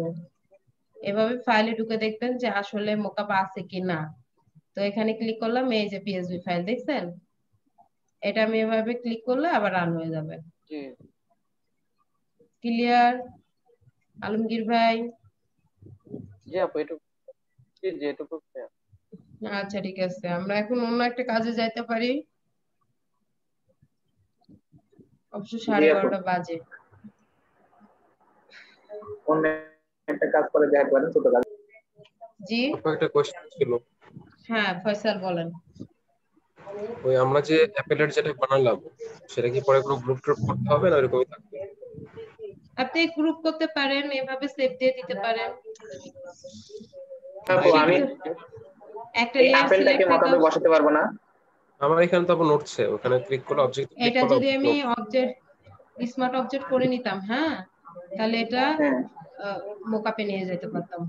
এভাবে ফাইলে ঢুকে দেখবেন যে আসলে মোকআপ আছে কি না। তো এখানে ক্লিক করলাম, এই যে পিএসবি ফাইল দেখছেন, এটা আমি এভাবে ক্লিক করলে আবার রান হয়ে যাবে। ক্লিয়ার আলমগীর ভাই? জি আপু এটুকু, জি এটুকু। আচ্ছা ঠিক আছে, আমরা এখন অন্য একটা কাজে যাইতে পারি, অবশ্য 12:30 বাজে। অন্য একটা কাজ করে দেখাতে পারেন, ছোট কাজ। জি একটা কোশ্চেন ছিল। হ্যাঁ ফয়সাল বলেন। ওই আমরা যে অ্যাপেলের যেটা বানালাম সেটা কি পরে কোনো গ্রুপ ট্রুপ করতে হবে না এরকমই থাকবে? আপনি গ্রুপ করতে পারেন, এভাবে সেভ দিয়ে দিতে পারেন। আমি একটা এই লেয়ার আপেলটাকে সিলেক্ট মোকাবে বসাতে পারবো না? আমার এখানে তো আবার নড়ছে, ওখানে ক্লিক করলে অবজেক্ট ক্লিক এটা করলে যদি আমি অবজেক্ট স্মার্ট অবজেক্ট করে নিতাম, হ্যাঁ তাহলে এটা মোকআপে নিয়ে যেতে পারতাম।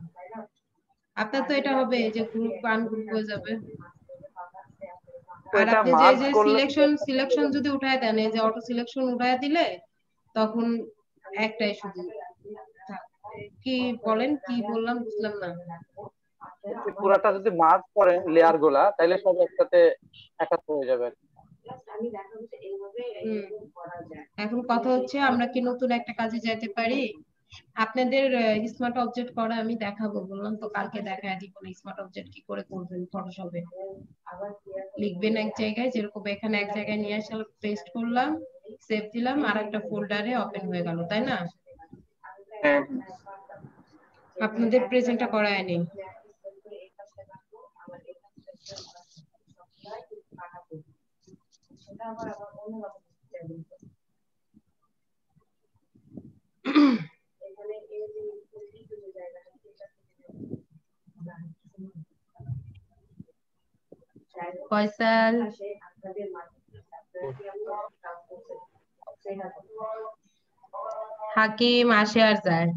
আপনার তো এটা হবে যে গ্রুপ আনগ্রুপ হয়ে যাবে। আর আপনি যে সিলেকশন যদি উঠায় দেন, এই যে অটো সিলেকশন উঠায় দিলে তখন একটাই শুধু। কি বলেন, কি বললাম বুঝলাম না। পুরাটা যদি মার্ক করেন লেয়ার গুলা তাহলে সব একসাথে হয়ে যাবে। এখন কথা হচ্ছে আমরা কি নতুন একটা কাজে যেতে পারি? আপনাদের স্মার্ট অবজেক্ট করা আমি দেখাবো, বললাম তো কালকে দেখায় দিব। স্মার্ট অবজেক্ট কি করে করবেন ফটোশপে? লিখবেন এক জায়গায়, যেরকম এখানে এক জায়গায় নিয়ে আসলে পেস্ট করলাম, সেভ দিলাম, আর একটা ফোল্ডারে ওপেন হয়ে গেল, তাই না? আপনাদের প্রেজেন্টটা করায় নেই। ফয়সাল, হাকিম আসে আর যায়।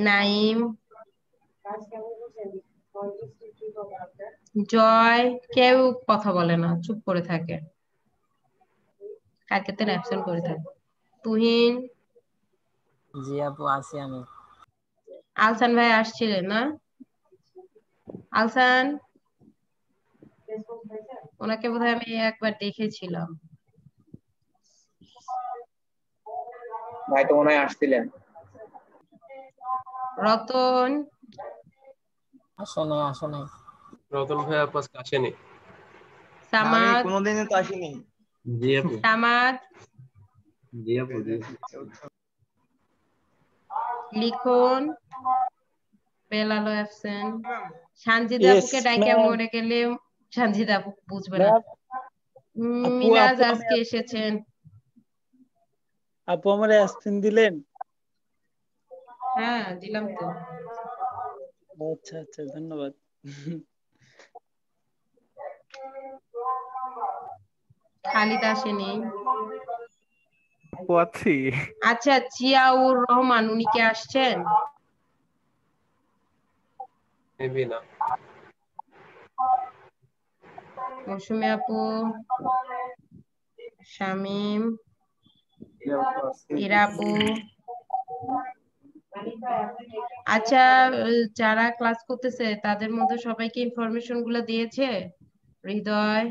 নাইম, জয়, কেউ কথা বলে না, চুপ করে থাকে, কালকে তো অ্যাবসেন্ট করে থাকে। তুহিন, জি আপু আছি আমি। আলসান ভাই আসছিলেন না? আলসান, ওনাকে বোধহয় আমি একবার দেখেছিলাম। ভাই তো মনে হয় আসছিলেন। রতন, আসেনি। রতন ভাই আপাস আসেনি। আমি সামাদ, কোনোদিনই তো আসিনি। জি আপু। সামাদ, জি আপু। লিখন, বেলালো অ্যাবসেন্ট। সানজিদা আপুকে ডাইকে মরে গেলে সানজিদা আপু বুঝবে না। মিনাজ আজকে এসেছেন। আপু আমার অ্যাবসেন্ট দিলেন? হ্যাঁ দিলাম তো। আচ্ছা আচ্ছা, ধন্যবাদ। খালিদ আসেনি। আছি। আচ্ছা, জিয়াউর রহমান, উনি কি আসছেন? মেবি না। মৌসুমী আপু, শামীম, ইরা আপু। আচ্ছা, যারা ক্লাস করতেছে তাদের মধ্যে সবাইকে ইনফরমেশন গুলো দিয়েছে? হৃদয়,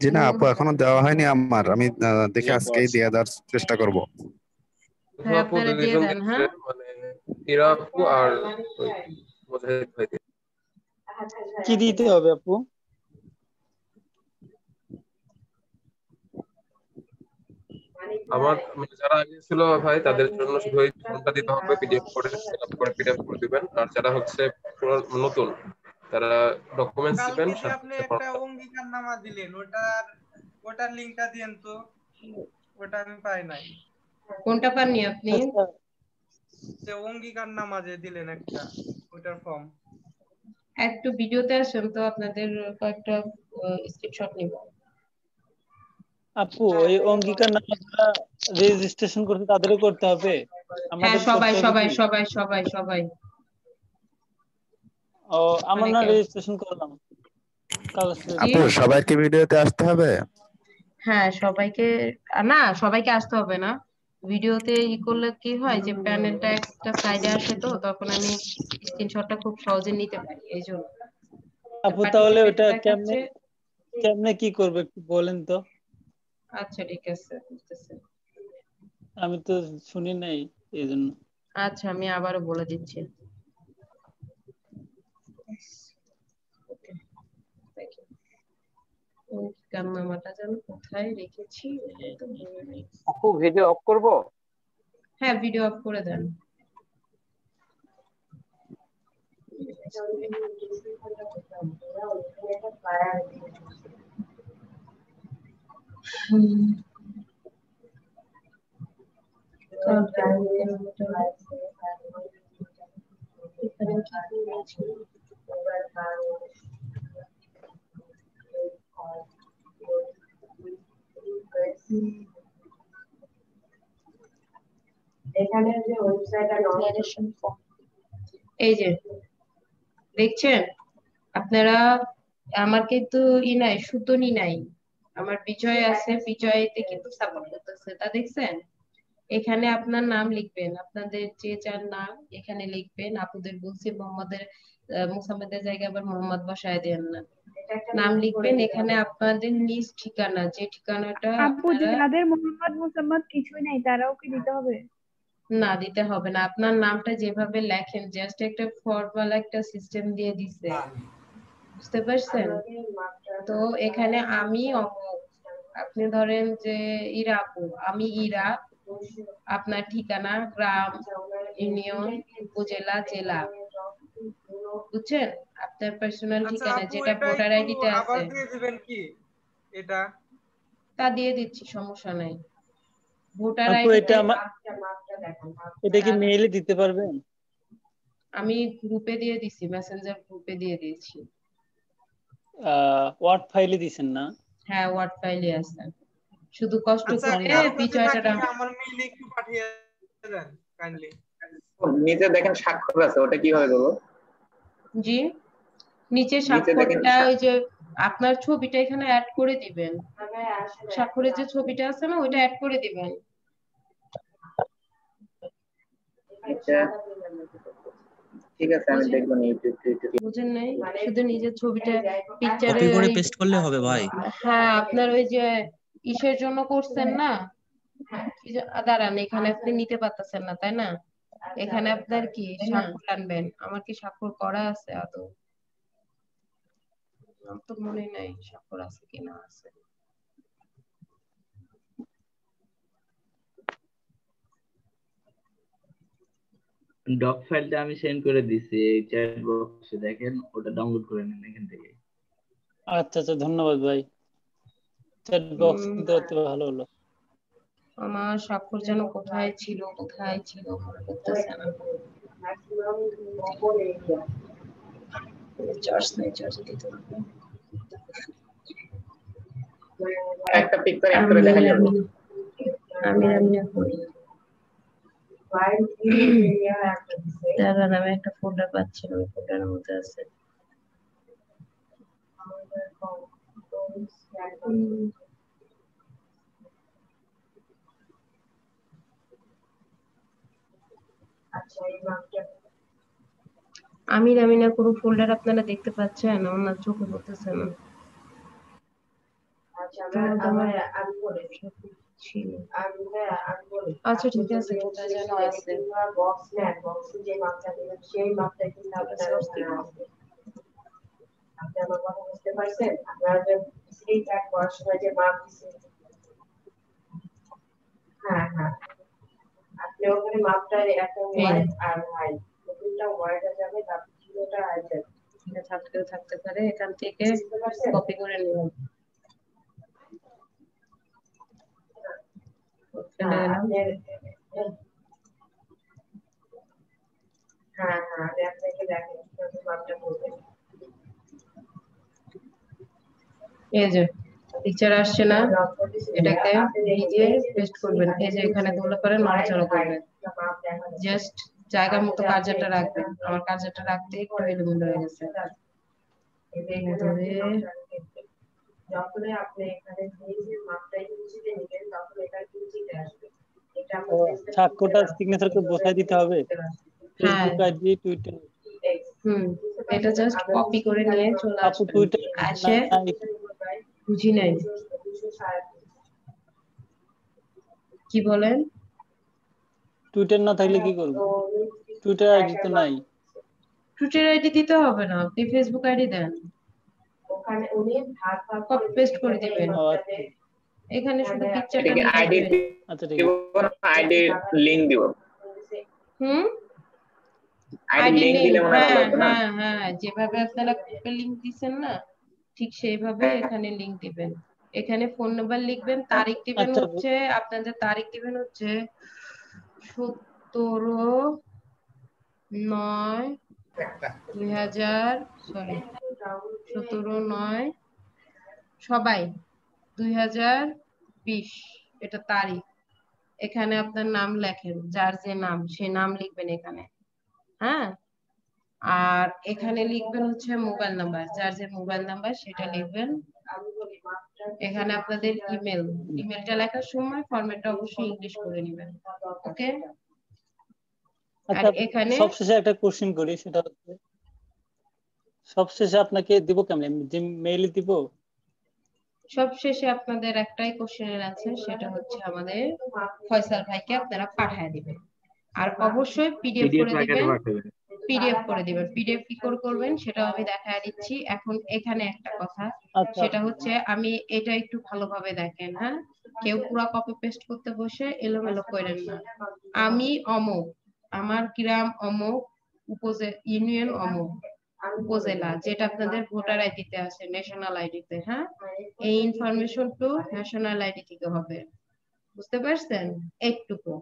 জি না আপু, এখনো দেওয়া হয়নি আমার। আমি দেখে আজকেই দিয়ে দেওয়ার চেষ্টা করব। হ্যাঁ আপনারা দিয়ে দেন। হ্যাঁ, মানে ইরা আপু আর মুজাহিদ ভাই। কি দিতে হবে আপু? আমার যারা আগে ছিল ভাই তাদের জন্য শুধু ওই ফর্মটা দিতে হবে, পিডিএফ করে সেটআপ করে পিডিএফ করে দিবেন। আর যারা হচ্ছে নতুন তারা ডকুমেন্টস দিবেন। কালকে যে আপনি একটা অঙ্গীকারনামা দিলেন, ওটার লিংকটা দেন তো। ওটা আমি পাই নাই। কোনটা পাননি আপনি? যে অঙ্গীকারনামা যে দিলেন একটা, ওটার ফর্ম। একটু ভিডিওতে আসেন তো, আপনাদের কয়েকটা স্ক্রিনশট নিব। আপু ওই অঙ্গীকারনামা যারা রেজিস্ট্রেশন করতে তাদেরও করতে হবে? হ্যাঁ, আমাদের সবাই করতে হবে সবাই কি? সবাই সবাই সবাই। ও আমরা না রেজিস্ট্রেশন করলাম। আপু সবাইকে ভিডিওতে আসতে হবে? হ্যাঁ সবাইকে, না সবাইকে আসতে হবে না। ভিডিওতে ই করলে কি হয় যে প্যানেলটা একটা সাইডে আসে, তো তখন আমি স্ক্রিনশটটা খুব সহজে নিতে পারি, এই জন্য। আপু তাহলে ওটা কেমনে কেমনে কি করবে একটু বলেন তো। আচ্ছা ঠিক আছে, বুঝতেছি। আমি তো শুনি নাই এই জন্য। আচ্ছা আমি আবারও বলে দিচ্ছি। নামাটা যেন কোথায় রেখেছি। আপু ভিডিও অফ করব? হ্যাঁ ভিডিও অফ করে দেন। এখানে যে এই যে দেখছেন আপনারা, আমার কিন্তু নাই, সুতনি নাই, আমার বিজয় আছে, বিজয়তে কিন্তু সাপোর্ট করতেছে, তা দেখছেন? এখানে আপনার নাম লিখবেন, আপনাদের যে যার নাম এখানে লিখবেন। আপুদের বলছি মোহাম্মদের জায়গায় আবার মোহাম্মদ বসায় দেন না, নাম লিখবেন এখানে আপনাদের নিজ ঠিকানা, যে ঠিকানাটা আপু আপনারা যাদের মোহাম্মদ কিছুই নাই তারাও কি দিতে হবে? না দিতে হবে না, আপনার নামটা যেভাবে লেখেন জাস্ট একটা ফর্মাল একটা সিস্টেম দিয়ে দিছে, বুঝতে পারছেন? তো এখানে আমি অমুক, আপনি ধরেন যে ইরা আপু, আমি ইরা, আপনার ঠিকানা গ্রাম, ইউনিয়ন, উপজেলা, জেলা, বুঝছেন? আপনার পার্সোনাল আচ্ছা ঠিকানা আপু যেটা এটা ভোটার একটু আইডিতে আবার আছে দিয়ে দিবেন কি এটা? তা দিয়ে দিচ্ছি, সমস্যা নাই। ভোটার আপু আইডিতে এটা এটা কি মেইলে দিতে পারবেন? আমি গ্রুপে দিয়ে দিছি, মেসেঞ্জার গ্রুপে দিয়ে দিয়েছি। ওয়ার্ড ফাইলে দিছেন না? হ্যাঁ ওয়ার্ড ফাইলে আছে, শুধু কষ্ট আচ্ছা করে কারো কাছে বিষয়টা থাকলে আমার মেইলে একটু পাঠিয়ে দেন কাইন্ডলি। নিচে দেখেন স্বাক্ষর আছে, ওটা কিভাবে করবো? জি নিচে নিচে দেখেন স্বাক্ষরটা ওই যে আপনার ছবিটা এখানে অ্যাড করে দিবেন, স্বাক্ষরের যে ছবিটা আছে না ওইটা অ্যাড করে দিবেন। আচ্ছা ঠিক আছে, আমি দেখবো না ইউটিউব। বুঝেন নাই, শুধু নিজের ছবিটা পিকচারে কপি করে পেস্ট করলে হবে ভাই। হ্যাঁ আপনার ওই যে ইসের জন্য করছেন না, দাঁড়ান এখানে আপনি নিতে পারতেছেন না তাই না, এখানে আপনার কি স্বাক্ষর আনবেন, আমার কি স্বাক্ষর করা আছে আদৌ? আমার তো মনে নাই স্বাক্ষর আছে কিনা আছে। ডক ফাইলটা আমি সেন্ড করে দিছি এই চ্যাট বক্সে, দেখেন ওটা ডাউনলোড করে নেন এখান থেকে। আচ্ছা আচ্ছা ধন্যবাদ ভাই, চ্যাট বক্স দিতে ভালো হলো। আমার স্বাক্ষর যেন কোথায় ছিল মনে করতেছে না। একটা পিকচার অ্যাড করে দেখা যাবে। আমি করি দাঁড়ান, আমি একটা ফোল্ডার পাচ্ছি না, ওই ফোল্ডারের মধ্যে আছে। আমিনা কোনো ফোল্ডার আপনারা দেখতে পাচ্ছেন? আমার চোখে পড়তেছে না। আচ্ছা ঠিক আছে, কোথায় যেন আছে। আপনি আমার কথা বুঝতে পারছেন? আপনারা যে সেই ট্যাগ করার সময় যে মাপ দিচ্ছেন, হ্যাঁ আপনি ওখানে মাপটা একটা ওয়ার্ড আর হাইট, দুটো ওয়ার্ড যাবে, তারপর দুটোটা হাইট এটা থাকতে পারে, এখান থেকে কপি করে নিলাম। আপনাকে দেখেন মাপটা করবেন, এই যে পিকচার আসছে না, এটাকে নিজে পেস্ট করবেন, এই যে এখানে দৌড়ে করে নড়াচড়া করবেন, জাস্ট জায়গা মতো কার্যাটা রাখবেন। আমার কার্যাটা রাখতে একটু এলোমেলো হয়ে গেছে। যখন আপনি এখানে নিজের মাপটা ইঞ্চিতে নেবেন তখন এটা ইঞ্চিতে আসবে। এটা স্বাক্ষরটা সিগনেচার করে বসায় দিতে হবে ফেসবুক আইডি, টুইটার। এটা জাস্ট কপি করে নিয়ে চলে আসবেন। টুইটার আসে বুঝি নাই কি বলেন? টুইটার না থাকলে কি করব? টুইটার আইডি তো নাই। টুইটার আইডি দিতে হবে না, আপনি ফেসবুক আইডি দেন, ওখানে উনি ভাগ কপি পেস্ট করে দিবেন। এখানে শুধু পিকচারটা নিয়ে আইডি, আচ্ছা ঠিক আছে, আইডি লিংক দিব। আইডি লিংক দিলে মনে হয় ভালো হতো না? হ্যাঁ যেভাবে আপনারা গ্রুপে লিংক দিবেন না, ঠিক সেইভাবে এখানে লিংক দিবেন। এখানে ফোন নাম্বার লিখবেন, তারিখ দিবেন হচ্ছে আপনাদের তারিখ দিবেন হচ্ছে 17/9/2000 সবাই 2020 এটা তারিখ। এখানে আপনার নাম লেখেন, যার যে নাম সে নাম লিখবেন এখানে, হ্যাঁ। আর এখানে লিখবেন হচ্ছে মোবাইল নাম্বার, যার যে মোবাইল নাম্বার সেটা লিখবেন। এখানে আপনাদের ইমেলটা লেখার সময় ফরম্যাটটা অবশ্যই ইংলিশ করে নেবেন। ওকে। আর আচ্ছা এখানে সবশেষে একটা কোশ্চেন করি, সেটা হচ্ছে সবশেষে আপনাকে দিব কেমনে, যে মেইলে দিব? সবশেষে আপনাদের একটাই কোশ্চেনের আছে, সেটা হচ্ছে আমাদের ফয়সাল ভাইকে আপনারা পাঠিয়ে দিবেন। আর অবশ্যই পিডিএফ করে দিবেন। পিডিএফ কি করে করবেন সেটা আমি দেখায় দিচ্ছি। এখন এখানে একটা কথা, সেটা হচ্ছে আমি এটা একটু ভালোভাবে দেখেন। হ্যাঁ, কেউ পুরো কপি পেস্ট করতে বসে এলোমেলো করেন না। আমি অমুক, আমার গ্রাম অমুক, ইউনিয়ন অমুক, উপজেলা, যেটা আপনাদের ভোটার আইডিতে আছে, ন্যাশনাল আইডিতে। হ্যাঁ, এই ইনফরমেশন টু ন্যাশনাল আইডি থেকে হবে। বুঝতে পারছেন? এইটুকু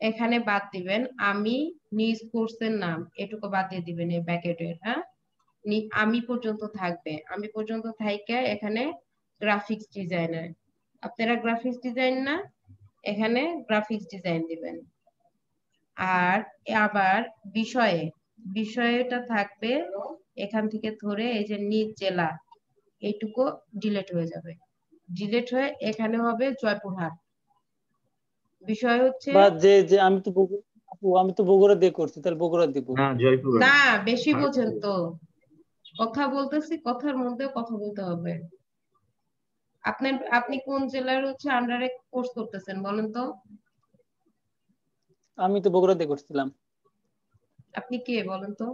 এখানে বাদ দিবেন। আমি নিজ কোর্সের নাম এটুকু বাদ দিয়ে দিবেন এই ব্র্যাকেটের। হ্যাঁ, আমি পর্যন্ত থাকবে। আমি পর্যন্ত থাইকা এখানে গ্রাফিক্স ডিজাইনার, আপনারা গ্রাফিক্স ডিজাইন না, এখানে গ্রাফিক্স ডিজাইন দিবেন। আর আবার বিষয়টা থাকবে এখান থেকে ধরে এই যে নিজ জেলা, এইটুকু ডিলিট হয়ে যাবে। ডিলিট হয়ে এখানে হবে জয়পুরহাট। বিষয় হচ্ছে বা যে আমি তো বগুড়া দিয়ে করছি, তাহলে বগুড়া দিব না। বেশি বোঝেন তো, কথা বলতেছি, কথার মধ্যে কথা বলতে হবে। আপনি কোন জেলার হচ্ছে আন্ডারে কোর্স করতেছেন বলেন তো? আমি তো বগুড়া দিয়ে করছিলাম। আপনি কে বলেন তো?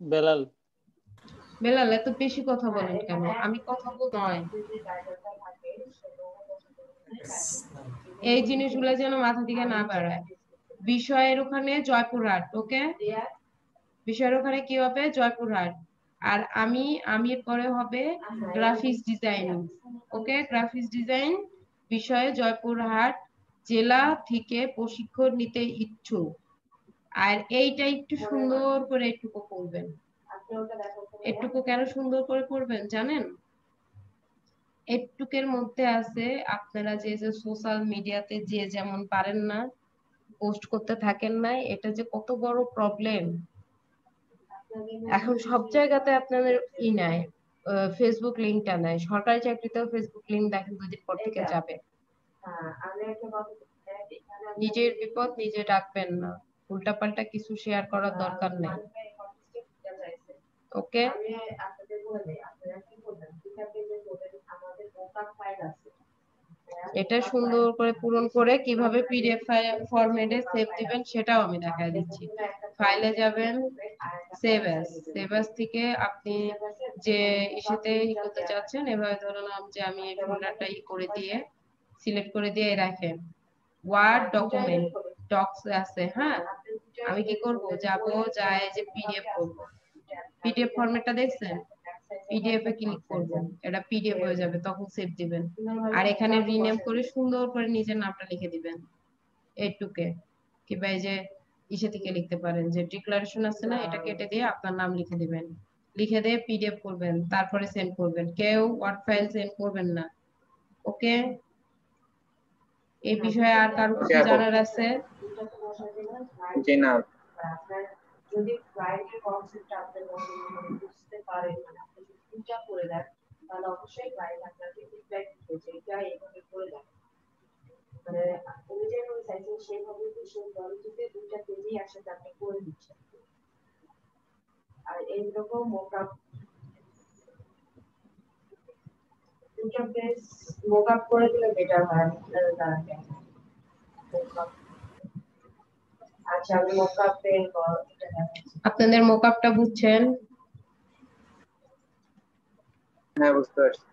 বেলাল। বেলাল, এত বেশি কথা বলেন কেন? আমি কথা বলতে নয়, এই জিনিসগুলো যেন মাথা থেকে না বেড়ায়। বিষয়ের ওখানে জয়পুরহাট। ওকে, বিষয়ের ওখানে কি হবে? জয়পুরহাট। আর আমি পরে হবে গ্রাফিক্স ডিজাইন। ওকে, গ্রাফিক্স ডিজাইন বিষয়ে জয়পুরহাট জেলা থেকে প্রশিক্ষণ নিতে ইচ্ছুক। আর এইটা একটু সুন্দর করে একটুকু করবেন। একটুকু কেন সুন্দর করে করবেন জানেন? একটুকের মধ্যে আছে আপনারা যে সোশ্যাল মিডিয়াতে যে যেমন পারেন না, পোস্ট করতে থাকেন না, এটা যে কত বড় প্রবলেম। এখন সব জায়গাতে আপনাদের নাই, ফেসবুক লিংকটা নাই। সরকারি চাকরিতেও ফেসবুক লিংক দেখেন 2 দিন পর থেকে যাবে। নিজের বিপদ নিজে ডাকবেন না, উল্টাপাল্টা কিছু শেয়ার করার দরকার নেই। ওকে, এটা সুন্দর করে পূরণ করে কিভাবে পিডিএফ ফরম্যাটে সেভ দিবেন সেটাও আমি দেখাই দিচ্ছি। ফাইলে যাবেন, সেভ অ্যাজ থেকে আপনি যে ইসেতে করতে চাচ্ছেন, এভাবে ধরলাম যে আমি এই ফোল্ডারটা করে দিয়ে সিলেক্ট করে দিয়ে রাখেন। ওয়ার্ড ডকুমেন্ট ডক্স আছে। হ্যাঁ, আমি কি করব, যায় যে পিডিএফ করব। পিডিএফ ফরম্যাটটা দেখছেন? পিডিএফ এ ক্লিক করব, এটা পিডিএফ হয়ে যাবে, তখন সেভ দিবেন। আর এখানে রিনেম করে সুন্দর করে নিজের নামটা লিখে দিবেন এইটুকে। কিংবা এই যে ইসে থেকে লিখতে পারেন, যে ডিক্লারেশন আছে না, এটা কেটে দিয়ে আপনার নাম লিখে দিবেন। লিখে দিয়ে পিডিএফ করবেন, তারপরে সেন্ড করবেন। কেউ ওয়ার্ড ফাইল সেন্ড করবেন না। ওকে, এই বিষয়ে আর কারো কিছু জানার আছে? জি না। যদি ক্লায়েন্টের কনসেপ্ট আপনি বুঝতে পারেন, আপনি যদি চিন্তা করে দেন, তাহলে অবশ্যই ক্লায়েন্ট আপনাকে ফিডব্যাক দিবে যে এটা এইভাবে করে দেন। মানে আপনি যেভাবে চাইছেন সেইভাবে সেই কোয়ালিটিতে 2টা পেজই একসাথে আপনি করে দিচ্ছেন। আর এইরকম মোকআপ 2টা পেজ মোকআপ করে দিলে বেটার হয়। আচ্ছা, আমি মোকআপের আপনাদের মোকআপটা বুঝছেন? হ্যাঁ, বুঝতে পারছি।